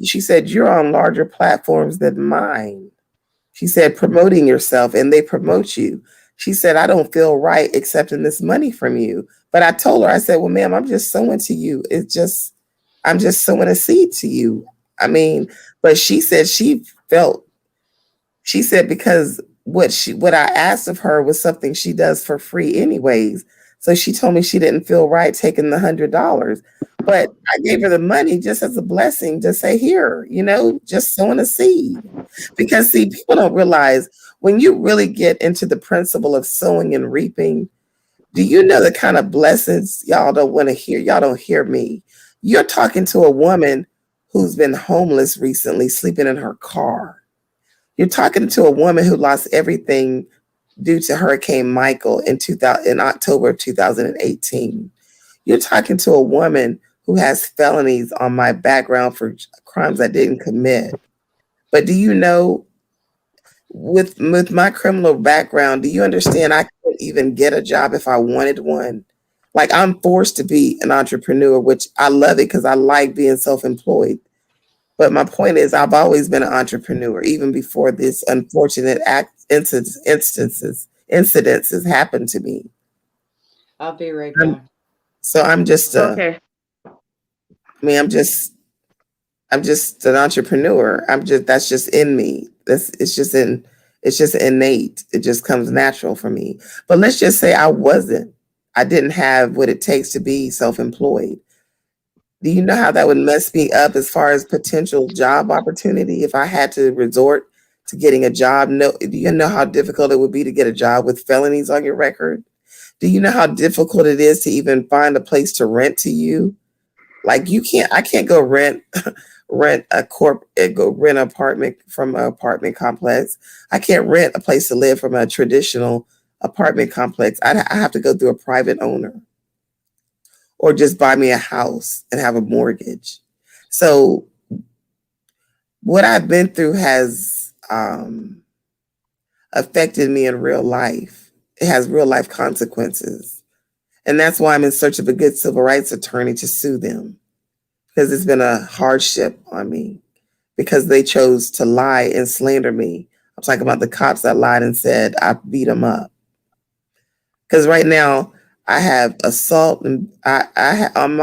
she said, you're on larger platforms than mine. She said, promoting yourself, and they promote you. She said, I don't feel right accepting this money from you. But I told her, I said, well, ma'am, I'm just sewing to you. I'm just sowing a seed to you. I mean, but she said because what I asked of her was something she does for free anyways. So she told me she didn't feel right taking the $100, but I gave her the money just as a blessing to say, here, just sowing a seed. Because see, people don't realize when you really get into the principle of sowing and reaping, do you know the kind of blessings y'all don't want to hear? Y'all don't hear me. You're talking to a woman who's been homeless recently, sleeping in her car. You're talking to a woman who lost everything due to Hurricane Michael in October of 2018. You're talking to a woman who has felonies on my background for crimes I didn't commit. But do you know, with my criminal background, do you understand I couldn't even get a job if I wanted one? Like, I'm forced to be an entrepreneur, which I love it because I like being self-employed. But my point is, I've always been an entrepreneur, even before this unfortunate incidences happened to me. I'll be right back. So I'm just okay. I'm just an entrepreneur. That's just in me. It's just innate. It just comes natural for me. But let's just say I didn't have what it takes to be self-employed. Do you know how that would mess me up as far as potential job opportunity if I had to resort to getting a job? No, do you know how difficult it would be to get a job with felonies on your record? Do you know how difficult it is to even find a place to rent to you? Like I can't go rent an apartment from an apartment complex. I can't rent a place to live from a traditional apartment complex. I have to go through a private owner or just buy me a house and have a mortgage. So what I've been through has affected me in real life. It has real life consequences. And that's why I'm in search of a good civil rights attorney to sue them, because it's been a hardship on me because they chose to lie and slander me. I'm talking about the cops that lied and said I beat them up. Because right now I have assault and I on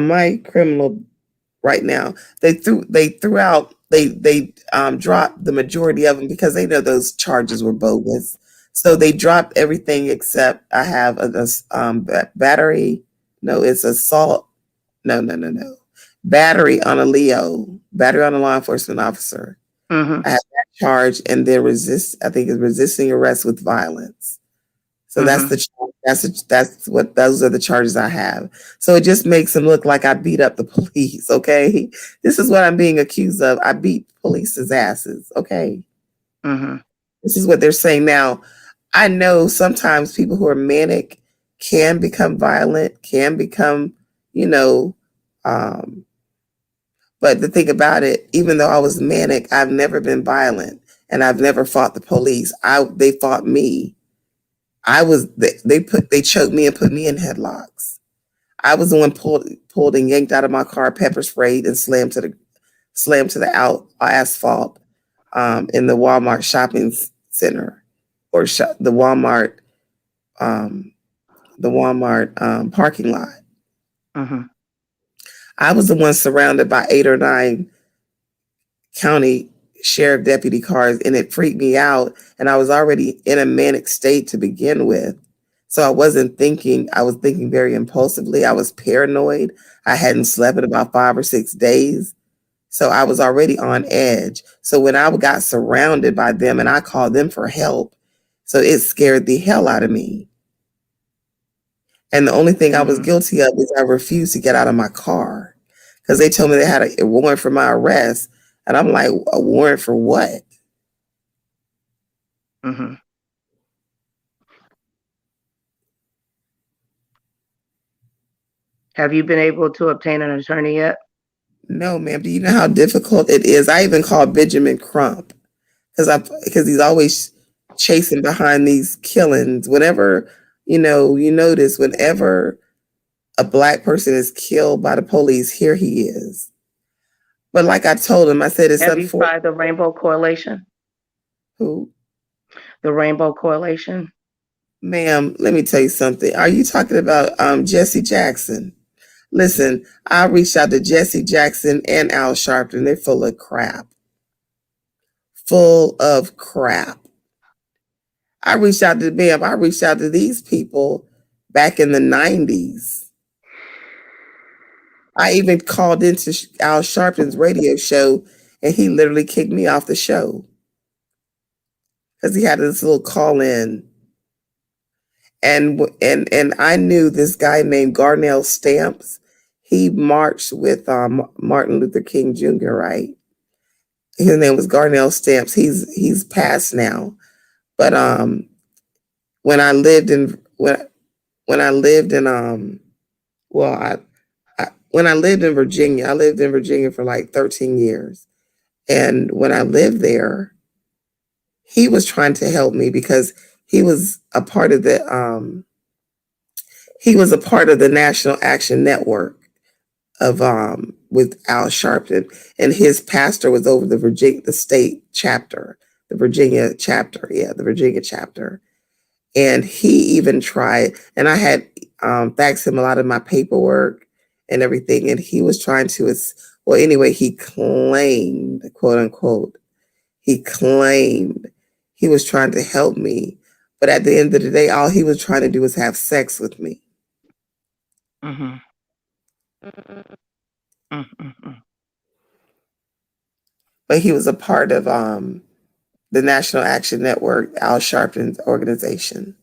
my criminal right now. They dropped the majority of them because they know those charges were bogus. So they dropped everything except I have a battery. No, it's assault. No. Battery on a law enforcement officer. Mm-hmm. I have that charge, and then resisting arrest with violence. So mm-hmm. Those are the charges I have. So it just makes them look like I beat up the police. Okay, this is what I'm being accused of. I beat police's asses. Okay, mm-hmm. This is what they're saying now. I know sometimes people who are manic can become violent, can become, but the thing about it, even though I was manic, I've never been violent, and I've never fought the police. They fought me. They choked me and put me in headlocks. I was the one pulled and yanked out of my car, pepper sprayed, and slammed to the asphalt in the Walmart shopping center, or the Walmart parking lot. Mm-hmm. I was the one surrounded by 8 or 9 county sheriff deputy cars, and it freaked me out. And I was already in a manic state to begin with. So I wasn't thinking, I was thinking very impulsively. I was paranoid. I hadn't slept in about 5 or 6 days. So I was already on edge. So when I got surrounded by them and I called them for help, so it scared the hell out of me. And the only thing I was guilty of is I refused to get out of my car because they told me they had a warrant for my arrest. And I'm like, a warrant for what? Mm-hmm. Have you been able to obtain an attorney yet? No, ma'am. Do you know how difficult it is? I even called Benjamin Crump because he's always chasing behind these killings. Whenever, you notice whenever a Black person is killed by the police, here he is. But like I told him, I said, it's Have you tried the Rainbow Coalition? Who? The Rainbow Coalition. Ma'am, let me tell you something. Are you talking about Jesse Jackson? Listen, I reached out to Jesse Jackson and Al Sharpton. They're full of crap. Full of crap. I reached out to them. I reached out to these people back in the 90s. I even called into Al Sharpton's radio show, and he literally kicked me off the show because he had this little call in. And I knew this guy named Garnell Stamps. He marched with Martin Luther King Jr., right? His name was Garnell Stamps. He's passed now. But when I lived in Virginia, I lived in Virginia for like 13 years. And when I lived there, he was trying to help me because he was a part of the National Action Network of with Al Sharpton, and his pastor was over the Virginia chapter. And he even tried, and I had faxed him a lot of my paperwork and everything, and he was trying to, he claimed, quote unquote, he was trying to help me, but at the end of the day, all he was trying to do was have sex with me. Mm-hmm. But he was a part of the National Action Network, Al Sharpton's organization.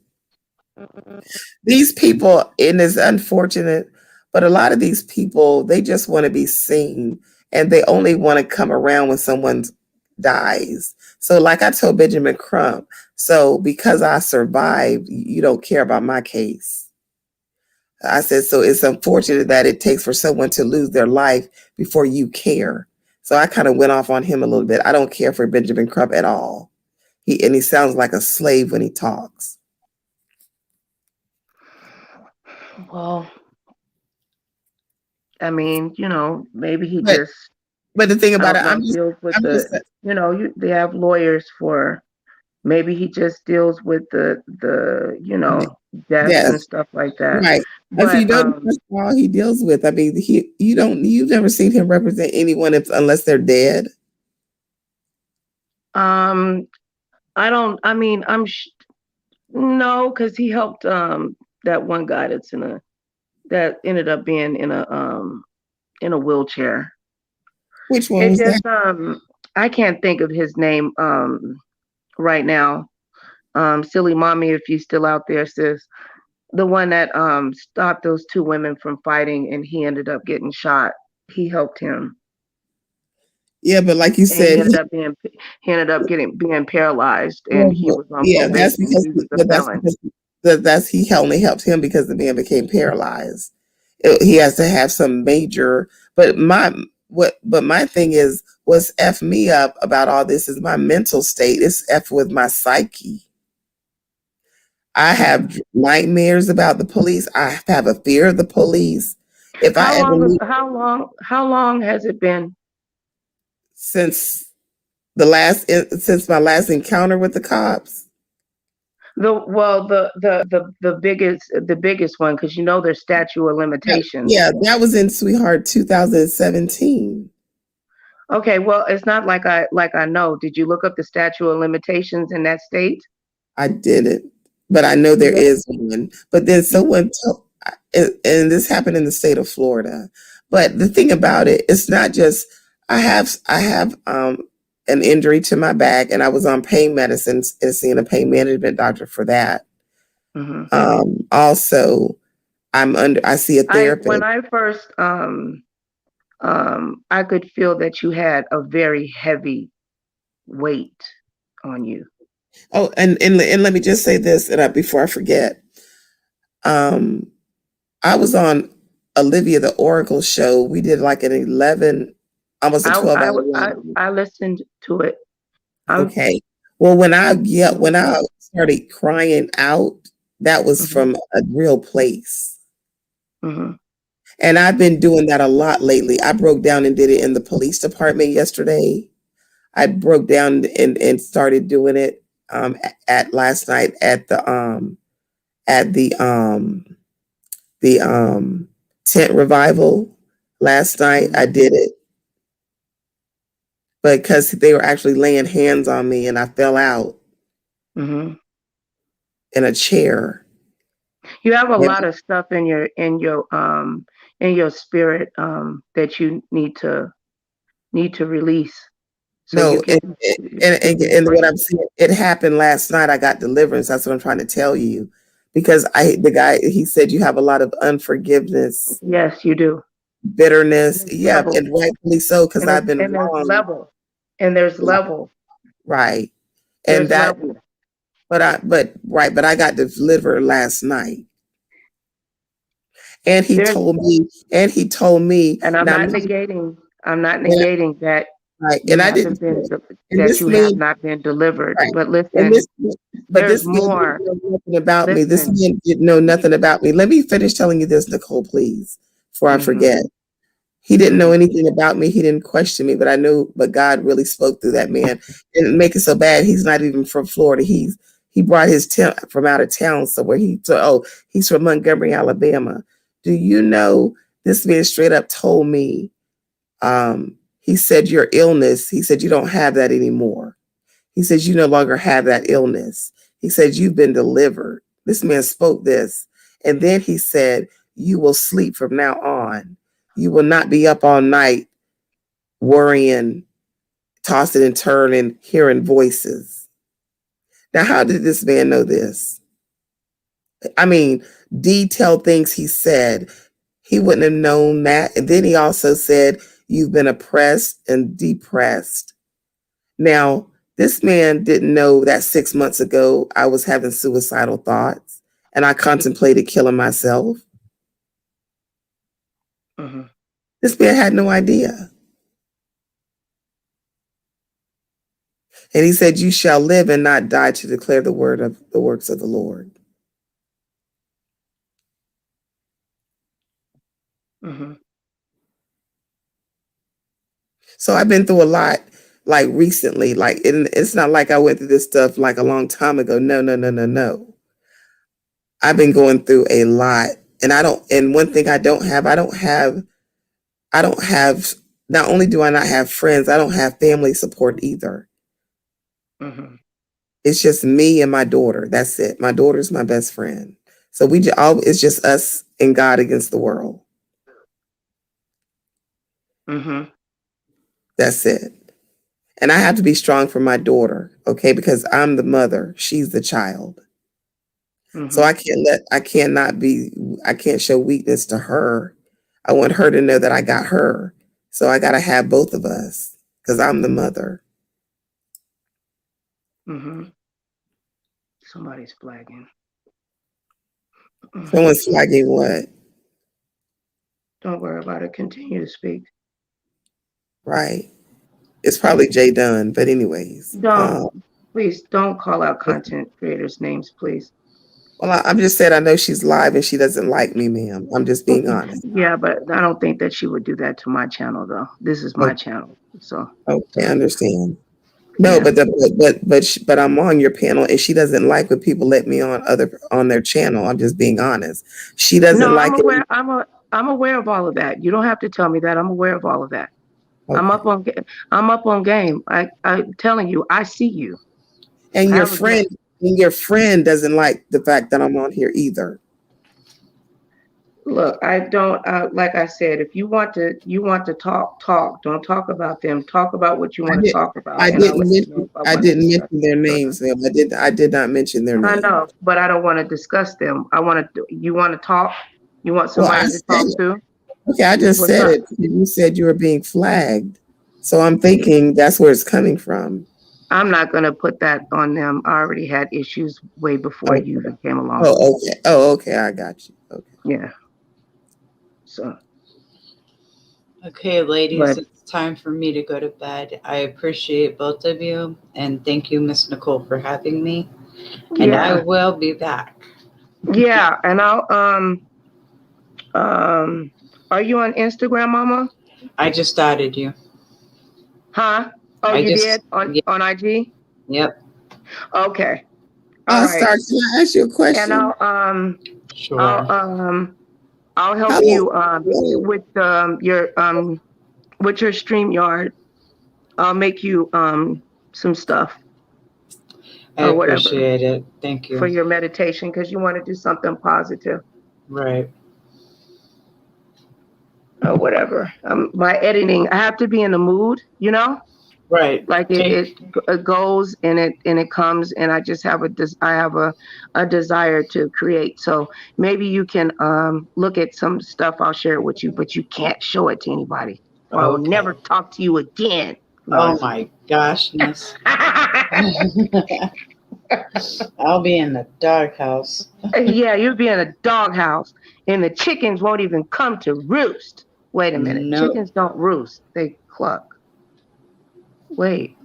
These people, and it's unfortunate, but a lot of these people, they just want to be seen, and they only want to come around when someone dies. So like I told Benjamin Crump, so because I survived, you don't care about my case. I said, so it's unfortunate that it takes for someone to lose their life before you care. So I kind of went off on him a little bit. I don't care for Benjamin Crump at all. He sounds like a slave when he talks. Well, I mean, maybe he But the thing about it, they have lawyers for. Maybe he just deals with the deaths and stuff like that. Right. But, if you don't, that's all he deals with. I mean, you've never seen him represent anyone unless they're dead. I don't. I mean, no, because he helped that one guy that ended up being in a wheelchair. Which one was that? I can't think of his name right now. Silly mommy, if you still out there, sis. The one that stopped those two women from fighting, and he ended up getting shot. He helped him. Yeah, but like you said, he ended up being paralyzed, and he was on probation. That's because he only helped him because the man became paralyzed. He has to have some major. But my thing is, what's F me up about all this is my mental state. It's F with my psyche. I have nightmares about the police. I have a fear of the police. How long has it been? Since my last encounter with the cops. The biggest one, because there's statute of limitations. Yeah, that was in Sweetheart 2017. Okay, well, it's not like I know. Did you look up the statute of limitations in that state? I didn't, but I know there is one. But then someone told, and this happened in the state of Florida. But the thing about it, it's not just I have an injury to my back, and I was on pain medicine and seeing a pain management doctor for that. Mm-hmm. Also, I see a therapist. When I first I could feel that you had a very heavy weight on you. Oh, and let me just say this, and before I forget, I was on Olivia the Oracle show. We did like an 11, almost a 12-hour. I listened to it. Okay. Well, when I started crying out, that was mm-hmm. from a real place. Mm-hmm. And I've been doing that a lot lately. I broke down and did it in the police department yesterday. I broke down and started doing it at last night at the tent revival. Last night I did it because they were actually laying hands on me and I fell out mm-hmm. in a chair. You have a lot of stuff in your spirit that you need to release. So and what I'm saying, it happened last night. I got deliverance. That's what I'm trying to tell you, because the guy, he said you have a lot of unforgiveness. Yes, you do. Bitterness. Yeah, and rightfully so, because I've been wrong. There's level. Right. And that level. But I got delivered last night. And he told me, and I'm not negating that. Right. And I didn't have not been delivered. Right. But listen, there's more. Nothing about me. This man didn't know nothing about me. Let me finish telling you this, Nicole, please, before I forget. He didn't know anything about me. He didn't question me, but God really spoke through that man. And make it so bad, he's not even from Florida. He brought his tent from out of town somewhere. He's from Montgomery, Alabama. Do you know, this man straight up told me, he said, your illness, he said, you don't have that anymore. He says, you no longer have that illness. He said, you've been delivered. This man spoke this. And then he said, you will sleep from now on. You will not be up all night worrying, tossing and turning, hearing voices. Now, how did this man know this? I mean, detailed things he said. He wouldn't have known that. And then he also said, you've been oppressed and depressed. Now, this man didn't know that 6 months ago I was having suicidal thoughts and I contemplated killing myself. Mm-hmm. This man had no idea. And he said, you shall live and not die to declare the works of the Lord. Mm-hmm. So I've been through a lot, like recently, like it's not like I went through this stuff like a long time ago. No. I've been going through a lot, and one thing I don't have, not only do I not have friends, I don't have family support either. Mm-hmm. It's just me and my daughter. That's it. My daughter's my best friend. So it's just us and God against the world. Mm-hmm. That's it. And I have to be strong for my daughter, okay? Because I'm the mother. She's the child. Mm-hmm. So I can't show weakness to her. I want her to know that I got her. So I got to have both of us because I'm the mother. Mm-hmm. Somebody's flagging. Someone's flagging what? Don't worry about it. Continue to speak. Right. It's probably Jay Dunn, but anyways. Please don't call out content creators' names, please. Well, I'm just saying I know she's live and she doesn't like me, ma'am. I'm just being honest. Yeah, but I don't think that she would do that to my channel, though. This is my channel, so. Okay, I understand. No, yeah. but I'm on your panel and she doesn't like when people let me on their channel. I'm just being honest. She doesn't like it. I'm aware of all of that. You don't have to tell me that. I'm aware of all of that. Okay. I'm up on game. I'm telling you, I see you. And your friend doesn't like the fact that I'm on here either. Look, I don't like I said, if you want to talk. Don't talk about them. Talk about what you want to talk about. I didn't mention their names, ma'am. I did not mention their names. I know, but I don't want to discuss them. You want to talk? You want somebody to talk to? Okay, I just said it. You said you were being flagged. So I'm thinking that's where it's coming from. I'm not going to put that on them. I already had issues way before you even came along. Oh, okay. Oh, okay. I got you. Okay. Yeah. So. Okay, ladies, it's time for me to go to bed. I appreciate both of you. And thank you, Miss Nicole, for having me. And I will be back. Yeah. And are you on Instagram, Mama? I just added you. Huh? Oh, you did on IG? Yep. Okay. All right. Can I ask you a question? And sure. I'll help you with your StreamYard. I'll make you some stuff. I appreciate it. Thank you. For your meditation, because you want to do something positive. Right. Or whatever. My editing, I have to be in the mood, you know? Right. Like it goes and it comes, and I just have a desire to create. So maybe you can look at some stuff. I'll share it with you, but you can't show it to anybody. Or I will never talk to you again. Oh my goshness. I'll be in the doghouse. Yeah, you'll be in a doghouse, and the chickens won't even come to roost. Wait a minute. Nope. Chickens don't roost; they cluck. Wait.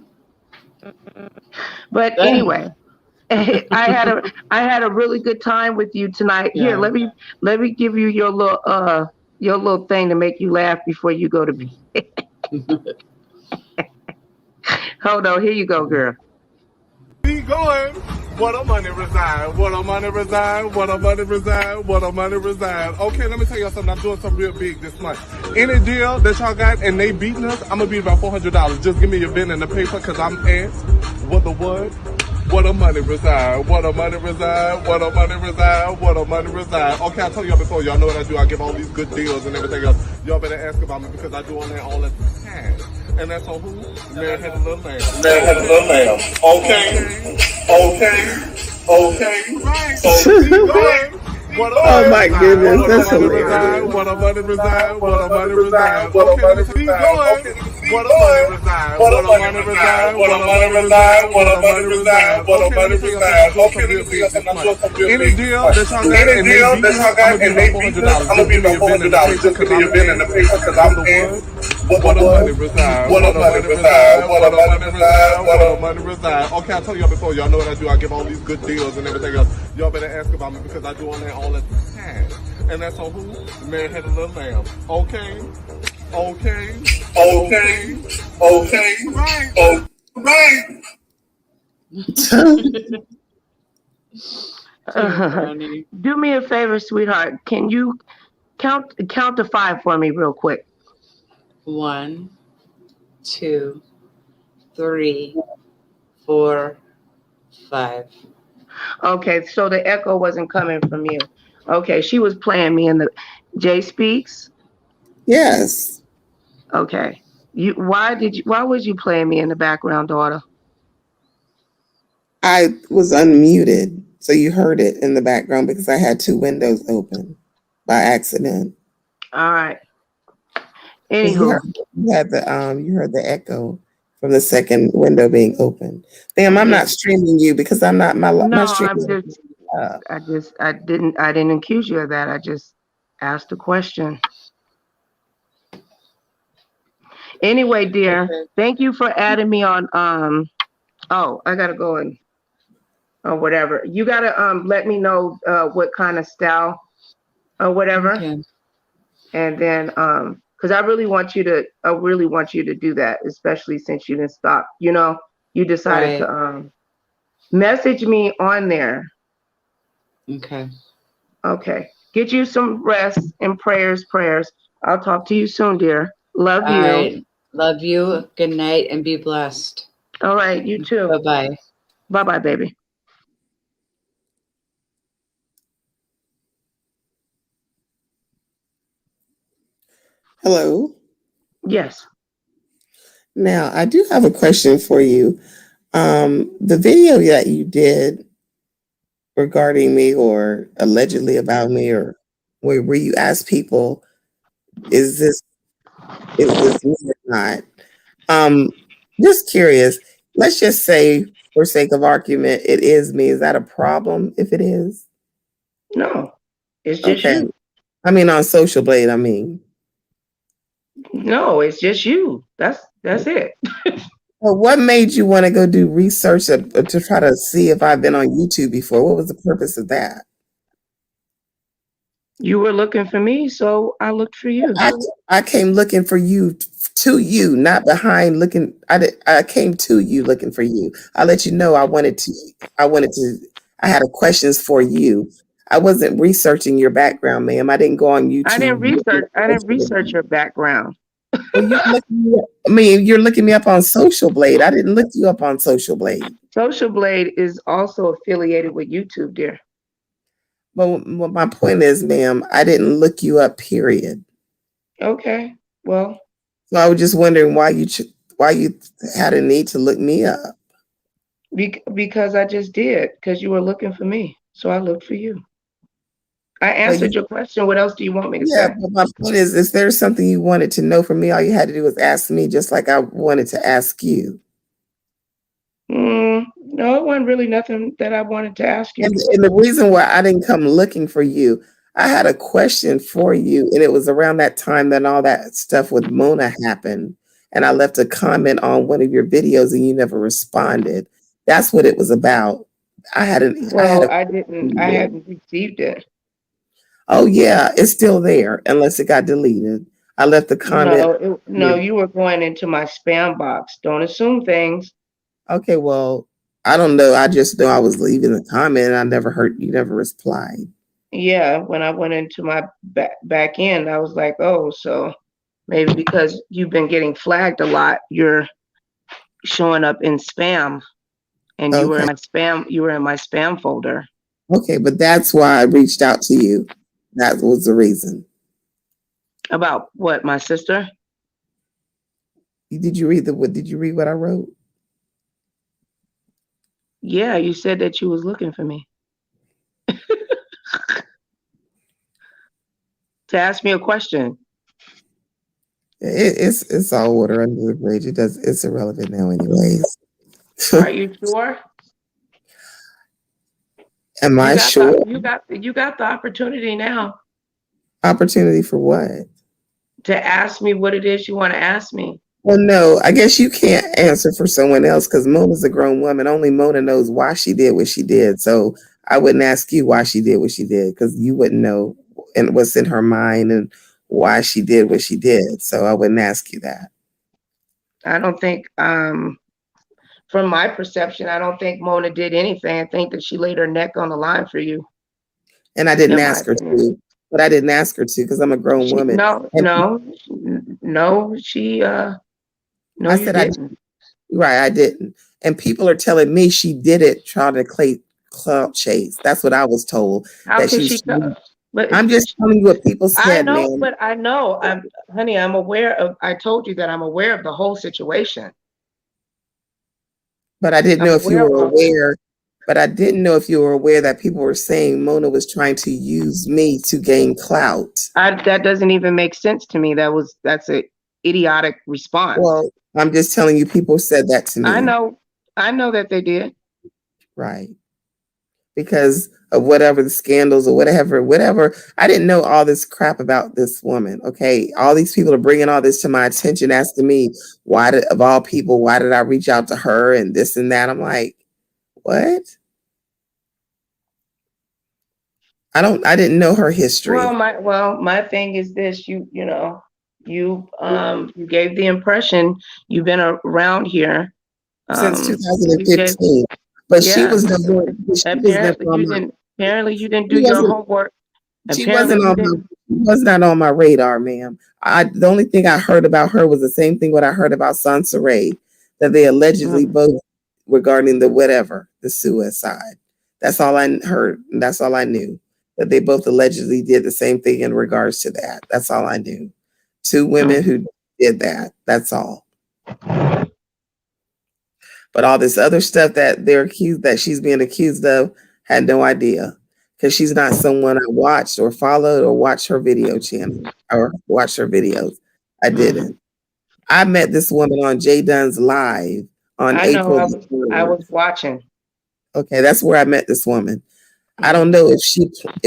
But anyway, I had a really good time with you tonight. Yeah. Here, let me give you your little thing to make you laugh before you go to bed. Hold on, here you go, girl. Keep going. What a money reside. What a money reside. What a money reside. What a money reside. Okay, let me tell y'all something. I'm doing something real big this month. Any deal that y'all got and they beating us, I'm gonna be about $400. Just give me your pen and the paper, cause I'm asked what the word. Where the money reside, where the money reside, where the money reside, where the money reside. Okay, I told y'all before, y'all know what I do. I give all these good deals and everything else. Y'all better ask about me because I do on that all the time. And that's on who? Man had a little lamb. Man had a little lamb. Okay. Right. So keep going. Oh my goodness, that's hilarious. What a money reside, what a money reside. Okay, keep going. What a money reside, what a money reside, what a money reside, what a money reside, what a money reside. Okay, any deal that y'all got and they beat us, I'm gonna be about $400. Just give me a bin in the paper because I'm the one. What a money reside, what a money reside, what a money reside, what a money reside. Okay, I told y'all before, y'all know what I do. I give all these good deals and everything else. Y'all better ask about me because I do on that all the time. And that's on who? Man had a little lamb. Okay. Right. Do me a favor, sweetheart. Can you count to 5 for me real quick? 1, 2, 3, 4, 5. Okay, so the echo wasn't coming from you. Okay, she was playing me in the Jay Speaks. Yes. Okay. Why was you playing me in the background, daughter? I was unmuted, so you heard it in the background because I had 2 windows open by accident. All right. Anywho, you heard the echo from the second window being open. Damn, I'm not streaming you because I'm not my stream. I didn't accuse you of that. I just asked a question. Anyway, dear, thank you for adding me on. Oh, I gotta go and whatever. You gotta let me know what kind of style or whatever, and then because I really want you to do that, especially since you didn't stop. You know, you decided to message me on there. Okay. Get you some rest and prayers. I'll talk to you soon, dear. Love you. All right. Love you. Good night and be blessed. All right. You too. Bye-bye. Bye-bye, baby. Hello. Yes. Now, I do have a question for you. The video that you did regarding me or allegedly about me, or where you asked people, is this me or not? Just curious. Let's just say, for sake of argument, it is me. Is that a problem if it is? No, it's just you. I mean, on Social Blade, I mean. No, it's just you. That's it. Well, what made you want to go do research to try to see if I've been on YouTube before? What was the purpose of that? You were looking for me, so I looked for you. I came looking for you, to you, not behind looking. I came to you looking for you. I let you know I had questions for you. I wasn't researching your background, ma'am. I didn't go on YouTube. I didn't research your background. Well, you're looking me up on Social Blade. I didn't look you up on Social Blade. Social Blade is also affiliated with YouTube, dear. Well, my point is, ma'am, I didn't look you up, period. Okay, well. So I was just wondering why you had a need to look me up. Because I just did, because you were looking for me. So I looked for you. I answered your question. What else do you want me to say? Yeah, but my point is there something you wanted to know from me? All you had to do was ask me, just like I wanted to ask you. No, it wasn't really nothing that I wanted to ask you. And the reason why I didn't come looking for you, I had a question for you, and it was around that time that all that stuff with Mona happened, and I left a comment on one of your videos, and you never responded. That's what it was about. I hadn't received it. Oh yeah, it's still there unless it got deleted. I left the comment. No, you were going into my spam box. Don't assume things. Okay, well, I don't know. I just know I was leaving the comment, and I never heard you never replied. Yeah, when I went into my back end, I was like, oh, so maybe because you've been getting flagged a lot, you're showing up in spam. and you were in my spam. You were in my spam folder. Okay, but that's why I reached out to you. That was the reason. About what, my sister? Did you read what I wrote? Yeah, you said that you was looking for me. To ask me a question. It's all water under the bridge. It's irrelevant now anyways. Are you sure? Am I sure? You got the opportunity now. Opportunity for what? To ask me what it is you want to ask me. Well, no, I guess you can't answer for someone else because Mona's a grown woman. Only Mona knows why she did what she did. So I wouldn't ask you why she did what she did because you wouldn't know and what's in her mind and why she did what she did. So I wouldn't ask you that. I don't think, from my perception, I don't think Mona did anything. I think that she laid her neck on the line for you. And I didn't ask her to, but I didn't ask her to because I'm a grown woman. No, I said you didn't. I didn't. And people are telling me she did it trying to clout chase. That's what I was told. How could she? But I'm just telling you what people said, I know, man. but I know. Honey, I'm aware of. I told you that I'm aware of the whole situation. But I didn't know if you were aware. But I didn't know if you were aware that people were saying Mona was trying to use me to gain clout. That doesn't even make sense to me. That's an idiotic response. Well, I'm just telling you, people said that to me. I know that they did. Right. Because of whatever the scandals or whatever. I didn't know all this crap about this woman. Okay. All these people are bringing all this to my attention, asking me of all people, why did I reach out to her and this and that? I'm like, what? I didn't know her history. Well, my thing is this, you gave the impression you've been around here since 2015. But she was apparently you didn't do your homework. She was not on my radar, ma'am. The only thing I heard about her was the same thing what I heard about Sansaray, that they allegedly both regarding the suicide. That's all I heard. That's all I knew. That they both allegedly did the same thing in regards to that. That's all I knew. 2 women who did that. That's all. But all this other stuff that she's being accused of, had no idea. Because she's not someone I watched or followed or watched her video channel or watched her videos. I didn't. I met this woman on Jay Dunn's live on April. I was watching. Okay, that's where I met this woman. I don't know if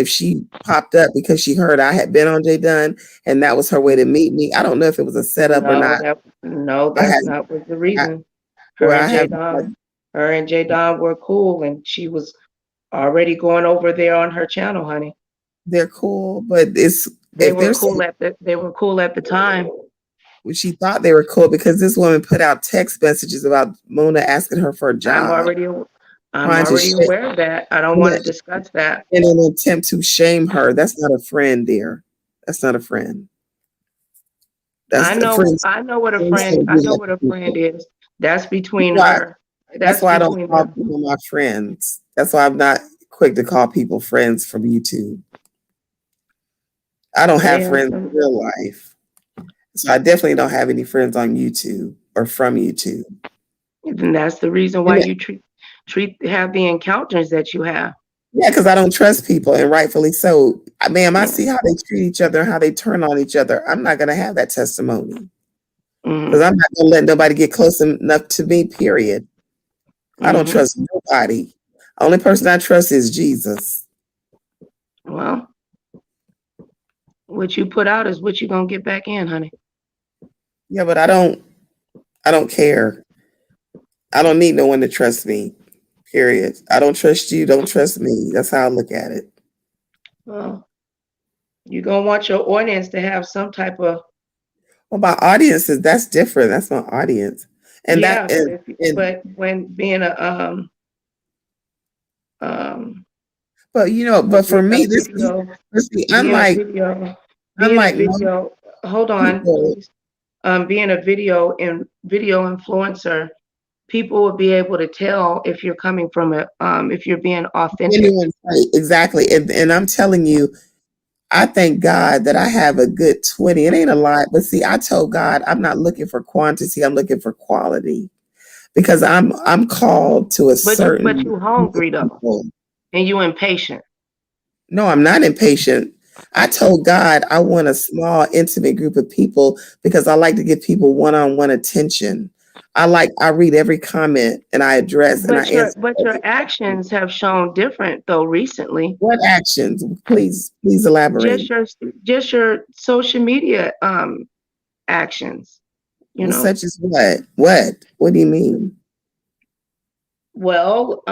she popped up because she heard I had been on Jay Dunn and that was her way to meet me. I don't know if it was a setup or not. That's not was the reason. Her and Jay Don were cool, and she was already going over there on her channel, honey. They're cool, but they were cool at the time. She thought they were cool because this woman put out text messages about Mona asking her for a job. I'm already aware of that. I don't want to discuss that. In an attempt to shame her. That's not a friend, dear. That's not a friend. I know what a friend is. That's between her. That's why I don't call people my friends. That's why I'm not quick to call people friends from YouTube. I don't have friends in real life. So I definitely don't have any friends on YouTube or from YouTube. And that's the reason why you have the encounters that you have. Yeah, because I don't trust people, and rightfully so. Ma'am, I see how they treat each other and how they turn on each other. I'm not going to have that testimony. Because I'm not going to let nobody get close enough to me, period. I don't trust nobody. Only person I trust is Jesus. Well, what you put out is what you're going to get back in, honey. Yeah, but I don't care. I don't need no one to trust me, period. I don't trust you, don't trust me. That's how I look at it. Well, you're going to want your audience to have some type of... Well, my audience that's different. That's my audience. And but when being a but but for me, hold on. Being a video influencer, people will be able to tell if you're coming from if you're being authentic. Genuine, right, exactly. And I'm telling you, I thank God that I have a good 20. It ain't a lot, but see, I told God I'm not looking for quantity. I'm looking for quality because I'm called to a certain. But you hungry though, and you impatient. No, I'm not impatient. I told God I want a small, intimate group of people because I like to give people one-on-one attention. I read every comment and I address and I answer. But your actions have shown different though recently. What actions? Please elaborate. Just your social media actions. You know, such as what? What do you mean? Well,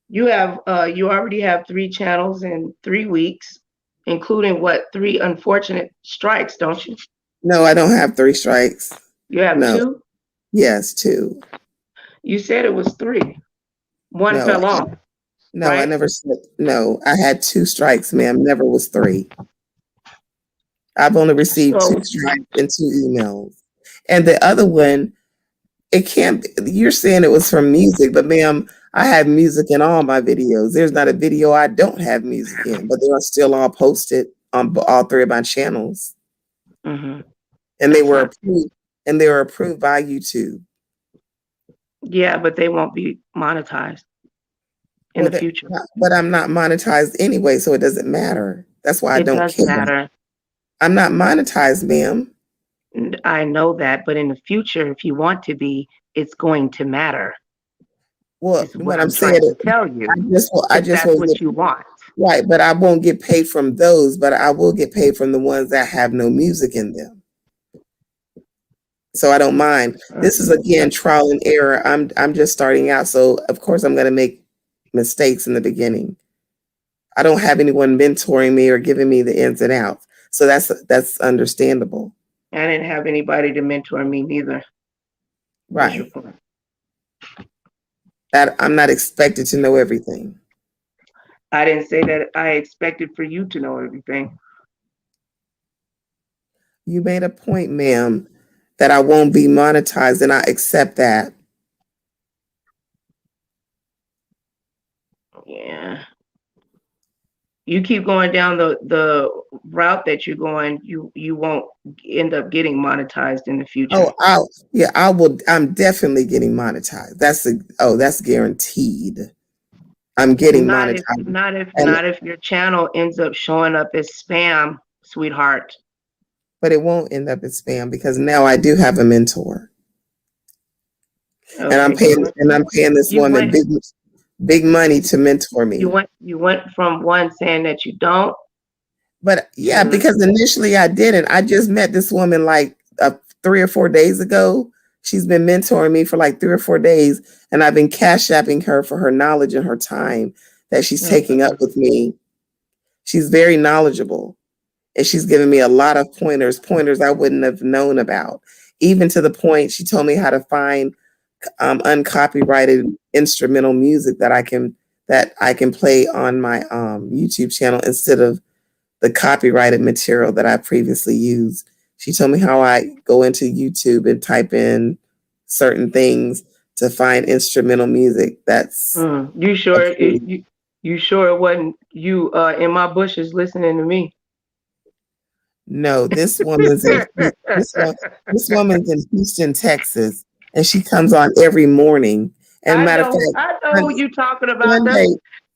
you already have 3 channels in 3 weeks, including 3 unfortunate strikes, don't you? No, I don't have 3 strikes. You have 2? Yes, 2. You said it was 3. One fell off. No, right? I never said no. I had 2 strikes, ma'am. Never was 3. I've only received 2 strikes and 2 emails. And the other one, it can't be, you're saying it was from music, but ma'am, I have music in all my videos. There's not a video I don't have music in, but they are still all posted on all 3 of my channels. Mm-hmm. And they were approved. And they were approved by YouTube. Yeah, but they won't be monetized in the future. But I'm not monetized anyway, so it doesn't matter. That's why I don't care. It does matter. I'm not monetized, ma'am. I know that, but in the future, if you want to be, it's going to matter. Well, what I'm saying to tell you, I just that's what you want. Right, but I won't get paid from those, but I will get paid from the ones that have no music in them. So I don't mind. This is again trial and error. I'm just starting out, so of course I'm going to make mistakes in the beginning. I don't have anyone mentoring me or giving me the ins and outs, so that's understandable. I didn't have anybody to mentor me neither. Right. That I'm not expected to know everything. I didn't say that I expected for you to know everything. You made a point, ma'am, that I won't be monetized, and I accept that. Yeah. You keep going down the route that you're going, you won't end up getting monetized in the future. I will. I'm definitely getting monetized. That's guaranteed. I'm getting monetized. Not if your channel ends up showing up as spam, sweetheart. But it won't end up as spam because now I do have a mentor. Okay. And I'm paying this woman big money to mentor me. You went from one saying that you don't. But yeah, because initially I didn't. I just met this woman like 3 or 4 days ago. She's been mentoring me for like 3 or 4 days, and I've been cash apping her for her knowledge and her time that she's taking up with me. She's very knowledgeable, and she's given me a lot of pointers I wouldn't have known about. Even to the point she told me how to find uncopyrighted instrumental music that I can play on my YouTube channel instead of the copyrighted material that I previously used. She told me how I go into YouTube and type in certain things to find instrumental music. That's you sure you sure it wasn't you in my bushes listening to me? No, this woman's in Houston, Texas, and she comes on every morning. And I know who you're talking about.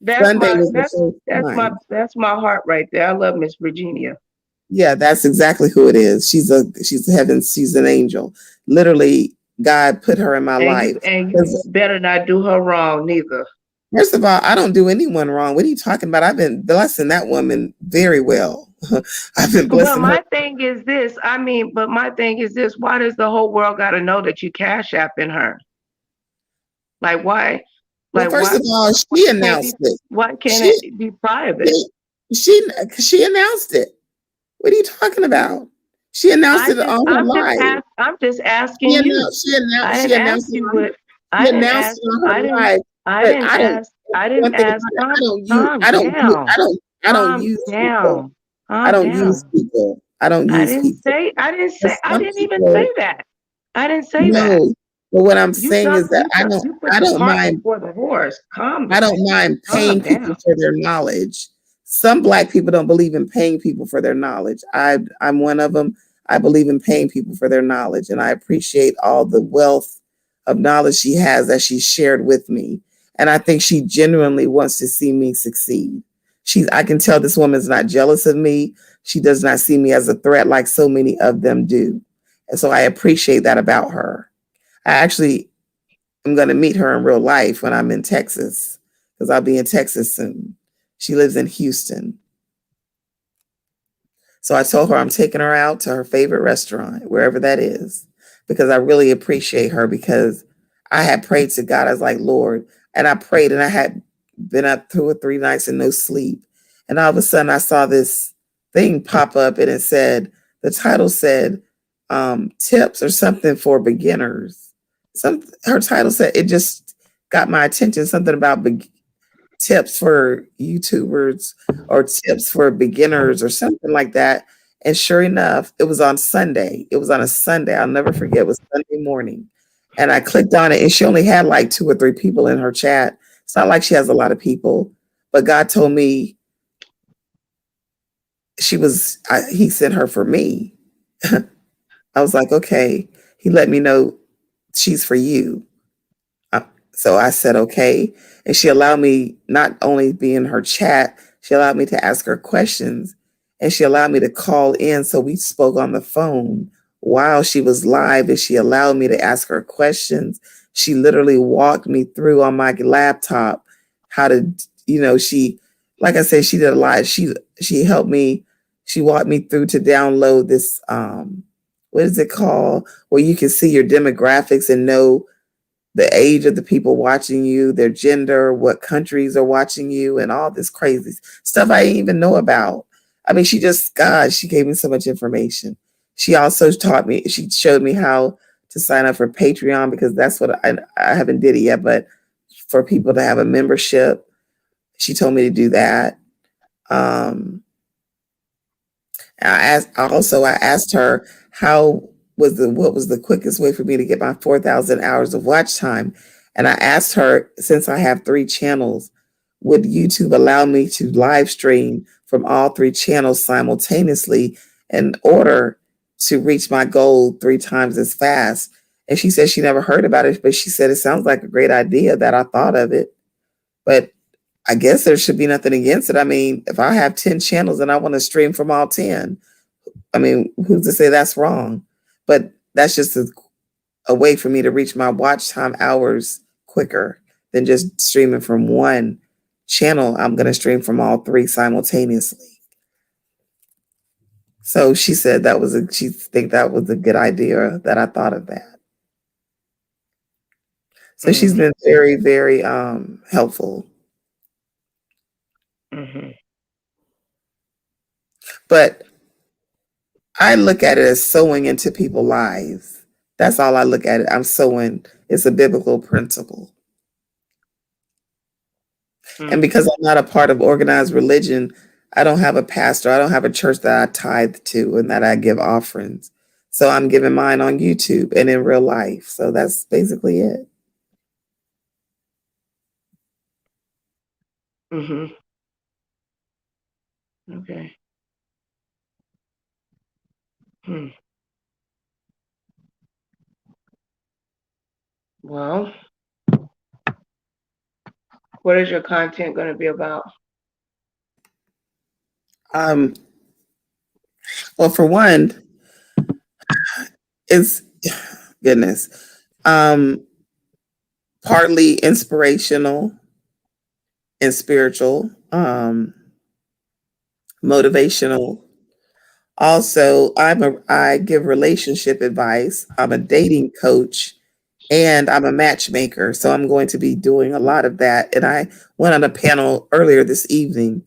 That's my heart right there. I love Miss Virginia. Yeah, that's exactly who it is. She's an angel. Literally, God put her in my life. And you better not do her wrong neither. First of all, I don't do anyone wrong. What are you talking about? I've been blessing that woman very well. I've been blessing her. My thing is this. Why does the whole world got to know that you cash apping her? Like, why? Well, first of all, she announced it. Why can't it be private? She announced it. What are you talking about? She announced it on her live. I'm just asking you. She announced it on her live. I don't use people. I don't even say that. I didn't say that. No, but what I'm You saying is that you put I the don't cart mind. before the horse. Calm I down. don't mind paying Calm people down. for their knowledge. Some Black people don't believe in paying people for their knowledge. I'm one of them. I believe in paying people for their knowledge, and I appreciate all the wealth of knowledge she has that she shared with me. And I think she genuinely wants to see me succeed. I can tell this woman's not jealous of me. She does not see me as a threat like so many of them do. And so I appreciate that about her. I actually am going to meet her in real life when I'm in Texas, because I'll be in Texas soon. She lives in Houston. So I told her I'm taking her out to her favorite restaurant, wherever that is, because I really appreciate her, because I had prayed to God. I was like, Lord, and I prayed, and I had been up 2 or 3 nights and no sleep. And all of a sudden I saw this thing pop up, and the title said tips or something for beginners. Her title said, it just got my attention, something about tips for YouTubers or tips for beginners or something like that. And sure enough, it was on Sunday. It was on a Sunday. I'll never forget. It was Sunday morning. And I clicked on it, and she only had like 2 or 3 people in her chat. It's not like she has a lot of people, but God told me he sent her for me. I was like, okay. He let me know she's for you. So I said, okay. And she allowed me not only be in her chat, she allowed me to ask her questions, and she allowed me to call in. So we spoke on the phone while she was live, and she allowed me to ask her questions. She literally walked me through on my laptop how to, like I said, she did a lot. She helped me. She walked me through to download this, what is it called? Where you can see your demographics and know the age of the people watching you, their gender, what countries are watching you, and all this crazy stuff I didn't even know about. I mean, she gave me so much information. She also she showed me how to sign up for Patreon, because that's what I haven't did it yet, but for people to have a membership, she told me to do that. I asked her what was the quickest way for me to get my 4,000 hours of watch time. And I asked her, since I have 3 channels, would YouTube allow me to live stream from all 3 channels simultaneously in order to reach my goal 3 times as fast? And she said she never heard about it, but she said it sounds like a great idea, that I thought of it. But I guess there should be nothing against it. I mean, if I have 10 channels and I want to stream from all 10, I mean, who's to say that's wrong? But that's just a way for me to reach my watch time hours quicker than just streaming from one channel. I'm going to stream from all 3 simultaneously. So she said she think that was a good idea, that I thought of that. So she's been very, very helpful. Mm-hmm. But I look at it as sowing into people's lives. That's all I look at it. I'm sowing. It's a biblical principle. And because I'm not a part of organized religion, I don't have a pastor. I don't have a church that I tithe to and that I give offerings. So I'm giving mine on YouTube and in real life. So that's basically it. Mm-hmm. Okay. Well, what is your content going to be about? Well, for one, it's goodness. Partly inspirational and spiritual, motivational. Also, I give relationship advice. I'm a dating coach, and I'm a matchmaker. So I'm going to be doing a lot of that. And I went on a panel earlier this evening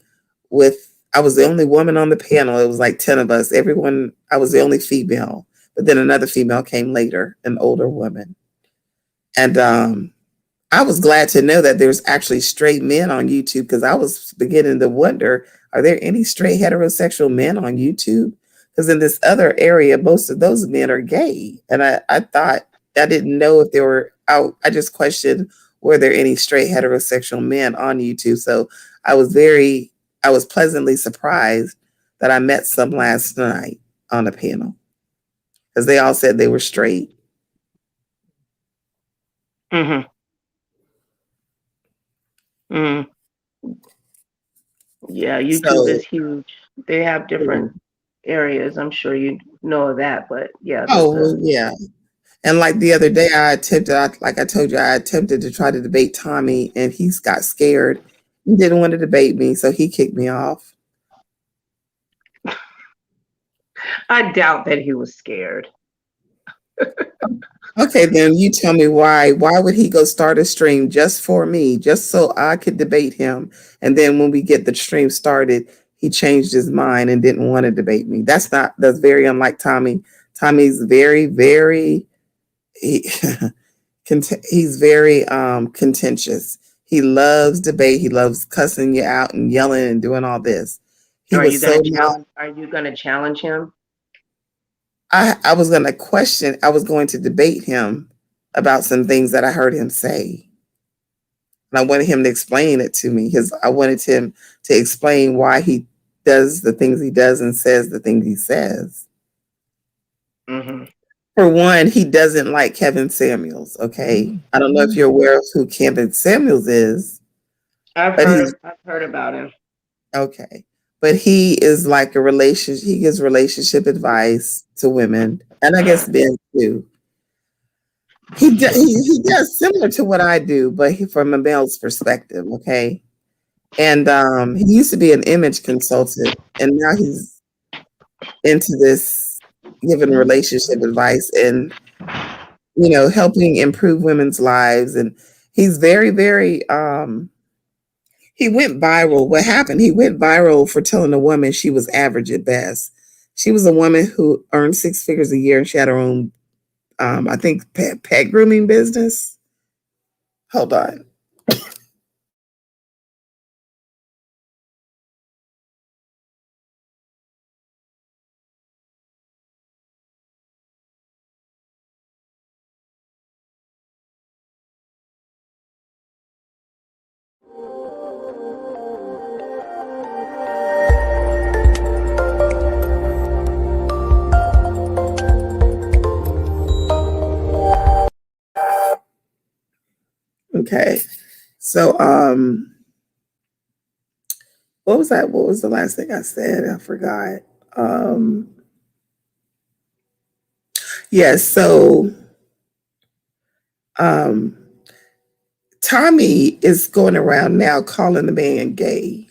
I was the only woman on the panel. It was like 10 of us. I was the only female, but then another female came later, an older woman. And I was glad to know that there's actually straight men on YouTube, because I was beginning to wonder, are there any straight heterosexual men on YouTube? Because in this other area, most of those men are gay. And I thought, I didn't know if they were out. I just questioned, were there any straight heterosexual men on YouTube? So I was pleasantly surprised that I met some last night on the panel, because they all said they were straight. Mm-hmm. Yeah, YouTube is huge. They have different areas. I'm sure you know that, but yeah. Yeah. And like the other day, like I told you, I attempted to try to debate Tommy, and he's got scared. He didn't want to debate me, so he kicked me off. I doubt that he was scared. Okay, then you tell me why. Why would he go start a stream just for me, just so I could debate him? And then when we get the stream started, he changed his mind and didn't want to debate me. That's very unlike Tommy. Tommy's very, very, he's very contentious. He loves debate. He loves cussing you out and yelling and doing all this. Are you going to challenge him? I was going to debate him about some things that I heard him say. And I wanted him to explain it to me, because I wanted him to explain why he does the things he does and says the things he says. Mm-hmm. For one, he doesn't like Kevin Samuels. Okay. I don't know if you're aware of who Kevin Samuels is. I've heard about him. Okay. But he is like he gives relationship advice to women, and I guess men too. He does similar to what I do, but from a male's perspective, okay? And he used to be an image consultant, and now he's into this giving relationship advice and, helping improve women's lives. And he's very, very he went viral. What happened? He went viral for telling a woman she was average at best. She was a woman who earned 6 figures a year, and she had her own, I think, pet grooming business. Hold on. Okay. So, what was that? What was the last thing I said? I forgot. Yes. So, Tommy is going around now calling the man gay.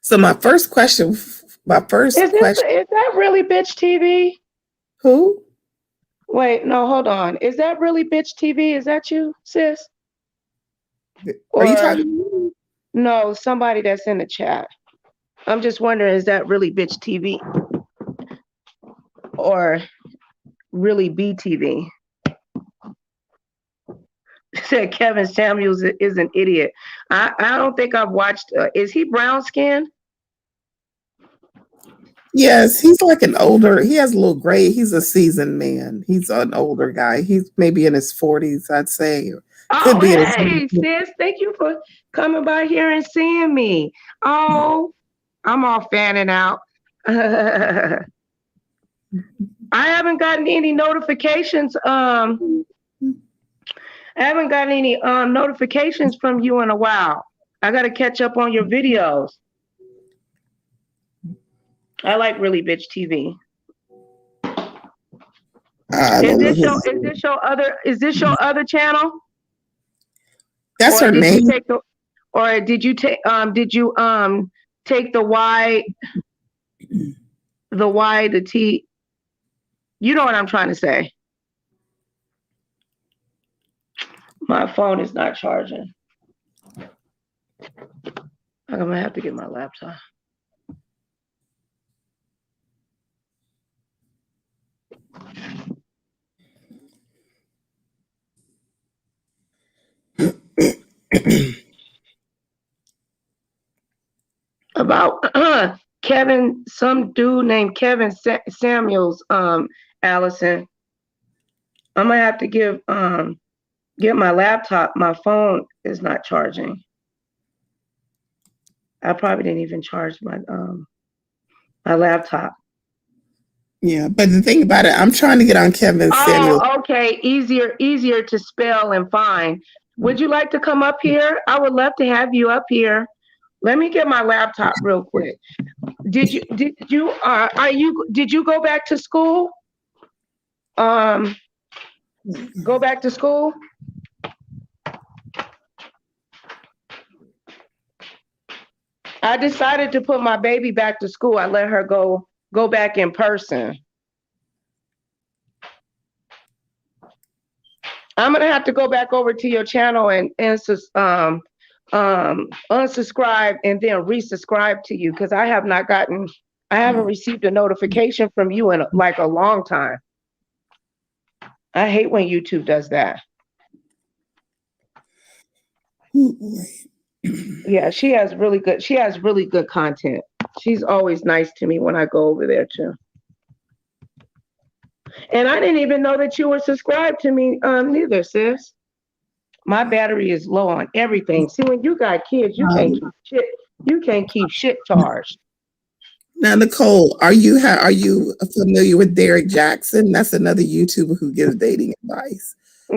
So my first question. Is that really Bitch TV? Who? Wait, no, hold on. Is that really Bitch TV? Is that you, sis? Are you talking to me? No, somebody that's in the chat. I'm just wondering, is that really Bitch TV? Or really BTV? Said Kevin Samuels is an idiot. I don't think I've watched. Is he brown skinned? Yes, he's like he has a little gray. He's a seasoned man. He's an older guy. He's maybe in his 40s, I'd say. Oh, hey, sis, thank you for coming by here and seeing me. Oh, I'm all fanning out. I haven't gotten any notifications. I haven't gotten any notifications from you in a while. I got to catch up on your videos. I like Really Bitch TV. Is this your other channel? That's her name. Did you take the Y, the T? You know what I'm trying to say. My phone is not charging. I'm gonna have to get my laptop. About Kevin, some dude named Kevin Samuels, Allison. I'm gonna have to get my laptop. My phone is not charging. I probably didn't even charge my laptop. Yeah, but the thing about it, I'm trying to get on Kevin Samuels. Oh, okay. Easier to spell and find. Would you like to come up here? I would love to have you up here. Let me get my laptop real quick. Did you go back to school? Go back to school? I decided to put my baby back to school. I let her go back in person. I'm gonna have to go back over to your channel and unsubscribe and then resubscribe to you, because I haven't received a notification from you in like a long time. I hate when YouTube does that. Yeah, she has really good content. She's always nice to me when I go over there too. And I didn't even know that you were subscribed to me neither, sis. My battery is low on everything. See, when you got kids, you can't keep shit charged. Now, Nicole, are you familiar with Derek Jackson? That's another YouTuber who gives dating advice.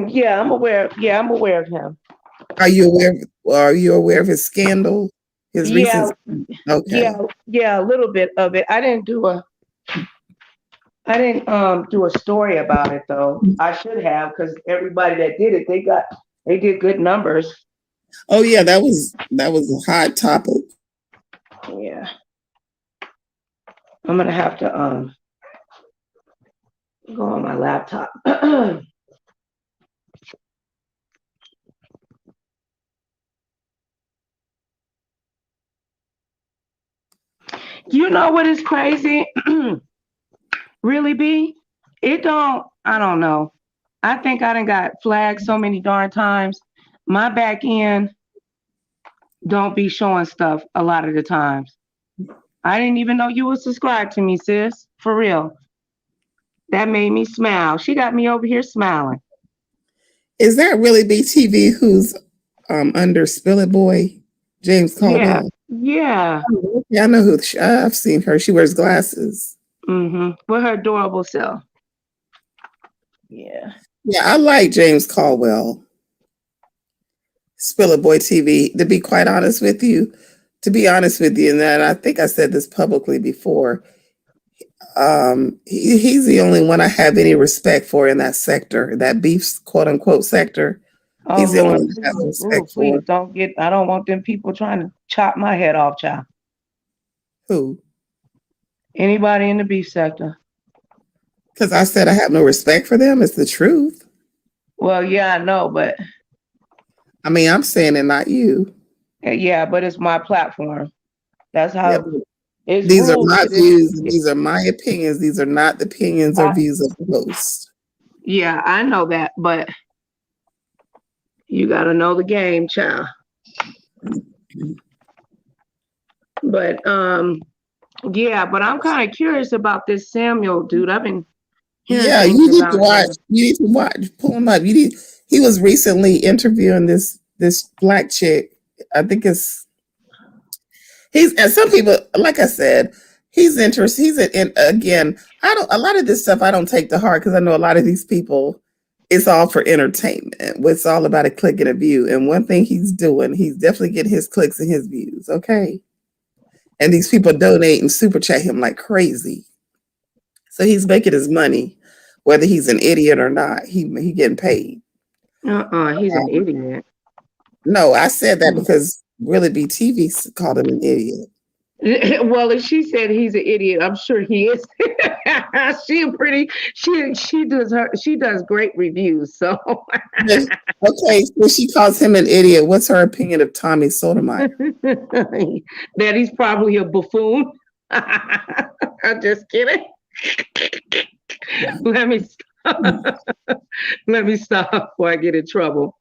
Yeah, I'm aware of him. Are you aware of his scandal? His recent. Okay. Yeah, a little bit of it. I didn't do a story about it though. I should have, because everybody that did it, they did good numbers. Oh yeah, that was a hot topic. Yeah. I'm gonna have to go on my laptop. You know what is crazy? Really, B? I don't know. I think I done got flagged so many darn times. My back end don't be showing stuff a lot of the times. I didn't even know you were subscribed to me, sis. For real. That made me smile. She got me over here smiling. Is that really BTV who's under Spill It Boy? James Caldwell? Yeah. Yeah, I know who. I've seen her. She wears glasses. Mm-hmm. With her adorable self. Yeah. Yeah, I like James Caldwell. Spill It Boy TV. To be quite honest with you, and that I think I said this publicly before. He's the only one I have any respect for in that sector, that beef quote unquote sector. He's the only one I have respect for. I don't want them people trying to chop my head off, child. Who? Anybody in the beef sector. Because I said I have no respect for them. It's the truth. Well, yeah, I know, but I mean, I'm saying it, not you. Yeah, but it's my platform. That's how these are my views. These are my opinions. These are not the opinions or views of the host. Yeah, I know that, but you got to know the game, child. But yeah, but I'm kind of curious about this Samuel dude. I've been hearing. Yeah, you need to watch. You need to watch. Pull him up. He was recently interviewing this black chick. I think he's, and some people, like I said, he's interested. Again, a lot of this stuff I don't take to heart, because I know a lot of these people, it's all for entertainment. It's all about a click and a view. And one thing he's doing, he's definitely getting his clicks and his views. Okay. And these people donate and super chat him like crazy. So he's making his money, whether he's an idiot or not. He getting paid. He's an idiot. No, I said that because really BTV called him an idiot. Well, if she said he's an idiot, I'm sure he is. She does great reviews. So okay, so she calls him an idiot. What's her opinion of Tommy Sotomayor? That he's probably a buffoon. I'm just kidding. Let me stop before I get in trouble.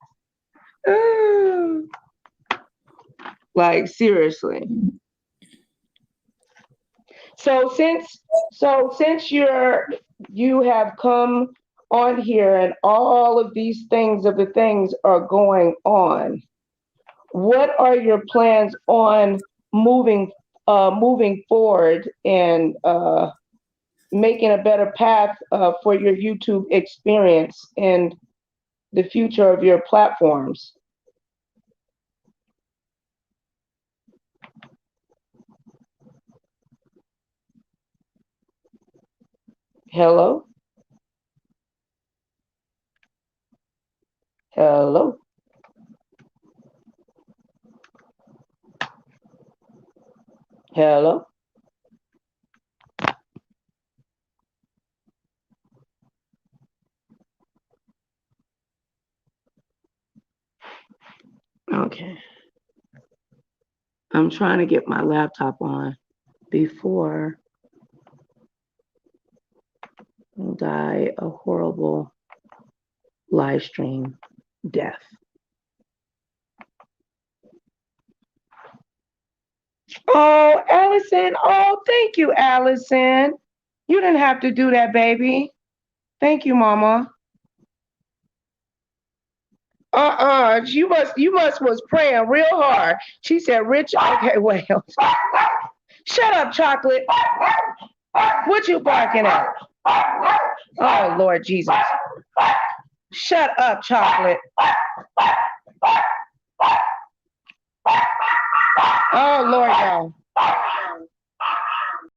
Like, seriously. So since you have come on here and all of these things are going on, what are your plans on moving forward and making a better path for your YouTube experience and the future of your platforms? Hello? Hello? Hello? Okay. I'm trying to get my laptop on before I die a horrible live stream death. Oh, Allison. Oh, thank you, Allison. You didn't have to do that, baby. Thank you, Mama. You must was praying real hard. She said, Rich, okay, wait. Shut up, Chocolate. What you barking at? Oh, Lord Jesus. Shut up, Chocolate. Oh, Lord, y'all.